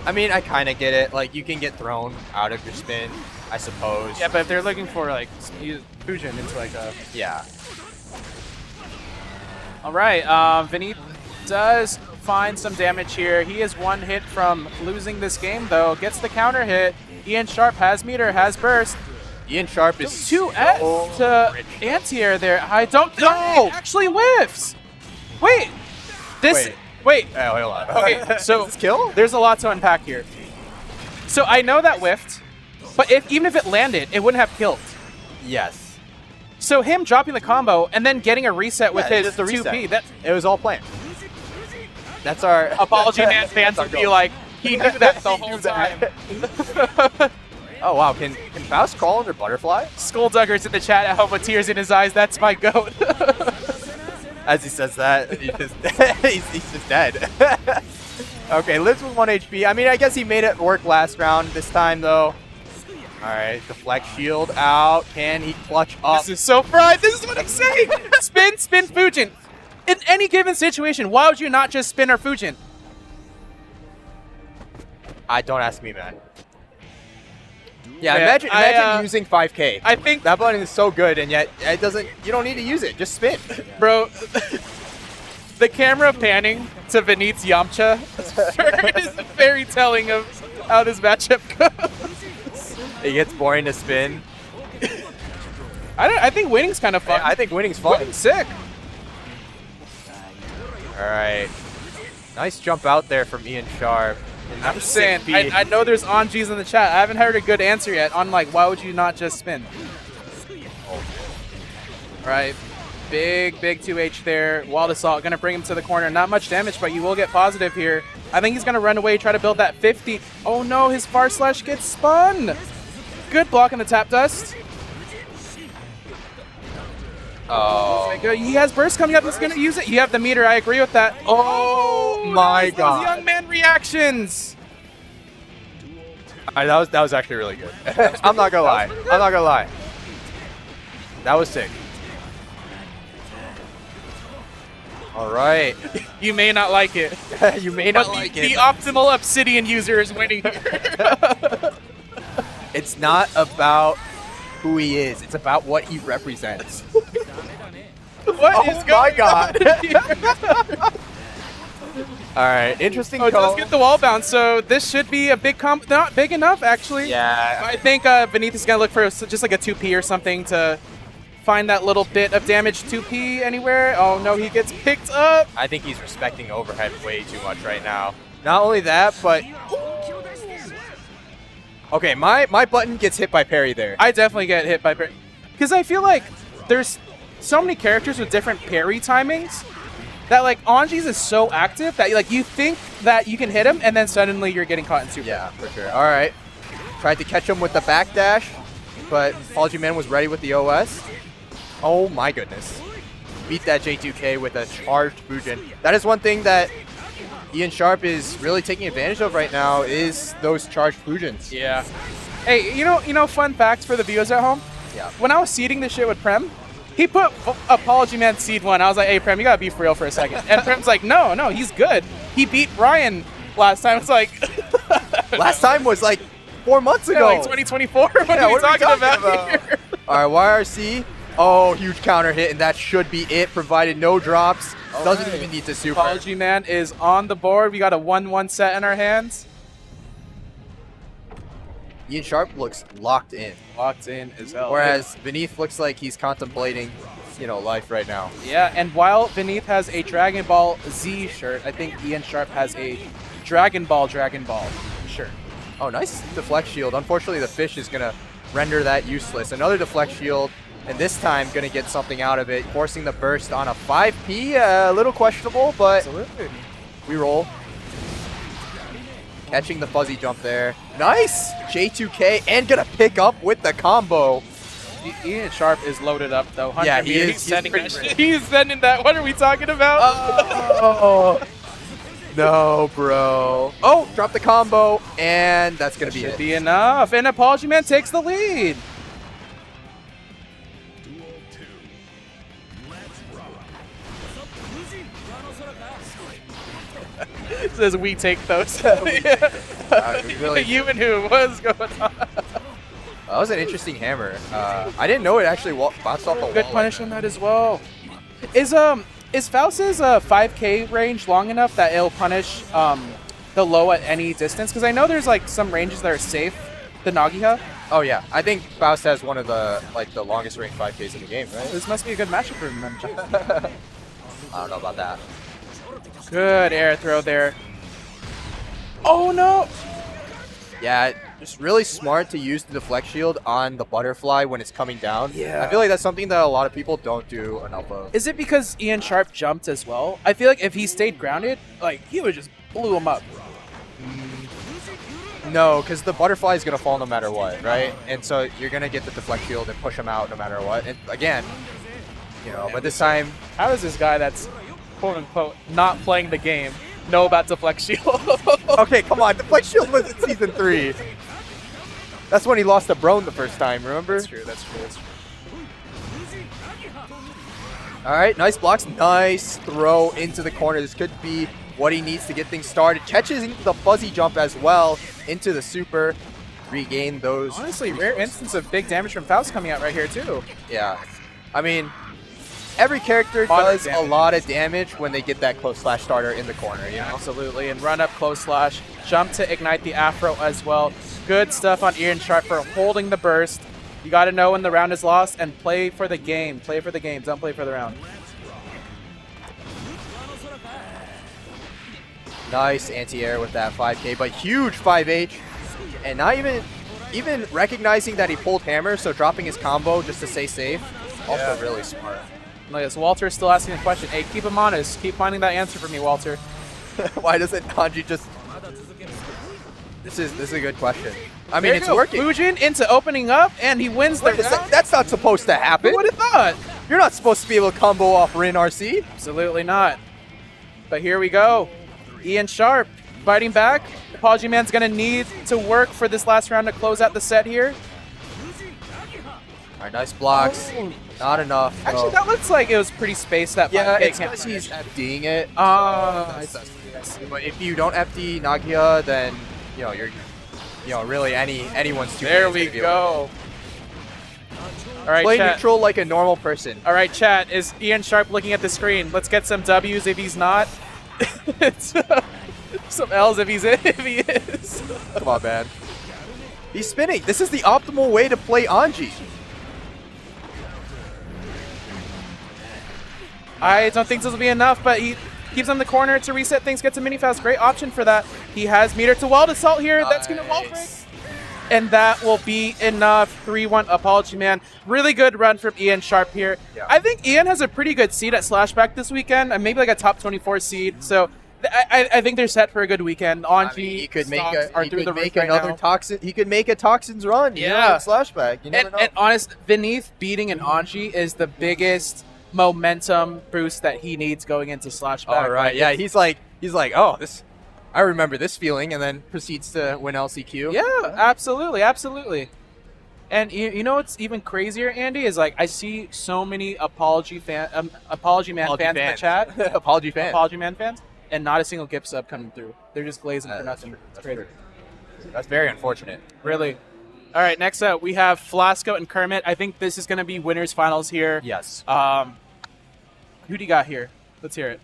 I mean, I kind of get it. Like, you can get thrown out of your spin, I suppose. Yeah, but if they're looking for, like, Fujin into, like, a... Yeah. All right, Vineeth does find some damage here. He is one hit from losing this game, though. Gets the counter hit. Ian Sharp has meter, has burst. Ian Sharp is 2S so to rich. anti-air there. I don't know. It actually whiffs. Wait. Wait. Oh, hold on. Okay, so Is this kill? there's a lot to unpack here. So I know that whiffed, but even if it landed, it wouldn't have killed. Yes. So him dropping the combo and then getting a reset with his just a reset. 2P, that It was all planned. That's our ApologyMan fans would be like, he knew that the whole time. Oh wow, can Faust crawl under butterfly? Skulldugger's in the chat at home with tears in his eyes. That's my goat. As he says that, he's just dead. Okay, lives with 1 HP. I mean, I guess he made it work last round. This time though. Alright, deflect shield out. Can he clutch up? This is so fried. This is what I'm saying. Spin, Fujin. In any given situation, why would you not just spin or Fujin? Don't ask me, man. Yeah, imagine using 5K. I think that button is so good, and yet it doesn't. You don't need to use it. Just spin, bro. The camera panning to Vineeth's Yamcha is very telling of how this matchup goes. It gets boring to spin. I think winning's kind of fun. I think winning's fun. Winning's sick. All right, nice jump out there from Ian Sharp. I'm just saying, I know there's Anjis in the chat. I haven't heard a good answer yet on, like, why would you not just spin? All right, big 2H there. Wild Assault going to bring him to the corner. Not much damage, but you will get positive here. I think he's going to run away, try to build that 50. Oh no, his far slash gets spun. Good block on the tap dust. Oh. He has burst coming up. He's going to use it. You have the meter. I agree with that. Oh my God. Those young man reactions. That was actually really good. I'm not gonna lie. I'm not gonna lie. That was sick. All right. You may not like it. You may not But like the it. optimal Obsidian user is winning here. It's not about who he is. It's about what he represents. What is Oh my going God. on here? All right. Interesting. Oh, it does get the wall bounce, so this should be a big comp. Not big enough, actually. Yeah. I think Beneath is going to look for just like a 2P or something to find that little bit of damage 2P anywhere. Oh, no, he gets picked up. I think he's respecting overhead way too much right now. Not only that, but... Okay, my button gets hit by parry there. I definitely get hit by parry. Because I feel like there's so many characters with different parry timings that, like, Anji's is so active that, like, you think that you can hit him, and then suddenly you're getting caught in super. Yeah, for sure. All right. Tried to catch him with the backdash, but ApologyMan was ready with the OS. Oh my goodness. Beat that J2K with a charged Fujin. That is one thing that Ian Sharp is really taking advantage of right now is those charged Fujins. Yeah. Hey, you know, fun fact for the viewers at home? Yeah. When I was seeding this shit with Prem, he put ApologyMan seed 1. I was like, hey, Prem, you gotta be for real for a second. And Prem's like, no, he's good. He beat Brian last time. It's like... Last time was like 4 months ago. Yeah, like 2024? What Yeah, are we what are we talking talking about about? here? All right, YRC. Oh, huge counter hit, and that should be it, provided no drops. Doesn't right. even need to super. ApologyMan is on the board. We got a 1-1 set in our hands. Ian Sharp looks locked in, Locked in as hell. whereas Beneath looks like he's contemplating, life right now. Yeah, and while Beneath has a Dragon Ball Z shirt, I think Ian Sharp has a Dragon Ball shirt. Oh, nice deflect shield. Unfortunately, the fish is going to render that useless. Another deflect shield, and this time going to get something out of it, forcing the burst on a 5P. A little questionable, but Absolutely. we roll. Catching the fuzzy jump there. Nice! J2K, and going to pick up with the combo. Ian Sharp is loaded up, though. 100 Yeah, he meters. is. He's He's sending pretty that rich. shit. He's sending that. What are we talking about? Oh, no, bro. Oh, drop the combo, and that's going to be Should it. be enough. And ApologyMan takes the lead. It says we take those. Really- You and who? What's going on? That was an interesting hammer. I didn't know it actually bounced off the wall. Good punish on that as well. Is Faust's 5K range long enough that it'll punish the low at any distance? Because I know there's like some ranges that are safe. The Nagiha. Oh yeah, I think Faust has one of the longest range 5Ks in the game, right? This must be a good matchup for him. Then. I don't know about that. Good air throw there. Oh no! Yeah, it's really smart to use the deflect shield on the butterfly when it's coming down. Yeah. I feel like that's something that a lot of people don't do enough of. Is it because Ian Sharp jumped as well? I feel like if he stayed grounded, like he would just blew him up. No, because the butterfly is going to fall no matter what, right? And so you're going to get the deflect shield and push him out no matter what. And again, but this time... How does this guy that's quote unquote not playing the game know about deflect shield? Okay, come on. Deflect shield was in Season 3. That's when he lost to Brone the first time, remember? That's true. All right, nice blocks. Nice throw into the corner. This could be what he needs to get things started. Catches the fuzzy jump as well into the super. Regain those. Honestly, rare instance of big damage from Faust coming out right here too. Yeah. I mean, every character Moderate does a damage. lot of damage when they get that close slash starter in the corner, you know? Absolutely, and run up close slash, jump to ignite the afro as well. Good stuff on Ian Sharp for holding the burst. You got to know when the round is lost and play for the game. Play for the game, don't play for the round. Nice anti-air with that 5K, but huge 5H. And not even recognizing that he pulled hammer, so dropping his combo just to stay safe. Also really smart. Look, yes, Walter is still asking a question. Hey, keep him honest. Keep finding that answer for me, Walter. Why doesn't Hanji just... This is a good question. I mean, There you it's go. working. Fujin into opening up, and he wins the Wait a round. sec, that's not supposed to happen. Who would have thought? You're not supposed to be able to combo off Rin RC. Absolutely not. But here we go. Ian Sharp fighting back. ApologyMan's going to need to work for this last round to close out the set here. All right, nice blocks. Not enough. Actually, that looks like it was pretty spaced. That yeah, 5K it's can't because finish. he's FDing it. I So see. but if you don't FD Nagia, then you're really anyone's too. There we go. All right, Play chat. neutral like a normal person. All right, chat. Is Ian Sharp looking at the screen? Let's get some W's if he's not. It's, some L's if he's if he is. Come on, man. He's spinning. This is the optimal way to play Anji. I don't think this will be enough, but he keeps him in the corner to reset things, gets a mini fast. Great option for that. He has meter to wall assault here. That's going to wall break. And that will be enough. 3-1 ApologyMan. Really good run from Ian Sharp here. Yeah. I think Ian has a pretty good seed at Slashback this weekend, and maybe like a top 24 seed. So I think they're set for a good weekend. Anji, He could make stocks are through the roof right another now. toxin. He could make a toxins run. Yeah. Slashback. You never know. And honest, Beneath beating an Anji is the biggest momentum boost that he needs going into Slashback. All right. Yeah. He's like, oh, this. I remember this feeling, and then proceeds to win LCQ. Yeah, absolutely, absolutely. And you know what's even crazier, Andy, is like I see so many ApologyMan fans in the chat. Apology fans. ApologyMan fans, and not a single gift sub coming through. They're just glazing for nothing. It's crazy. That's very unfortunate. Really. All right, next up we have Flasco and Kermit. I think this is going to be winners finals here. Yes. Who do you got here? Let's hear it.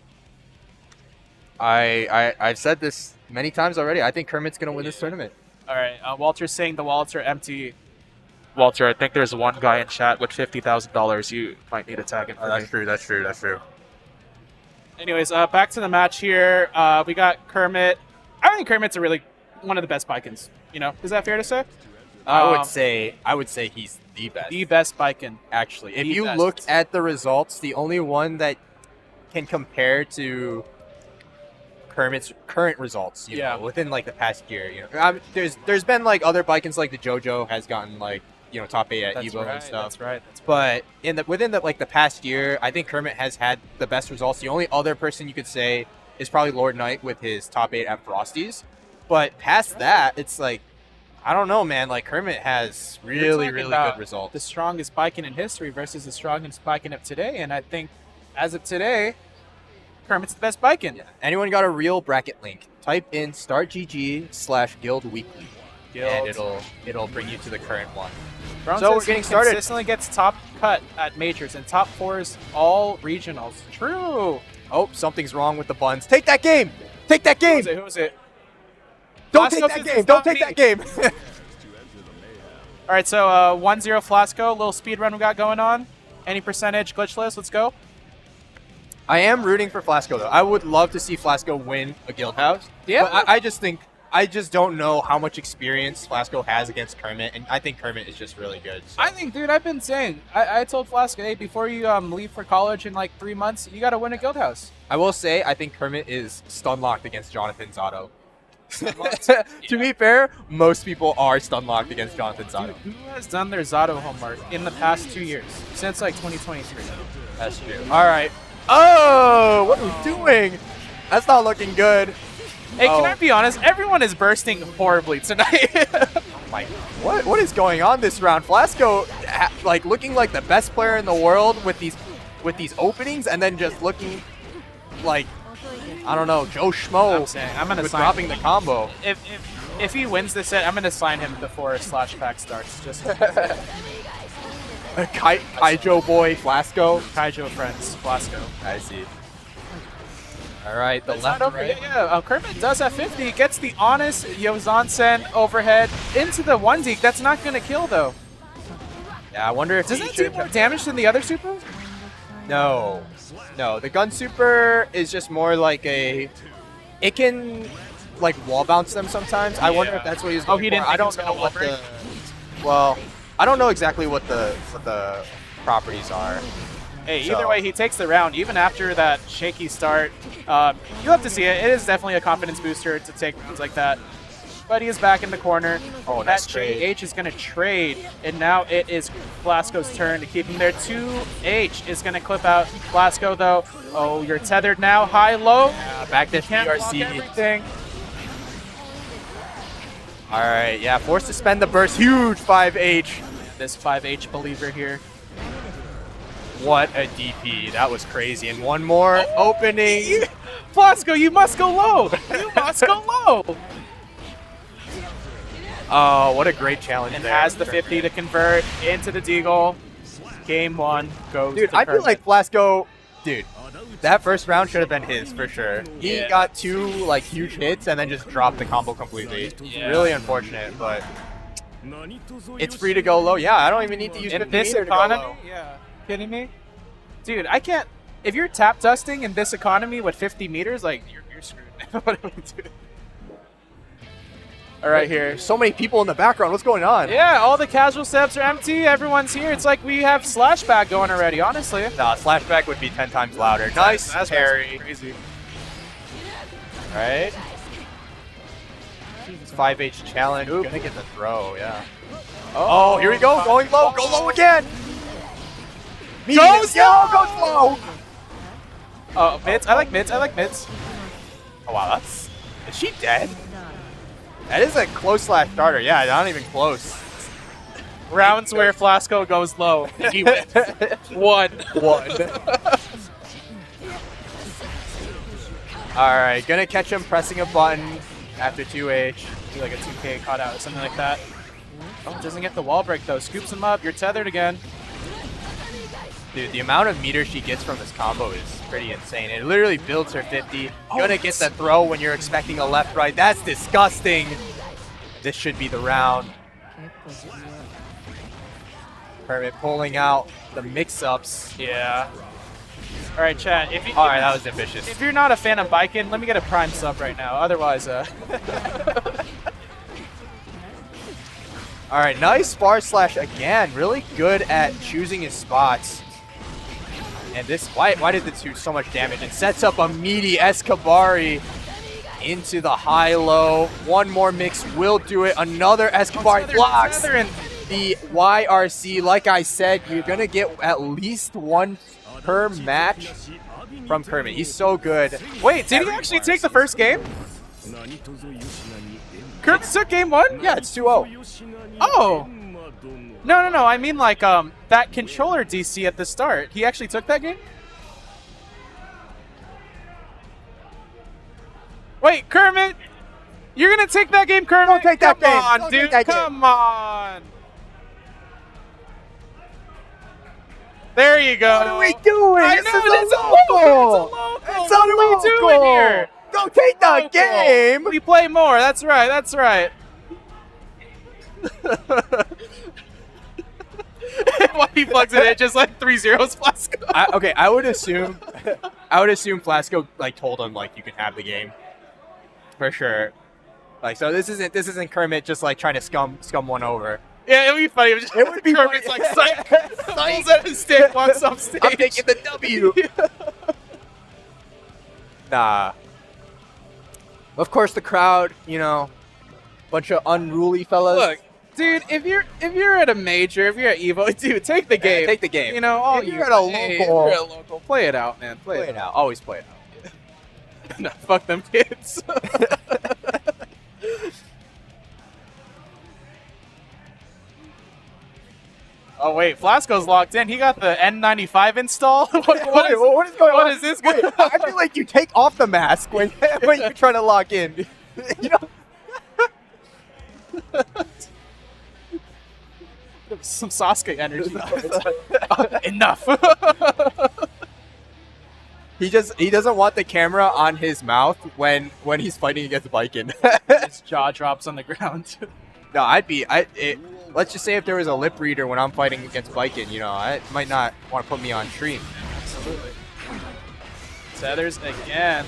I've said this many times already. I think Kermit's gonna win this tournament. All right, Walter's saying the wallets are empty. Walter, I think there's one guy in chat with $50,000. You might need to tag him. That's true. That's true. Anyways, back to the match here. We got Kermit. I think Kermit's really one of the best Bikins. Is that fair to say? I would say he's the best. The best Bikin. Actually, if The you best. look at the results, the only one that can compare to Kermit's current results, you know, within like the past year, there's been like other Bikins, like the JoJo has gotten like top 8 at Evo and stuff. That's right. But within the past year, I think Kermit has had the best results. The only other person you could say is probably Lord Knight with his top 8 at Frosties. But past that, it's like, I don't know, man. Like Kermit has really good results. The strongest Bikin in history versus the strongest Bikin of today, and I think as of today, Kermit's the best Bikin. Yeah. Anyone got a real bracket link? Type in startgg/guildweekly, and it'll bring you to the current one. Brown So says we're getting he started. consistently gets top cut at majors and top 4s all regionals. True. Oh, something's wrong with the buns. Take that game. Take that game. Who was it? Don't Flasco take that says game. it's Don't not take me. that game. All right, so 1-0 Flasco, little speed run we got going on. Any percentage glitchless? Let's go. I am rooting for Flasco though. I would love to see Flasco win a Guildhouse. Yeah. But I just don't know how much experience Flasco has against Kermit, and I think Kermit is just really good. So. I think, dude, I've been saying, I told Flasco, hey, before you leave for college in like 3 months, you got to win a Guildhouse. I will say, I think Kermit is stun locked against Jonathan Zato. To be fair, most people are stun locked against Jonathan Zato. Dude, who has done their Zato homework in the past 2 years? Since like 2023. That's true. All right. Oh, what are we doing? That's not looking good. Hey, can I be honest? Everyone is bursting horribly tonight. Like, what is going on this round? Flasco, like looking like the best player in the world with these openings, and then just looking like, I don't know, Joe Schmo. I'm saying, I'm gonna with sign dropping the combo. If he wins this set, I'm gonna sign him before Slashback starts. Just Kaijo boy Flasco. Kaijo friends, Flasco. I see. All right, the It's left not over. right. Yeah. Kermit does have 50. Gets the honest Yozansen overhead into the 1-deke. That's not going to kill, though. Yeah, I wonder if Does he that do should. more damage than the other super? No. The gun super is just more like it can like wall bounce them sometimes. I wonder if that's what he's going he for. didn't I think he was don't gonna know what wall break? I don't know exactly what the properties are. Hey, So- either way, he takes the round. Even after that shaky start, you'll have to see it. It is definitely a confidence booster to take rounds like that. But he is back in the corner. Oh, that nice trade. JH is going to trade, and now it is Flasco's turn to keep him there. 2H is going to clip out Flasco, though. Oh, you're tethered now. High, low. Back to Can't block PRC. everything. All right, yeah, forced to spend the burst. Huge 5H. This 5H believer here. What a DP. That was crazy. And one more opening. Flasco, you must go low. You must go low. Oh, what a great challenge And there. has the 50 to convert into the Deagle. Game 1 goes Dude, to I feel Kermit. like Flasco, dude, that first round should have been his for sure. He Yeah. got 2 like huge hits and then just dropped the combo completely. Yeah. Really unfortunate, but it's free to go low. Yeah, I don't even need to use in 50 this meter to go economy, low. yeah, kidding me? Dude, I can't. If you're tap dusting in this economy with 50 meters, like you're screwed. What do we do? All right, here. There's so many people in the background. What's going on? Yeah, all the casual steps are empty. Everyone's here. It's like we have slashback going already. Honestly. Nah, slashback would be 10 times louder. Nice That's parry. crazy. All right. 5H challenge. Gonna get the throw, yeah. Oh, here we go. Going low. Go low again. Goes low! Goes low. Oh, mids. I like mids. I like mids. Oh, wow, that's... Is she dead? That is a close slash starter. Yeah, not even close. Rounds where Flasco goes low. He wins. One. All right, gonna catch him pressing a button after 2H. Do like a 2K caught out or something like that. Oh, doesn't get the wall break though. Scoops him up. You're tethered again. Dude, the amount of meter she gets from this combo is pretty insane. It literally builds her 50. Gonna get the throw when you're expecting a left-right. That's disgusting. This should be the round. Kermit pulling out the mix-ups. Yeah. All right, chat. If you, All right, that was ambitious. if you're not a fan of Bikin, let me get a prime sub right now. Otherwise, All right, nice bar slash again. Really good at choosing his spots. And this, why did this do so much damage? It sets up a meaty Escabari into the high-low. One more mix will do it. Another Escabari blocks the YRC. Like I said, you're going to get at least one per match from Kermit. He's so good. wait, did he actually take the first game? Kermit took game 1? Yeah, it's 2-0. Oh. No. I mean like that controller DC at the start. He actually took that game? Wait, Kermit! You're gonna take that game, Kermit? Don't take that game. Come on, Don't dude. take that game. Come on. There you go. What are we doing? I This know, is it's a a local. It's What are we doing here? Don't take the Local. game. We play more. That's right. That's right. Why he plugs it in just like 3-0 Flasco. Okay, I would assume Flasco like told him like you can have the game for sure. Like so, this isn't Kermit just like trying to scum one over. Yeah, it would be funny. It would be Kermit's funny. like psych. Pulls at his stick, walks off stage. I'm taking the W. Nah. Of course, the crowd, you know, bunch of unruly fellas. Look, dude, if you're at a major, if you're at Evo, dude, take the game. take the game. You know, all If you're you at a hey, local- if you're at a local, play it out, man. Play it out. Always play it out. No, fuck them kids. Oh wait, Flasco's locked in. He got the N95 install. What is going what on? is this? Wait, I feel like you take off the mask when you're trying to lock in. You know. Some Sasuke energy. Enough. He doesn't want the camera on his mouth when he's fighting against Viking. His jaw drops on the ground. No, let's just say if there was a lip reader when I'm fighting against Viking, you know, I might not want to put me on stream. Absolutely. Tethers again.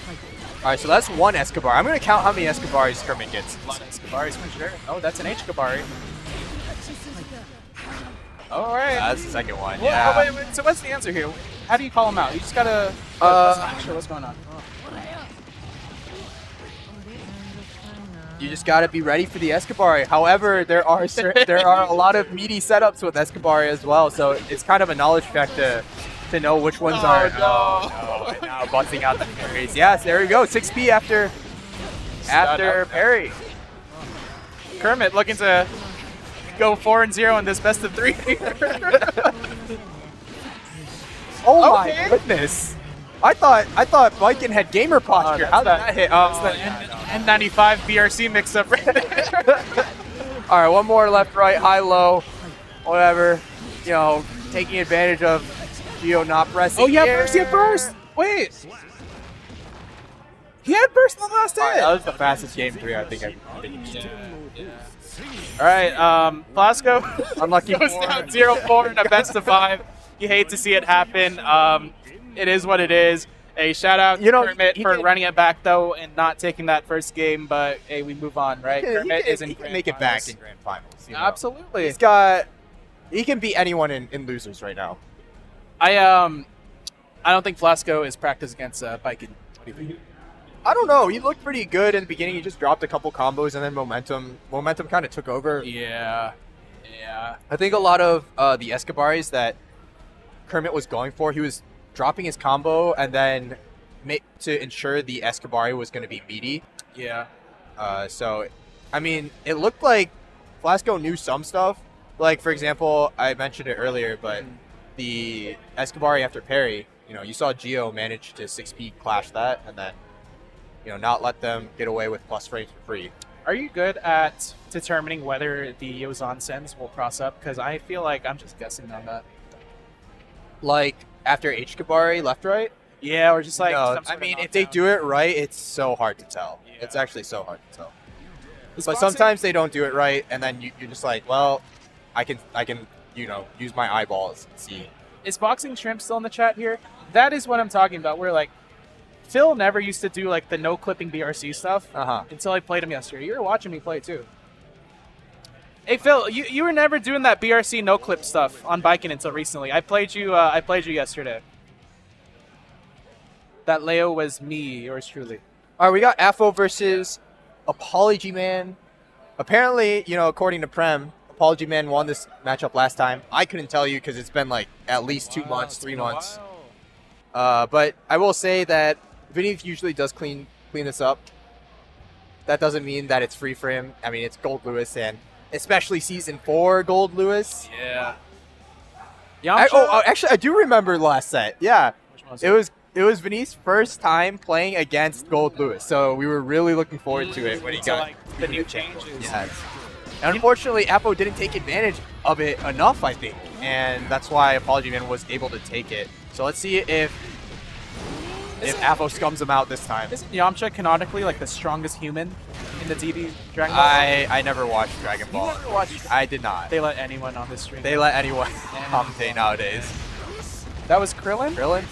All right, so that's one Escobar. I'm gonna count how many Escobaris Kermit gets. A lot of Escobaris for sure. Oh, that's an H Kabari. All right. That's the second one. Well, Yeah. oh, wait. So what's the answer here? How do you call him out? You just gotta. Not sure what's going on. You just gotta be ready for the Escobar. However, there are a lot of meaty setups with Escobar as well, so it's kind of a knowledge check to know which ones are. No. Oh, and now busting out the parries. Yes, there we go. 6P after parry. Kermit looking to go 4-0 in this best of 3. Oh Okay. my goodness! I thought Viking had gamer posture. How did that hit? That's Oh, the N95 BRC mix-up right there. all right, one more left, right, high, low, whatever. You know, taking advantage of Geo not pressing. Oh, yeah, here. burst, he had burst. Wait. He had burst in the last hit. All right, that was the fastest game 3 I think I've been used to. All right, Flasco Unlucky goes for down 0-4 in a best of 5. You hate to see it happen. It is what it is. A shout out to Kermit he for can- running it back though and not taking that first game. But hey, we move on, right? Kermit is in he can grand make it back finals. in grand finals. You know? Absolutely. He can beat anyone in losers right now. I don't think Flasco is practiced against Viking. What do you think? I don't know. He looked pretty good in the beginning. He just dropped a couple combos and then momentum kind of took over. Yeah. I think a lot of the Escobaris that Kermit was going for, he was dropping his combo and then to ensure the Escobari was going to be meaty. Yeah. So, I mean, it looked like Flasco knew some stuff. Like, for example, I mentioned it earlier, but the Escobari after parry, you know, you saw Geo manage to 6P clash that and then, you know, not let them get away with plus frames for free. Are you good at determining whether the Yozan sends will cross up? Because I feel like I'm just guessing on that. Like, after H-Kabari, left, right? Yeah, or just like. No, some I sort of mean, if they knockdown. do it right, it's so hard to tell. Yeah. It's actually so hard to tell. Is But boxing- sometimes they don't do it right, and then you're just like, well, I can, you know, use my eyeballs and see. Is Boxing Shrimp still in the chat here? That is what I'm talking about. Where like Phil never used to do like the no clipping BRC stuff until I played him yesterday. You were watching me play too. Hey Phil, you were never doing that BRC no clip stuff on Biking until recently. I played you yesterday. That Leo was me, yours truly. All right, we got Afo versus ApologyMan. Apparently, you know, according to Prem, ApologyMan won this matchup last time. I couldn't tell you because it's been like at least 2 months, 3 months. But I will say that Vinny usually does clean this up. That doesn't mean that it's free for him. I mean, it's Gold Lewis, and especially Season 4 Gold Lewis. Yeah. Actually, I do remember last set. Yeah, Which one was it was Vinny's first time playing against Gold Lewis, so we were really looking forward to it when he So, got like the new changes. Yes. And unfortunately, Apo didn't take advantage of it enough, I think, and that's why ApologyMan was able to take it. So let's see if Apo scums him out this time. Isn't Yamcha canonically like the strongest human in the DB Dragon Ball? I never watched Dragon Ball. never watched- I did not. They let anyone on this stream. They let anyone commentate nowadays. That was Krillin? Krillin?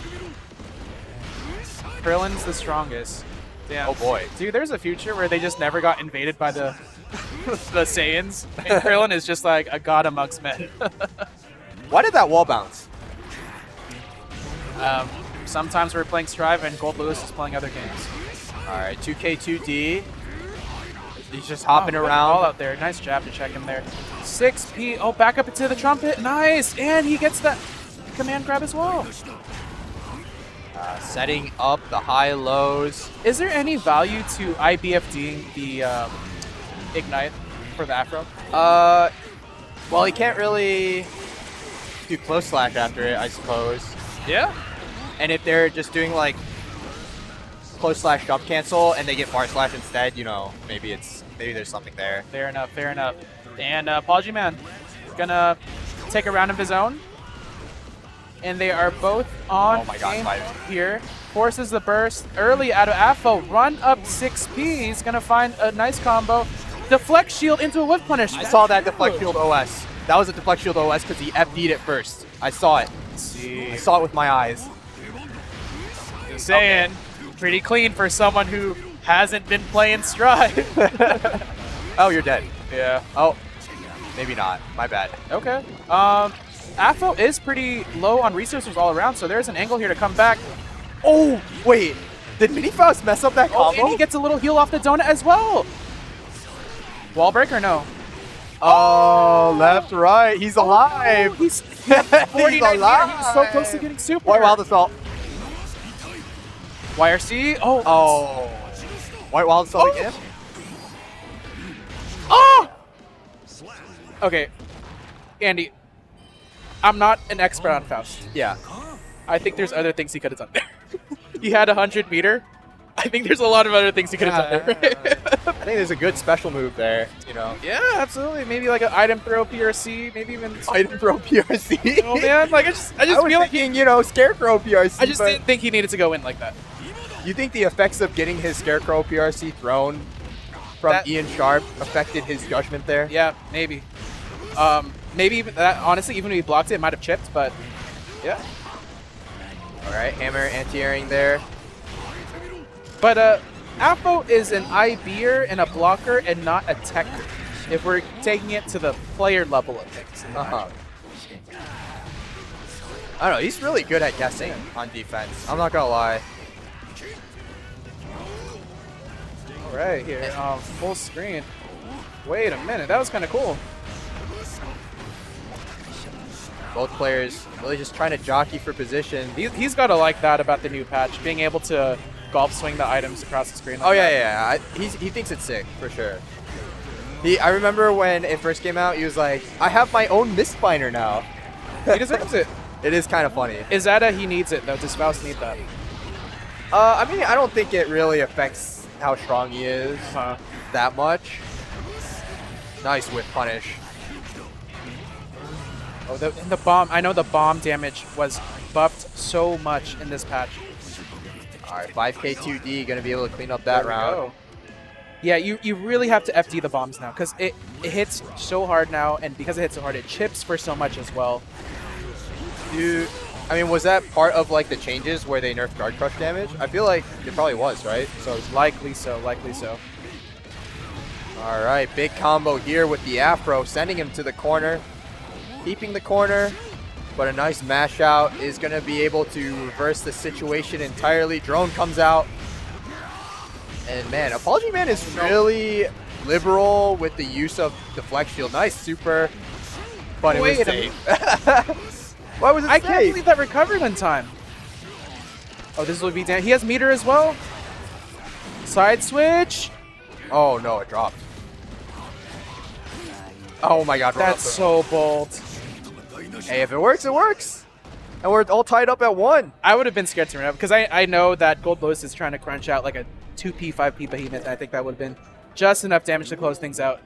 Krillin's the strongest. Damn. Oh boy. Dude, there's a future where they just never got invaded by the the Saiyans. And Krillin is just like a god amongst men. Why did that wall bounce? Sometimes we're playing Strive and Gold Lewis is playing other games. All right, 2K2D. He's just hopping Good around. ball out there. Nice jab to check him there. 6P. Oh, back up into the trumpet. Nice. And he gets that command grab as well. Setting up the high lows. Is there any value to IBFDing the Ignite for the Afro? Well, he can't really do close slash after it, I suppose. Yeah. And if they're just doing like close slash jump cancel and they get far slash instead, you know, maybe there's something there. Fair enough, fair enough. And ApologyMan gonna take a round of his own. And they are both on Oh my God, game five. here. Forces the burst early out of Afo. Run up 6P. He's gonna find a nice combo. Deflect shield into a whip punish. I saw that deflect shield OS. That was a deflect shield OS because he FD'd it first. I saw it. See. I saw it with my eyes. Just saying. Pretty clean for someone who hasn't been playing Strive. Oh, you're dead. Yeah. Oh, maybe not. My bad. Okay. Afo is pretty low on resources all around, so there's an angle here to come back. Oh, wait. Did Minifaust mess up that Oh, combo? and he gets a little heal off the donut as well. Wall break or no? Oh, left, right. He's alive. He's 49 He's meter. alive. He was so close to getting super. White Wild Assault. YRC. Oh. Oh. White Wild Assault Oh. again? Oh! Okay, Andy, I'm not an expert on Faust. Yeah. I think there's other things he could have done there. He had 100 meter. I think there's a lot of other things he could have done there. I think there's a good special move there, you know. Yeah, absolutely. Maybe like an item throw PRC, maybe even Item throw PRC. Oh man, like I just I was feel like thinking, you know, Scarecrow PRC. I just but didn't think he needed to go in like that. You think the effects of getting his Scarecrow PRC thrown from That- Ian Sharp affected his judgment there? Yeah, maybe. Maybe even that. Honestly, even if he blocked it, it might have chipped. But yeah. All right, hammer anti-airing there. But Afo is an IBer and a blocker and not a techer. If we're taking it to the player level of things. I don't know. He's really good at guessing on defense. I'm not gonna lie. All right, here, full screen. Wait a minute, that was kind of cool. Both players really just trying to jockey for position. He's got to like that about the new patch, being able to golf swing the items across the screen. Like Oh that. yeah. He thinks it's sick for sure. I remember when it first came out, he was like, "I have my own Mistfinder now." He deserves it. It is kind of funny. Is that he needs it though? Does Faust need that? I mean, I don't think it really affects how strong he is that much. Nice whip punish. Oh, and the bomb. I know the bomb damage was buffed so much in this patch. All right, 5K 2D gonna be able to clean up that There we round. go. Yeah, you really have to FD the bombs now because it hits so hard now, and because it hits so hard, it chips for so much as well. Dude, I mean, was that part of like the changes where they nerfed guard crush damage? I feel like it probably was, right? So likely so, likely so. All right, big combo here with the Afro, sending him to the corner, keeping the corner, but a nice mash out is going to be able to reverse the situation entirely. Drone comes out, and man, ApologyMan is really liberal with the use of the flex shield. Nice super, but it was Wait a safe. Why was it I safe? can't believe that recovered in time. Oh, this will be damn. He has meter as well. Side switch. Oh no, it dropped. Oh my god, That's so bold. Hey, if it works, it works. And we're all tied up at 1. I would have been scared to run up because I know that Guildhouse is trying to crunch out like a 2P, 5P behemoth. And I think that would have been just enough damage to close things out.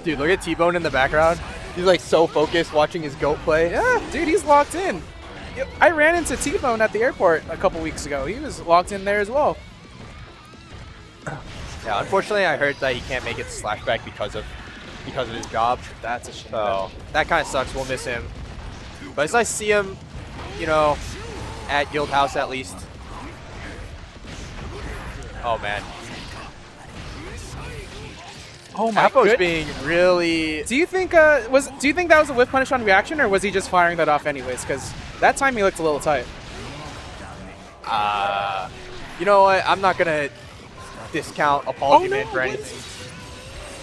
Dude, look at T-Bone in the background. He's like so focused watching his goat play. Yeah, dude, he's locked in. I ran into T-Bone at the airport a couple weeks ago. He was locked in there as well. Yeah, unfortunately, I heard that he can't make it to Slashback because of his job. That's a shame. So that kind of sucks. We'll miss him. But it's nice to see him, you know, at Guildhouse at least. Oh man, Oh my Apo's god. being really. Do you think that was a whiff punish on reaction, or was he just firing that off anyways? Because that timing looked a little tight. You know what? I'm not gonna discount ApologyMan for what? anything.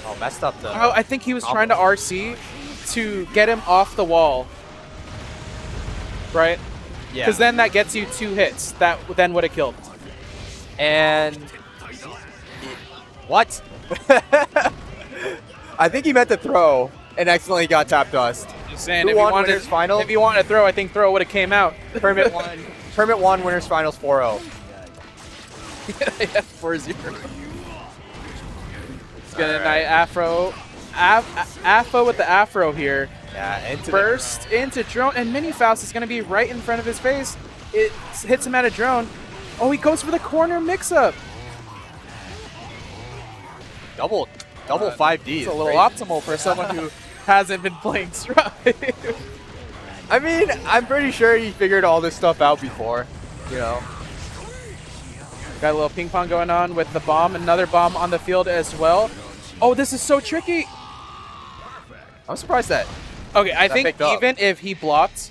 Oh, messed up the. Oh, I think he was trying to RC to get him off the wall. Right? Yeah. Because then that gets you 2 hits. That then would have killed. And what? I think he meant to throw and accidentally got tap dust. Just saying, Who if you won wanted winners final? if you wanted to throw, I think throw would have came out. Kermit won. Kermit won winners finals 4-0. Yeah, 4-0. It's gonna night Afro. Afro with the Afro here. Yeah, into Burst into drone, and Mini Faust is going to be right in front of his face. It hits him at a drone. Oh, he goes for the corner mix-up. double 5D. It's a little optimal for someone who hasn't been playing Strive. I mean, I'm pretty sure he figured all this stuff out before. You know. Got a little ping pong going on with the bomb. Another bomb on the field as well. Oh, this is so tricky. I'm surprised that. Okay, I That think picked up. even if he blocked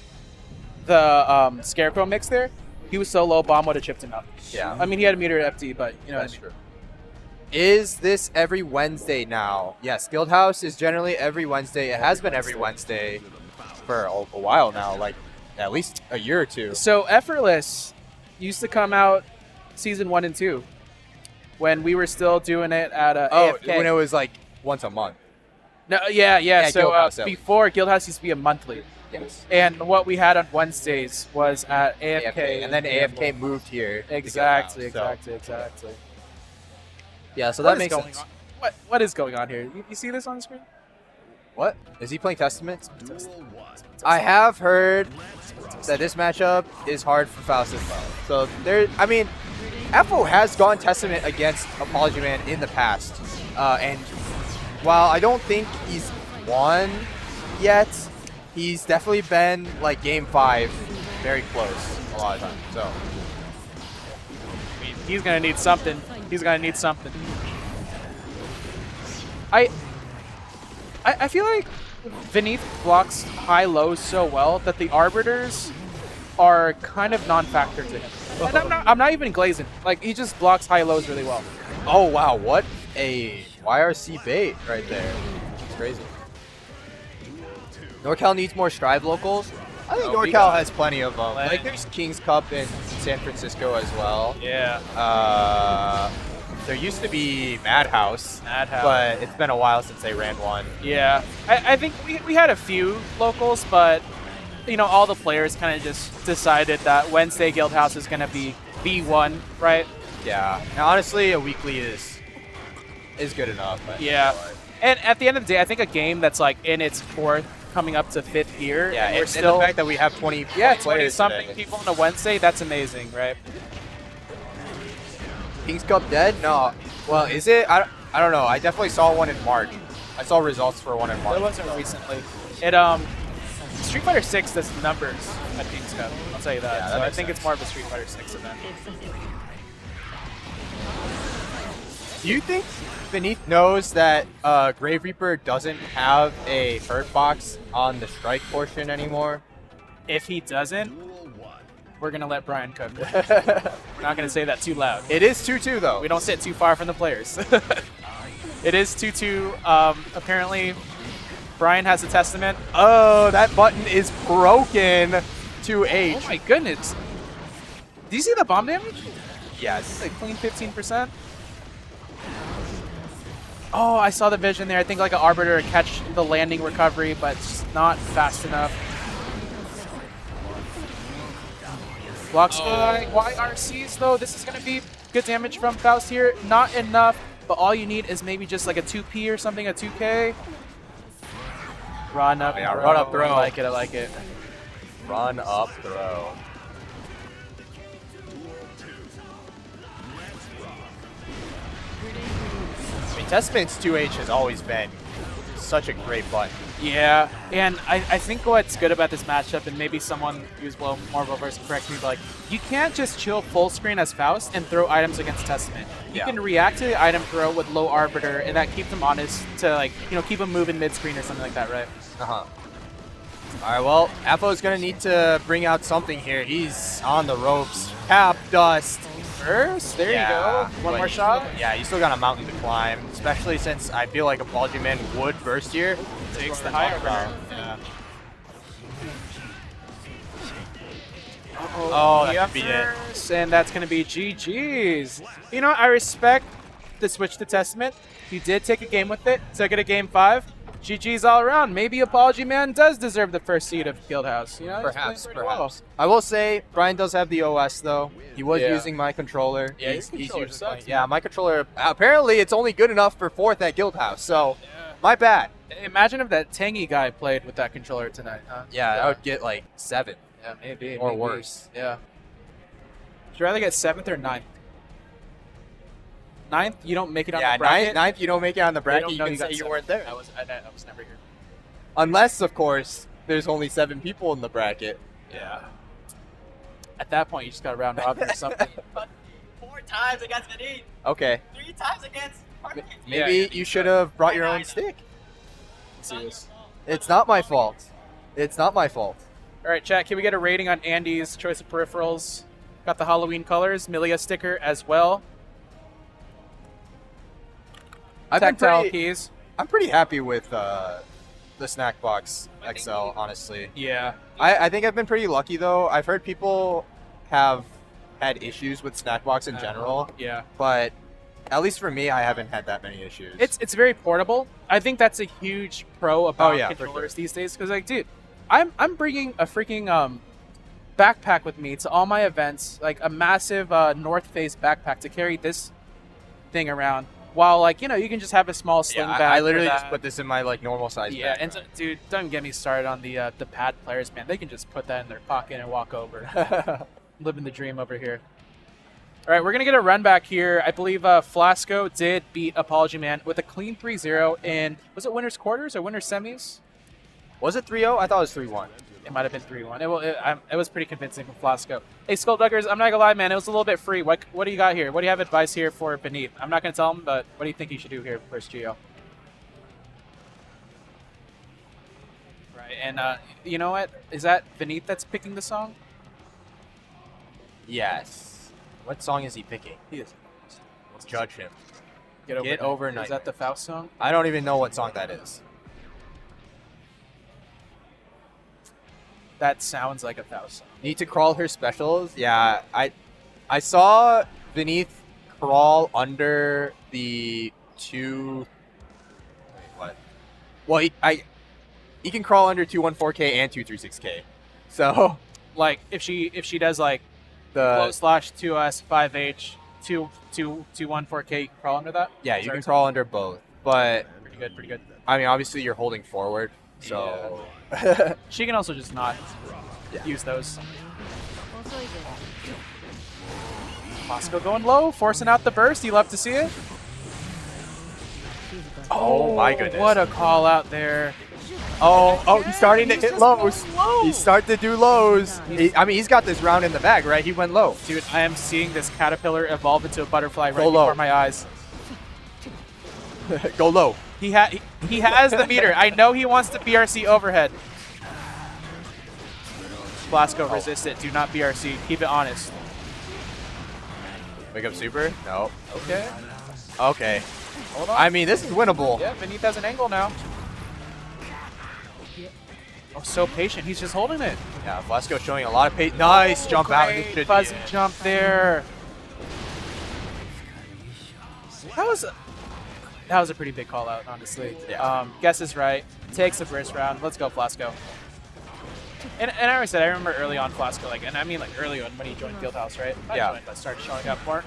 the Scarecrow mix there, he was so low, bomb would have chipped him out. Yeah. I mean, he had a meter FD, but you know That's what I mean. true. Is this every Wednesday now? Yes, Guildhouse is generally every Wednesday. It has been every Wednesday for a while now, like at least a year or two. So Effortless used to come out season 1 and 2 when we were still doing it at Oh, AFK. when it was like once a month. No, yeah. So Guildhouse, yeah. before Guildhouse used to be a monthly. Yes. And what we had on Wednesdays was at AFK. And then AFK moved here. to Exactly. Guildhouse, so- So Yeah, so what that is makes going sense. on? What is going on here? You see this on the screen? What? Is he playing Testament? I have heard that this matchup is hard for Faust as well. So there, I mean, FO has gone Testament against ApologyMan in the past. And while I don't think he's won yet, he's definitely been like game 5 very close a lot of times. So I mean, he's gonna need something. I feel like Beneath blocks high-lows so well that the Arbiters are kind of non-factor to him. And I'm not even glazing. Like, he just blocks high-lows really well. oh wow, what a YRC bait right there. It's crazy. NorCal needs more Strive locals. I think NorCal has plenty of them. Like there's King's Cup in San Francisco as well. Yeah. There used to be Madhouse, but it's been a while since they ran one. Yeah. I think we had a few locals, but, you know, all the players kind of just decided that Wednesday Guildhouse is going to be V1, right? Yeah. And honestly, a weekly is good enough. Yeah. And at the end of the day, I think a game that's like in its 4th, coming up to 5th year, Yeah, and we're and still the fact that we have 20 players players something today. people on a Wednesday, that's amazing, right? King's Cup dead? No. Well, is it? I don't know. I definitely saw one in March. I saw results for one in March. There wasn't recently. It Street Fighter 6 does numbers at King's Cup. I'll tell you that. Yeah, that So I makes think sense. it's more of a Street Fighter 6 event. Do you think Beneath knows that Grave Reaper doesn't have a hurt box on the strike portion anymore? If he doesn't, we're gonna let Brian cook. We're not gonna say that too loud. It is 2-2 though. We don't sit too far from the players. It is 2-2. Apparently, Brian has a testament. Oh, that button is broken to H. Oh my goodness. Do you see the bomb damage? Yes. Like clean 15%. Oh, I saw the vision there. I think like an Arbiter would catch the landing recovery, but it's not fast enough. Blocks by YRCs though. This is going to be good damage from Faust here. Not enough, but all you need is maybe just like a 2P or something, a 2K. Run up, Yeah, run up throw. I like it. Run up throw. I mean, Testament's 2H has always been such a great button. Yeah, and I think what's good about this matchup, and maybe someone who's more well-versed can correct me, but like, you can't just chill full screen as Faust and throw items against Testament. You can react to the item throw with low Arbiter, and that keeps him honest to, like, you know, keep him moving mid-screen or something like that, right? Uh-huh. All right, well, Apo's going to need to bring out something here. He's on the ropes. Cap dust. First, there you go. One but more shot. Yeah, you still got a mountain to climb, especially since I feel like ApologyMan would burst here. Takes the higher ground. Yeah. Oh, that could be it. And that's going to be GG's. You know, I respect the switch to Testament. He did take a game with it. Took it to game 5. GG's all around. Maybe ApologyMan does deserve the first seed of Guildhouse. You know, Perhaps. Well. I will say, Brian does have the OS, though. He was Yeah. using my controller. Yeah, he's your controller usually sucks, playing. Yeah, my controller, apparently it's only good enough for 4th at Guildhouse, so my bad. Imagine if that Tangy guy played with that controller tonight, huh? Yeah, I would get like 7. Yeah, maybe. Or maybe. worse. Yeah. Would you rather get 7th or 9th? 9th, you don't make it on Yeah, the bracket. 9th, you don't make it on the They bracket, don't you know can say got you 7th. weren't there. I was never here. Unless, of course, there's only 7 people in the bracket. Yeah. At that point, you just got to round robin or something. But 4 times against Beneath, Okay, 3 times against Kermit. maybe Yeah. you should have brought your own stick. Let's see this. It's not my fault. It's not my fault. All right, chat. Can we get a rating on Andy's choice of peripherals? Got the Halloween colors, Milia sticker as well. Tactile keys. I'm pretty happy with the Snack Box XL, honestly. Yeah. I think I've been pretty lucky, though. I've heard people have had issues with Snack Box in general, Yeah. but At least for me, I haven't had that many issues. It's very portable. I think that's a huge pro about yeah, for controllers sure. these days. Because like, dude, I'm bringing a freaking backpack with me to all my events, like a massive North Face backpack to carry this thing around. While like, you know, you can just have a small sling yeah, bag. I for literally that. just put this in my like normal size Yeah, bag. and so, dude, don't get me started on the pad players, man. They can just put that in their pocket and walk over. Living the dream over here. All right, we're gonna get a run back here. I believe Flasco did beat ApologyMan with a clean 3-0 in, was it winners quarters or winners semis? Was it 3-0? I thought it was 3-1. It might have been 3-1. It was pretty convincing from Flasco. Hey, Skullduggers, I'm not gonna lie, man. It was a little bit free. What do you got here? What do you have advice here for Beneath? I'm not gonna tell him, but what do you think he should do here first, Geo? Right, and you know what? Is that Beneath that's picking the song? Yes. What song is he picking? He is. Let's judge him. Get over. Get over Is that the Faust song? I don't even know what song that is. That sounds like a Faust song. Need to crawl her specials? Yeah, I saw Beneath crawl under the two. Wait, what? Well, he can crawl under 214K and 236K. So Like if she does like the /2S 5H 2214K, you can crawl under that. yeah, Is you that can right? crawl under both. But Pretty good, pretty good. I mean, obviously you're holding forward, so She can also just not Yeah. use those. Flasco going low, forcing out the burst. You love to see it. oh my goodness. What a call out there. Oh, he's starting to He's hit just lows. going low. He's starting to do lows. I mean, he's got this round in the bag, right? He went low. Dude, I am seeing this caterpillar evolve into a butterfly right Go low. before my eyes. Go low. He has the meter. I know he wants to BRC overhead. Flasco, resist it. Do not BRC. Keep it honest. Wake up super? No. Okay. Okay. Hold on. I mean, this is winnable. Yeah, Beneath has an angle now. Oh, so patient. He's just holding it. Yeah, Flasco showing a lot of patience. Nice jump out. This Great should be fuzzy it. jump there. That was a pretty big call out, honestly. Yeah. Guess is right. Takes the burst round. Let's go, Flasco. And I always said, I remember early on Flasco, like, and I mean like early on when he joined Guildhouse, right? Not Yeah. joined, but started showing up more.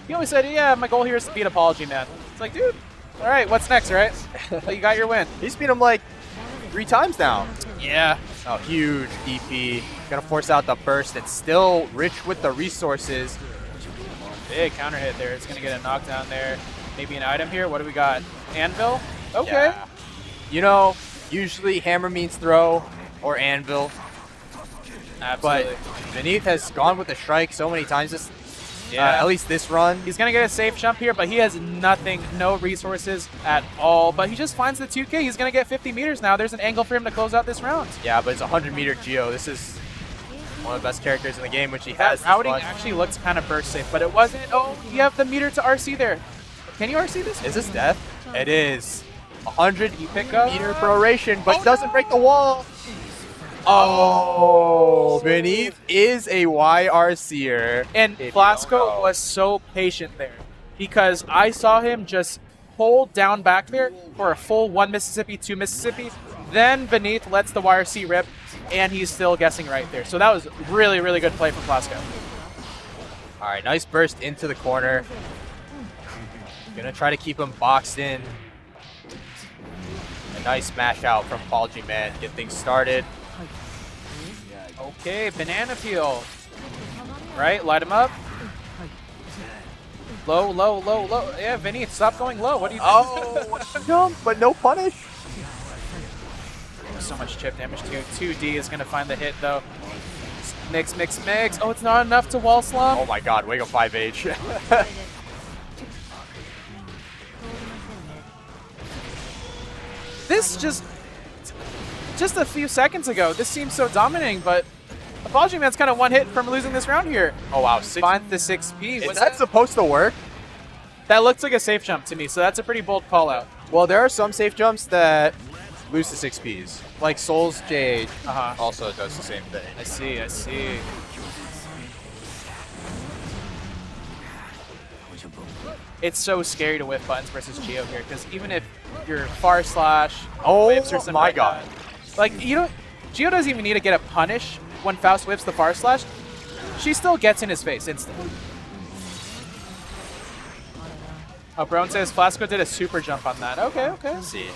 He always said, yeah, my goal here is to beat ApologyMan. It's like, dude, all right, what's next, right? Well, you got your win. He's beat him like 3 times now. Yeah. Oh, huge DP. Gonna force out the burst and still rich with the resources. Big counter hit there. It's going to get a knockdown there. Maybe an item here. What do we got? Anvil? Okay. Yeah. You know, usually hammer means throw or anvil, Absolutely. but Beneath has gone with the strike so many times this, Yeah. at least this run. He's going to get a safe jump here, but he has nothing, no resources at all. But he just finds the 2K. He's going to get 50 meters now. There's an angle for him to close out this round. Yeah, but it's a 100-meter Geo. This is one of the best characters in the game, which he That has. routing this actually looks kind of burst safe, but it wasn't. Oh, you have the meter to RC there. Can you RC this? Is this death? It is. 100 pick up? meter proration, but Oh, doesn't no! break the wall. Oh, Beneath is a YRCer. And If you don't Flasco know. was so patient there because I saw him just hold down back there for a full 1 Mississippi, 2 Mississippi. Then Beneath lets the YRC rip, and he's still guessing right there. So that was really, really good play from Flasco. All right, nice burst into the corner. Gonna try to keep him boxed in. A nice smash out from ApologyMan to get things started. Okay, banana peel. Right, light him up. Low, low, low, low. Yeah, Vinny, stop going low. What do you think? Oh, jump, but no punish. So much chip damage too. 2D is going to find the hit, though. Mix, mix, mix. Oh, it's not enough to wall slump. Oh my god, wake up 5H. This just a few seconds ago, this seems so dominating, but ApologyMan's kind of one hit from losing this round here. Oh wow, Find the 6P. Is that supposed to work? That looks like a safe jump to me, so that's a pretty bold call out. Well, there are some safe jumps that lose to 6Ps. Like Soul's Jade also does the same thing. I see, I see. it's so scary to whiff buttons versus Geo here, because even if you're far slash, Oh whiffs or something my like god. that, like you don't, Geo doesn't even need to get a punish when Faust whips the far slash. She still gets in his face instantly. Oh, Brown says Flasco did a super jump on that. Okay, okay. Let's see.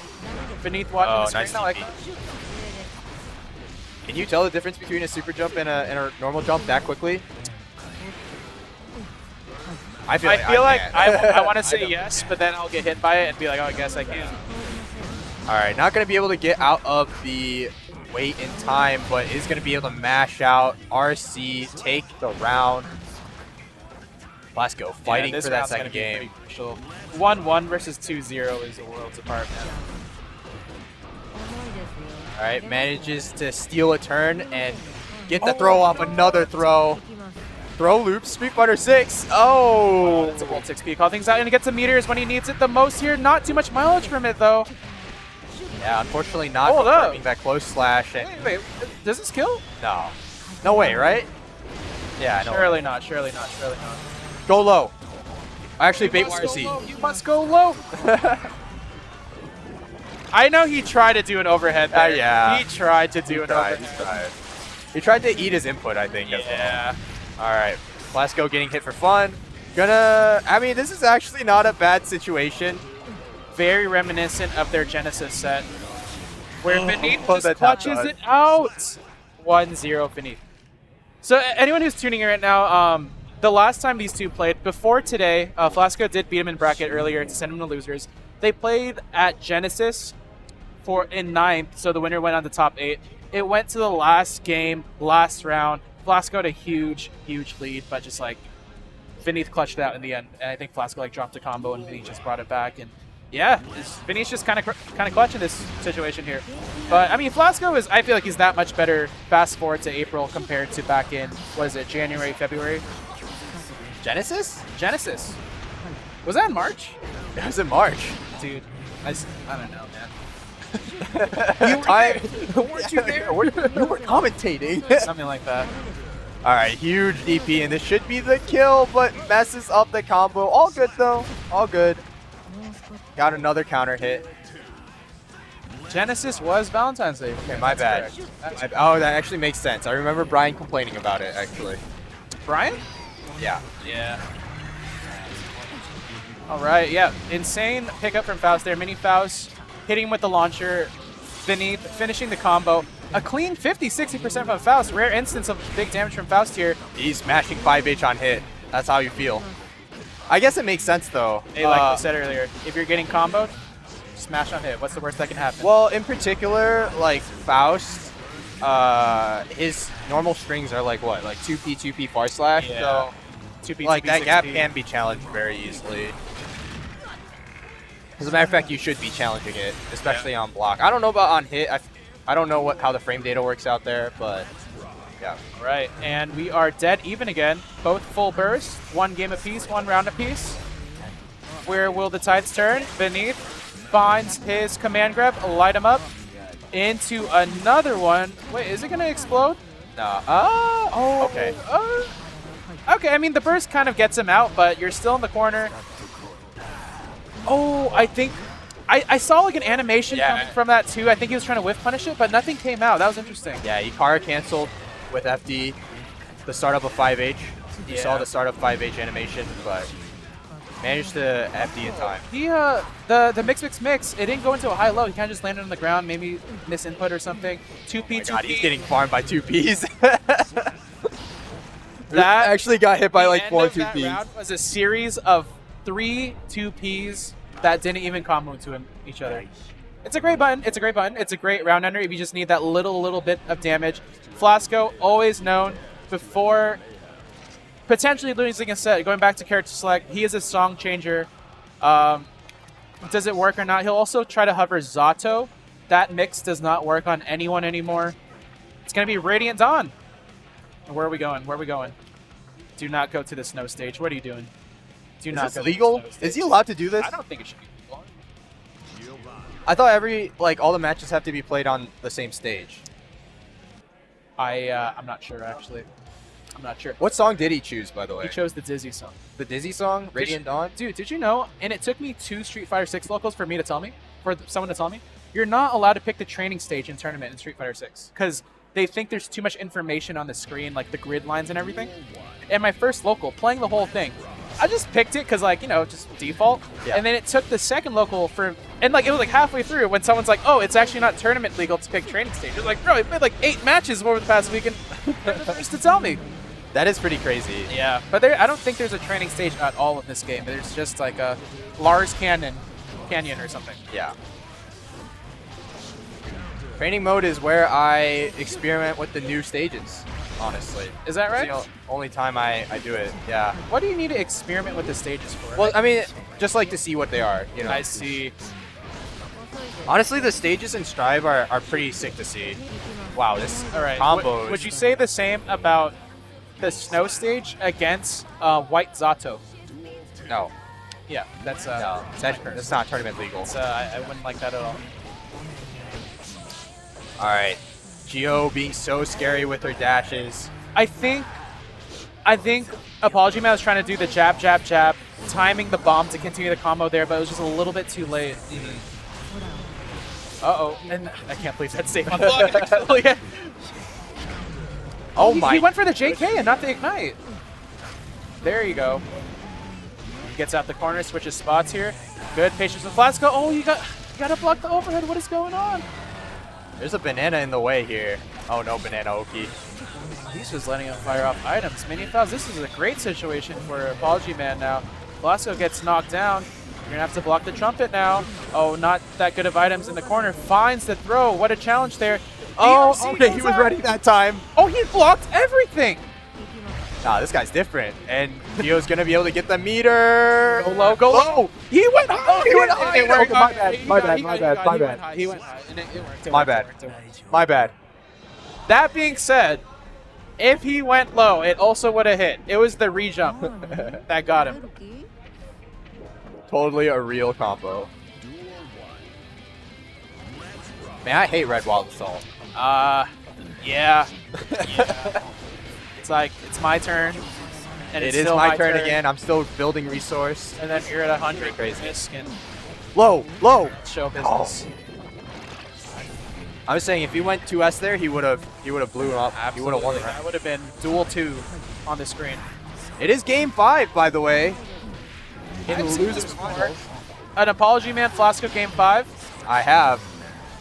Beneath watching Oh, the screen, nice I like TP. that. Can you tell the difference between a super jump and a normal jump that quickly? I feel like I can't. want to say don't. yes, but then I'll get hit by it and be like, oh, I guess I can. All right, not going to be able to get out of the wait in time, but is going to be able to mash out RC, take the round. Flasco fighting this for that round's gonna second be game. pretty crucial. 1-1 versus 2-0 is the worlds apart, man. All right, manages to steal a turn and get the throw off another throw. Throw loop, Street Fighter 6. Oh! It's a Volt 6P. Call things out and he gets the meters when he needs it the most here. Not too much mileage from it, though. Yeah, unfortunately not Hold up. confirming that close slash. And Wait, does this kill? no. No way, right? Yeah, I know. Surely not, surely not, surely not. Go low. I actually bait Must go RC. low, you must go low. I know he tried to do an overhead there. Yeah. He tried to do an overhead. He tried to eat his input, I think. as well. Yeah. All right. Flasco getting hit for fun. I mean, this is actually not a bad situation. Very reminiscent of their Genesis set, where Beneath Oh, just that clutches top it out. 1-0 Beneath. So anyone who's tuning in right now, the last time these two played, before today, Flasco did beat him in bracket earlier to send him to losers. They played at Genesis in 9th, so the winner went on to top 8. It went to the last game, last round. Flasco had a huge, huge lead, but just like Beneath clutched it out in the end. And I think Flasco like dropped a combo and Beneath just brought it back. And yeah, Beneath just kind of clutch in this situation here. But I mean, Flasco I feel like he's that much better fast forward to April compared to back in, what is it, January, February? Genesis? Genesis. Was that in March? It was in March. Dude, I don't know, man. Weren't you there? You were commentating. Something like that. All right, huge DP, and this should be the kill, but messes up the combo. All good, though. All good. Got another counter hit. Genesis was Valentine's Day. Okay, my bad. Oh, that actually makes sense. I remember Brian complaining about it, actually. Brian? Yeah. Yeah. All right, yeah. Insane pickup from Faust there. Mini Faust hitting with the launcher. Beneath, finishing the combo. A clean 50-60% from Faust. Rare instance of big damage from Faust here. He's mashing 5H on hit. That's how you feel. I guess it makes sense, though. Hey, like I said earlier, if you're getting comboed, smash on hit. What's the worst that can happen? Well, in particular, like Faust, his normal strings are like what? Like 2P, 2P far slash? Yeah. So 2P, like 2P, that gap 6P. can be challenged very easily. As a matter of fact, you should be challenging it, especially on block. I don't know about on hit. I don't know how the frame data works out there, but yeah. All right, and we are dead even again. Both full burst, 1 game apiece, 1 round apiece. Where will the tides turn? Beneath finds his command grab, light him up into another one. Wait, is it gonna explode? No. Okay. Okay, I mean, the burst kind of gets him out, but you're still in the corner. Oh, I think I saw like an animation coming from that too. I think he was trying to whiff punish it, but nothing came out. That was interesting. Yeah, Ikara canceled with FD the startup of 5H. You saw the startup 5H animation, but managed to FD in time. The mix. It didn't go into a high low. He kind of just landed on the ground, maybe miss input or something. 2P, 2P. God, he's getting farmed by 2Ps. That actually got hit by like the 4 end of that 2Ps. round was a series of 3 2Ps that didn't even combo into each other. It's a great button. It's a great button. It's a great round ender if you just need that little bit of damage. Flasco, always known before potentially losing a set, going back to character select, he is a song changer. Does it work or not? He'll also try to hover Zato. That mix does not work on anyone anymore. It's going to be Radiant Dawn. Where are we going? Where are we going? Do not go to the snow stage. What are you doing? Do Is not this go legal? To the snow stage. Is he allowed to do this? I don't think it should be legal. I thought all the matches have to be played on the same stage. I'm not sure actually. I'm not sure. What song did he choose, by the way? He chose the Dizzy song. The Dizzy song, Radiant Dawn? Dude, did you know, and it took me 2 Street Fighter 6 locals for someone to tell me, you're not allowed to pick the training stage in tournament in Street Fighter 6 because they think there's too much information on the screen, like the grid lines and everything. And my first local, playing the whole thing, I just picked it because, like, you know, just default. Yeah. And then it took the second local and like it was like halfway through when someone's like, oh, it's actually not tournament legal to pick training stage. It's like, bro, I played like 8 matches over the past weekend. They're the first to tell me. That is pretty crazy. Yeah, but I don't think there's a training stage at all in this game. There's just like a Lars Canyon or something. Yeah. Training mode is where I experiment with the new stages, honestly. Is that right? It's the only time I do it, yeah. What do you need to experiment with the stages for? Well, I mean, just like to see what they are, you know. I see. Honestly, the stages in Strive are pretty sick to see. Wow, this All right. combos. Would you say the same about the snow stage against White Zato? No. Yeah, that's No, that's not tournament legal. I wouldn't like that at all. All right. Gio being so scary with her dashes. I think ApologyMan was trying to do the jab, jab, jab, timing the bomb to continue the combo there, but it was just a little bit too late. Uh-oh, and I can't believe that's safe on block, actually. Oh my. He went for the JK and not the Ignite. There you go. Gets out the corner, switches spots here. Good patience with Flasco. Oh, you gotta block the overhead. What is going on? There's a banana in the way here. Oh no, banana Oki. He's just letting him fire off items. Mini Fouls, this is a great situation for ApologyMan now. Flasco gets knocked down. You're gonna have to block the trumpet now. Oh, not that good of items in the corner. Finds the throw. What a challenge there. Oh, DRC okay, he goes was out. ready that time. Oh, he blocked everything. Nah, this guy's different. And Gio's gonna be able to get the meter. Go low, go low. He went high. Oh, he went high. It worked. Okay, my bad, He my got- bad, he my got- bad, my he bad. went high. He went high. And it worked. My bad. My bad. That being said, if he went low, it also would have hit. It was the rejump that got him. Totally a real combo. Man, I hate Red Wild Assault. Yeah. It's like, it's my turn. And It it's is still my turn again. I'm still building resource. And then you're at 100. Crazy. Skin. Low, low. Show business. I was saying if he went 2S there, he would have blew him up. He would have won the round. That would have been duel 2 on the screen. It is game 5, by the way. In the I've seen losers this before. finals. An ApologyMan Flasco game 5. I have.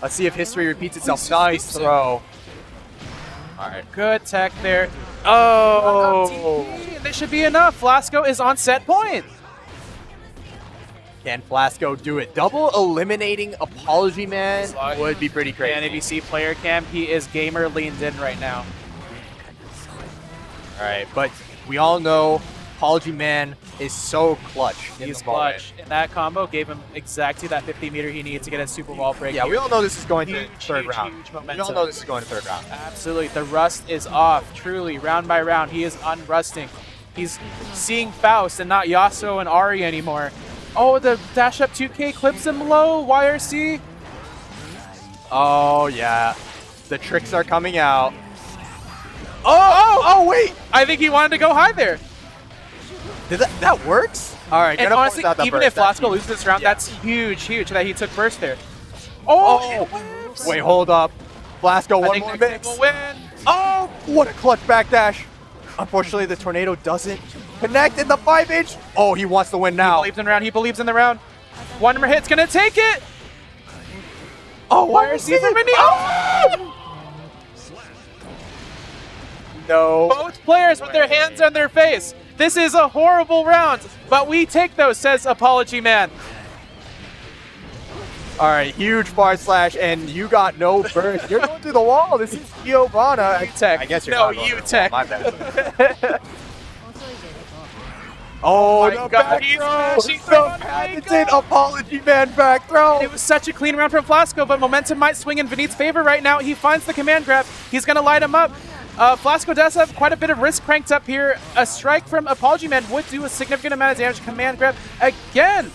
Let's see if history repeats itself. Nice throw. All right, good tech there. Oh, this should be enough. Flasco is on set point. Can Flasco do it? Double eliminating ApologyMan would be pretty crazy. And if you see player cam, he is gamer leaned in right now. All right, but we all know ApologyMan is so clutch. He's clutch. And that combo gave him exactly that 50 meter he needed to get a super wall break. Yeah, we all know this is going to Huge, third huge, round. huge We momentum. all know this is going to third round. Absolutely. The rust is off. Truly, round by round, he is unrusting. He's seeing Faust and not Yasuo and Ari anymore. Oh, the dash up 2K clips him low. YRC. Oh, yeah. The tricks are coming out. Oh, wait. I think he wanted to go high there. Did that works? All right, And gonna honestly, force out that even burst. if That's Flasco huge. loses this round, Yeah. that's huge that he took burst there. Oh, Wait, hold up. Flasco, I one think more next mix. game will win. Oh, what a clutch backdash. Unfortunately, the tornado doesn't connect in the 5-inch. Oh, he wants to win He now. believes in the round. He believes in the round. One more hit's gonna take it. Oh, YRC from India. Oh! No. Both players with their hands on their face. This is a horrible round, but we take those, says ApologyMan. All right, huge bar slash, and you got no burst. You're going through the wall. This is Giovanna. Tech. I guess you're No, not going you through the tech. wall. My bad. Oh, my the God, back he's throw. smashing The through on patented Mako. ApologyMan back throw. It was such a clean round from Flasco, but momentum might swing in Vinit's favor right now. He finds the command grab. He's going to light him up. Flasco does have quite a bit of risk cranked up here. A strike from ApologyMan would do a significant amount of damage. Command grab again.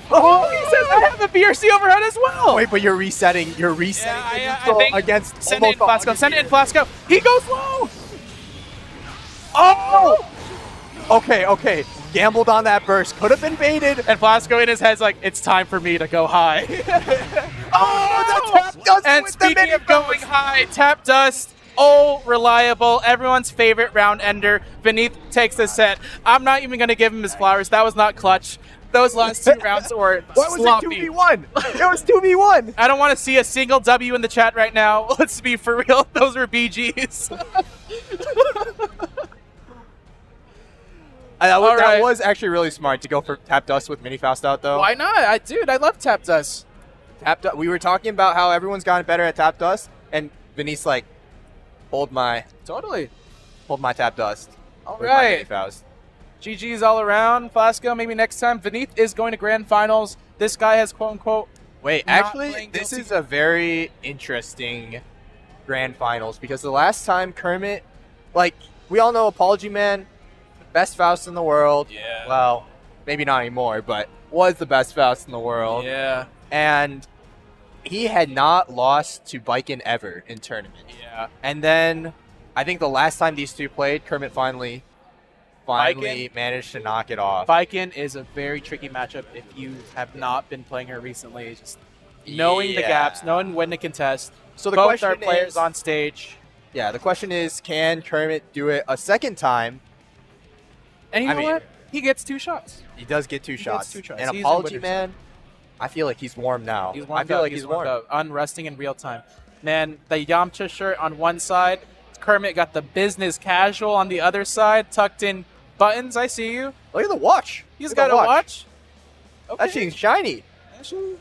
Oh, he says I have a BRC overhead as well. Wait, but you're resetting. You're resetting the I neutral think against send it in almost Flasco. Send it in Flasco. He goes low. Oh! Okay. Gambled on that burst. Could have been baited. And Flasco in his head's like, it's time for me to go high. Oh, the tap dust And with the speaking mini of going high, tap dust, oh, reliable, everyone's favorite round ender. Beneath takes the set. I'm not even going to give him his flowers. That was not clutch. Those last 2 rounds were What was sloppy. it, 2v1? It was 2v1. I don't want to see a single W in the chat right now. Let's be for real. Those were BGs. That right. was actually really smart to go for tap dust with mini Faust out, though. Why not? Dude, I love tap dust. We were talking about how everyone's gotten better at tap dust, and Vinny's like, hold my tap dust. All with my mini right. Faust. GG's all around. Flasco, maybe next time. Beneath is going to grand finals. This guy has quote-unquote Wait, not actually, playing this guilty. is a very interesting grand finals, because the last time Kermit, like, we all know ApologyMan, best Faust in the world. Yeah. Well, maybe not anymore, but was the best Faust in the world. Yeah. And he had not lost to Biken ever in tournament. Yeah. And then I think the last time these two played, Kermit finally Biken? managed to knock it off. Biken is a very tricky matchup if you have not been playing her recently. Just knowing the gaps, knowing when to contest. So the Both question our players is, on stage. yeah, the question is, can Kermit do it a second time? And you I know mean- what? He gets 2 shots. He does get 2 gets shots. 2 shots. And He's in Apology winner's Man, I feel like he's warm now. He's warmed I feel up. like he's warm. up. Unresting in real time. Man, the Yamcha shirt on one side. Kermit got the business casual on the other side. Tucked in buttons. I see you. Look at the watch. He's Look at got the a watch. Okay. That thing's shiny. Actually,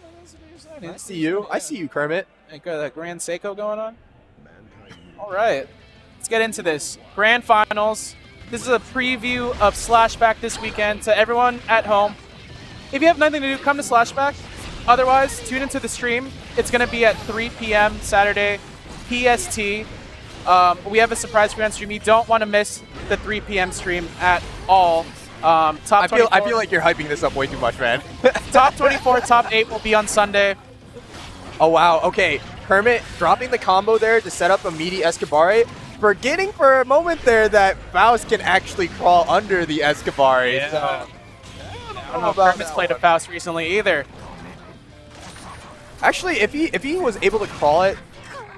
I see you. I see you, Kermit. Got that Grand Seiko going on. All right. Let's get into this. Grand Finals. This is a preview of Slashback this weekend. To everyone at home, if you have nothing to do, come to Slashback. Otherwise, tune into the stream. It's going to be at 3 p.m. Saturday, PST. We have a surprise for you on stream. You don't want to miss the 3 p.m. stream at all. I feel like you're hyping this up way too much, man. Top 24, top 8 will be on Sunday. Oh, wow. Okay. Kermit dropping the combo there to set up a meaty Escabari. Forgetting for a moment there that Faust can actually crawl under the Escabari. Yeah. So, I don't know if Kermit's played a Faust recently either. actually, if he was able to crawl it,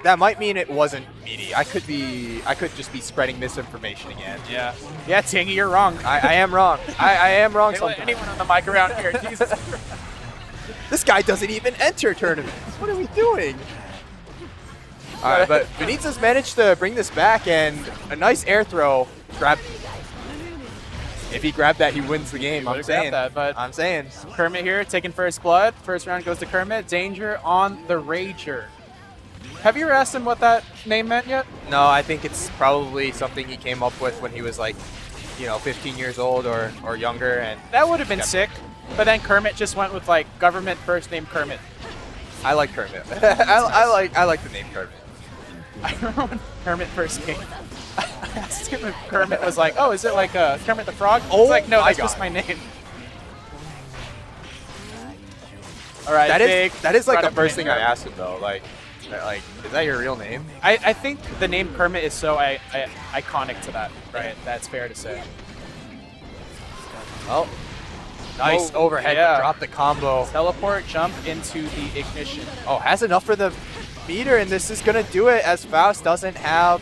that might mean it wasn't meaty. I could just be spreading misinformation again. Yeah. Yeah, Tingy, you're wrong. I am wrong. I am wrong Can't let sometimes. anyone on the mic around here. Jesus. This guy doesn't even enter tournaments. What are we doing? All right, but Benitez managed to bring this back, and a nice air throw. If he grabbed that, he wins the game. I'm saying. I'm saying. Kermit here, taking first blood. First round goes to Kermit. Danger on the Rager. Have you ever asked him what that name meant yet? No, I think it's probably something he came up with when he was like, 15 years old or younger, and That would have been sick. But then Kermit just went with like government first name Kermit. I like Kermit. I like the name Kermit. I remember when Kermit first came. I asked him if Kermit was like, oh, is it like Kermit the Frog? Oh He's like, no, my that's God. just my name. All right, That is like the run-up first name. thing I asked him though. Like, is that your real name? I think the name Kermit is so iconic to that, right? That's fair to say. Oh, nice Whoa, overhead yeah. to drop the combo. Teleport, jump into the ignition. Oh, has enough for the meter, and this is gonna do it as Faust doesn't have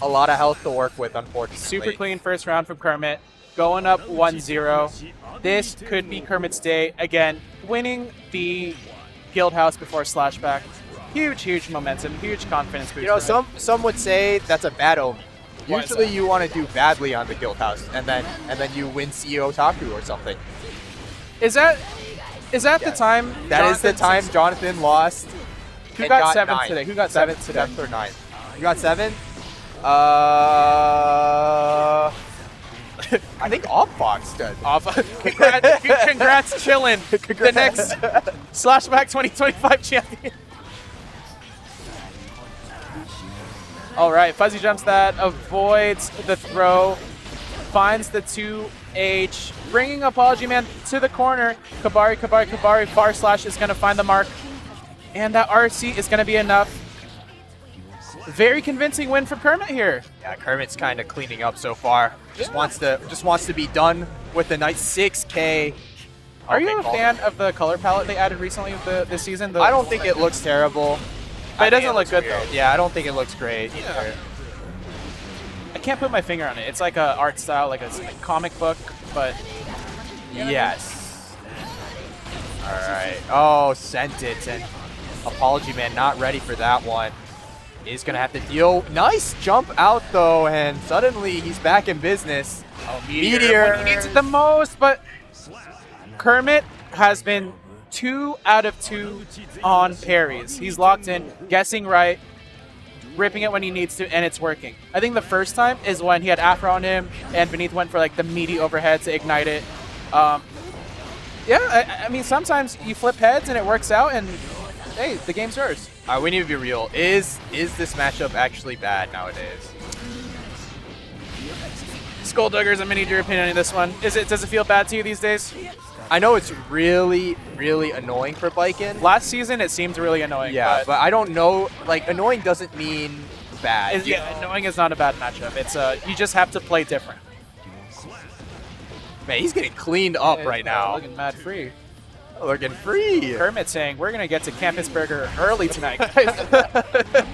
a lot of health to work with, unfortunately. Super clean first round from Kermit. Going up 1-0. This could be Kermit's day. Again, winning the Guildhouse before Slashback. Huge momentum, huge confidence boost. for him. Some would say that's a bad omen. Why is Usually that? you want to do badly on the Guildhouse, and then you win CEO Otaku or something. Is that the time? That is the Jonathan time says- Jonathan lost. Who and got 7th 9th. today? Who got 7th today? 7th or 9th? You got 7? I think Fox did. Off. Congrats, Chillin. The next Slashback 2025 champion. All right, Fuzzy jumps that, avoids the throw, finds the 2H, bringing ApologyMan to the corner. Kabari, far slash is going to find the mark. And that RC is going to be enough. Very convincing win for Kermit here. Yeah, Kermit's kind of cleaning up so far. Just wants to be done with the nice 6K. Are you a fan of the color palette they added recently with this season? I don't think it looks terrible. But it doesn't look good though. Yeah, I don't think it looks great either. I can't put my finger on it. It's like a art style, like a comic book, but yes. All right. Oh, sent it, and ApologyMan not ready for that one. He's gonna have to deal. Nice jump out though, and suddenly he's back in business. Oh, Meteor. When he needs it the most, but Kermit has been 2 out of 2 on parries. He's locked in, guessing right, ripping it when he needs to, and it's working. I think the first time is when he had Afro on him, and Beneath went for like the meaty overhead to ignite it. Yeah, I mean, sometimes you flip heads and it works out, and hey, the game's yours. All right, we need to be real. Is this matchup actually bad nowadays? Skulldugger's, I'm gonna need your opinion on this one. Does it feel bad to you these days? I know it's really, really annoying for Biken. Last season, it seemed really annoying. Yeah, but I don't know. Like, annoying doesn't mean bad. Yeah, annoying is not a bad matchup. It's you just have to play different. Man, he's getting cleaned up right now. Looking mad free. Looking free. Kermit saying, we're going to get to Campus Burger early tonight, guys.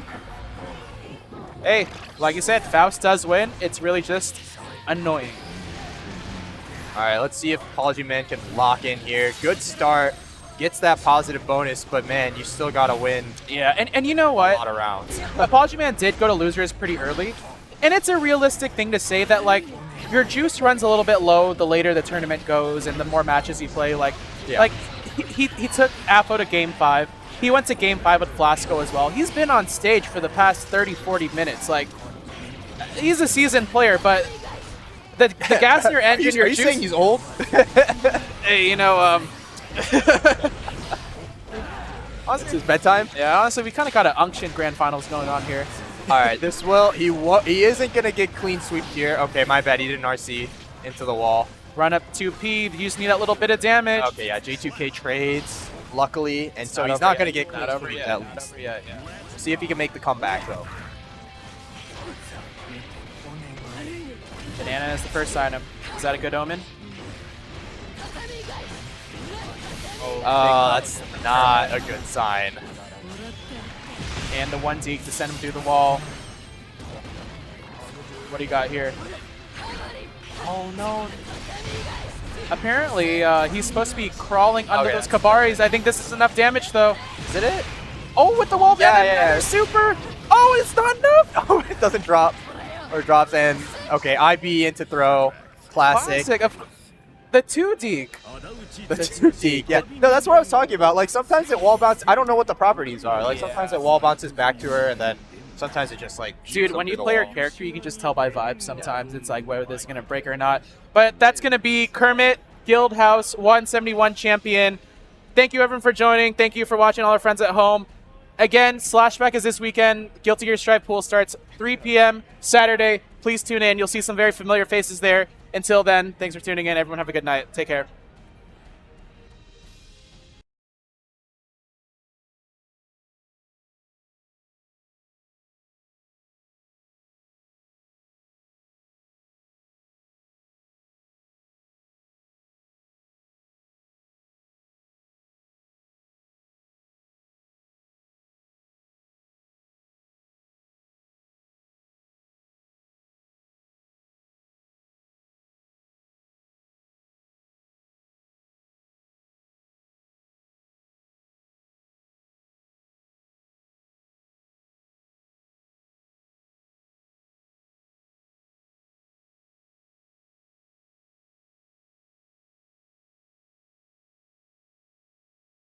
Hey, like you said, Faust does win. It's really just annoying. All right, let's see if ApologyMan can lock in here. Good start. Gets that positive bonus, but man, you still got to win. Yeah, and you know what? A lot of rounds. ApologyMan did go to losers pretty early. And it's a realistic thing to say that, like, your juice runs a little bit low the later the tournament goes and the more matches you play. Like, he took Apo to Game 5. He went to Game 5 with Flasco as well. He's been on stage for the past 30, 40 minutes. Like, he's a seasoned player, but the gas in your engine, Are you saying he's old? Hey, you know, Honestly, it's his bedtime. Yeah, honestly, we kind of got an unction grand finals going on here. All right, he isn't gonna get clean sweeped here. Okay, my bad. He didn't RC into the wall. Run up 2P. You just need that little bit of damage. Okay, yeah. J2K trades luckily, and so he's not gonna get clean sweeped at least. Yeah. See if he can make the comeback though. Banana is the first item. Is that a good omen? Oh, that's not a good sign. And the 1 deke to send him through the wall. What do you got here? Oh no. Apparently, he's supposed to be crawling under those Kabaris. I think this is enough damage though. Is it? Oh, with the wall ban, yeah. super. Oh, it's not enough. Oh, it doesn't drop. Or drops in. Okay, IB into throw. Classic. The 2 deke. The 2 deke, yeah. No, that's what I was talking about. Like, sometimes it wall bounces. I don't know what the properties are. Like, sometimes it wall bounces back to her, and then sometimes it just, like, dude, when you play your character, you can just tell by vibes sometimes. It's like whether this is going to break or not. But that's going to be Kermit, Guildhouse 171 champion. Thank you, everyone, for joining. Thank you for watching, all our friends at home. Again, Slashback is this weekend. Guilty Gear Strive pool starts 3 p.m. Saturday. Please tune in. You'll see some very familiar faces there. Until then, thanks for tuning in. Everyone have a good night. Take care.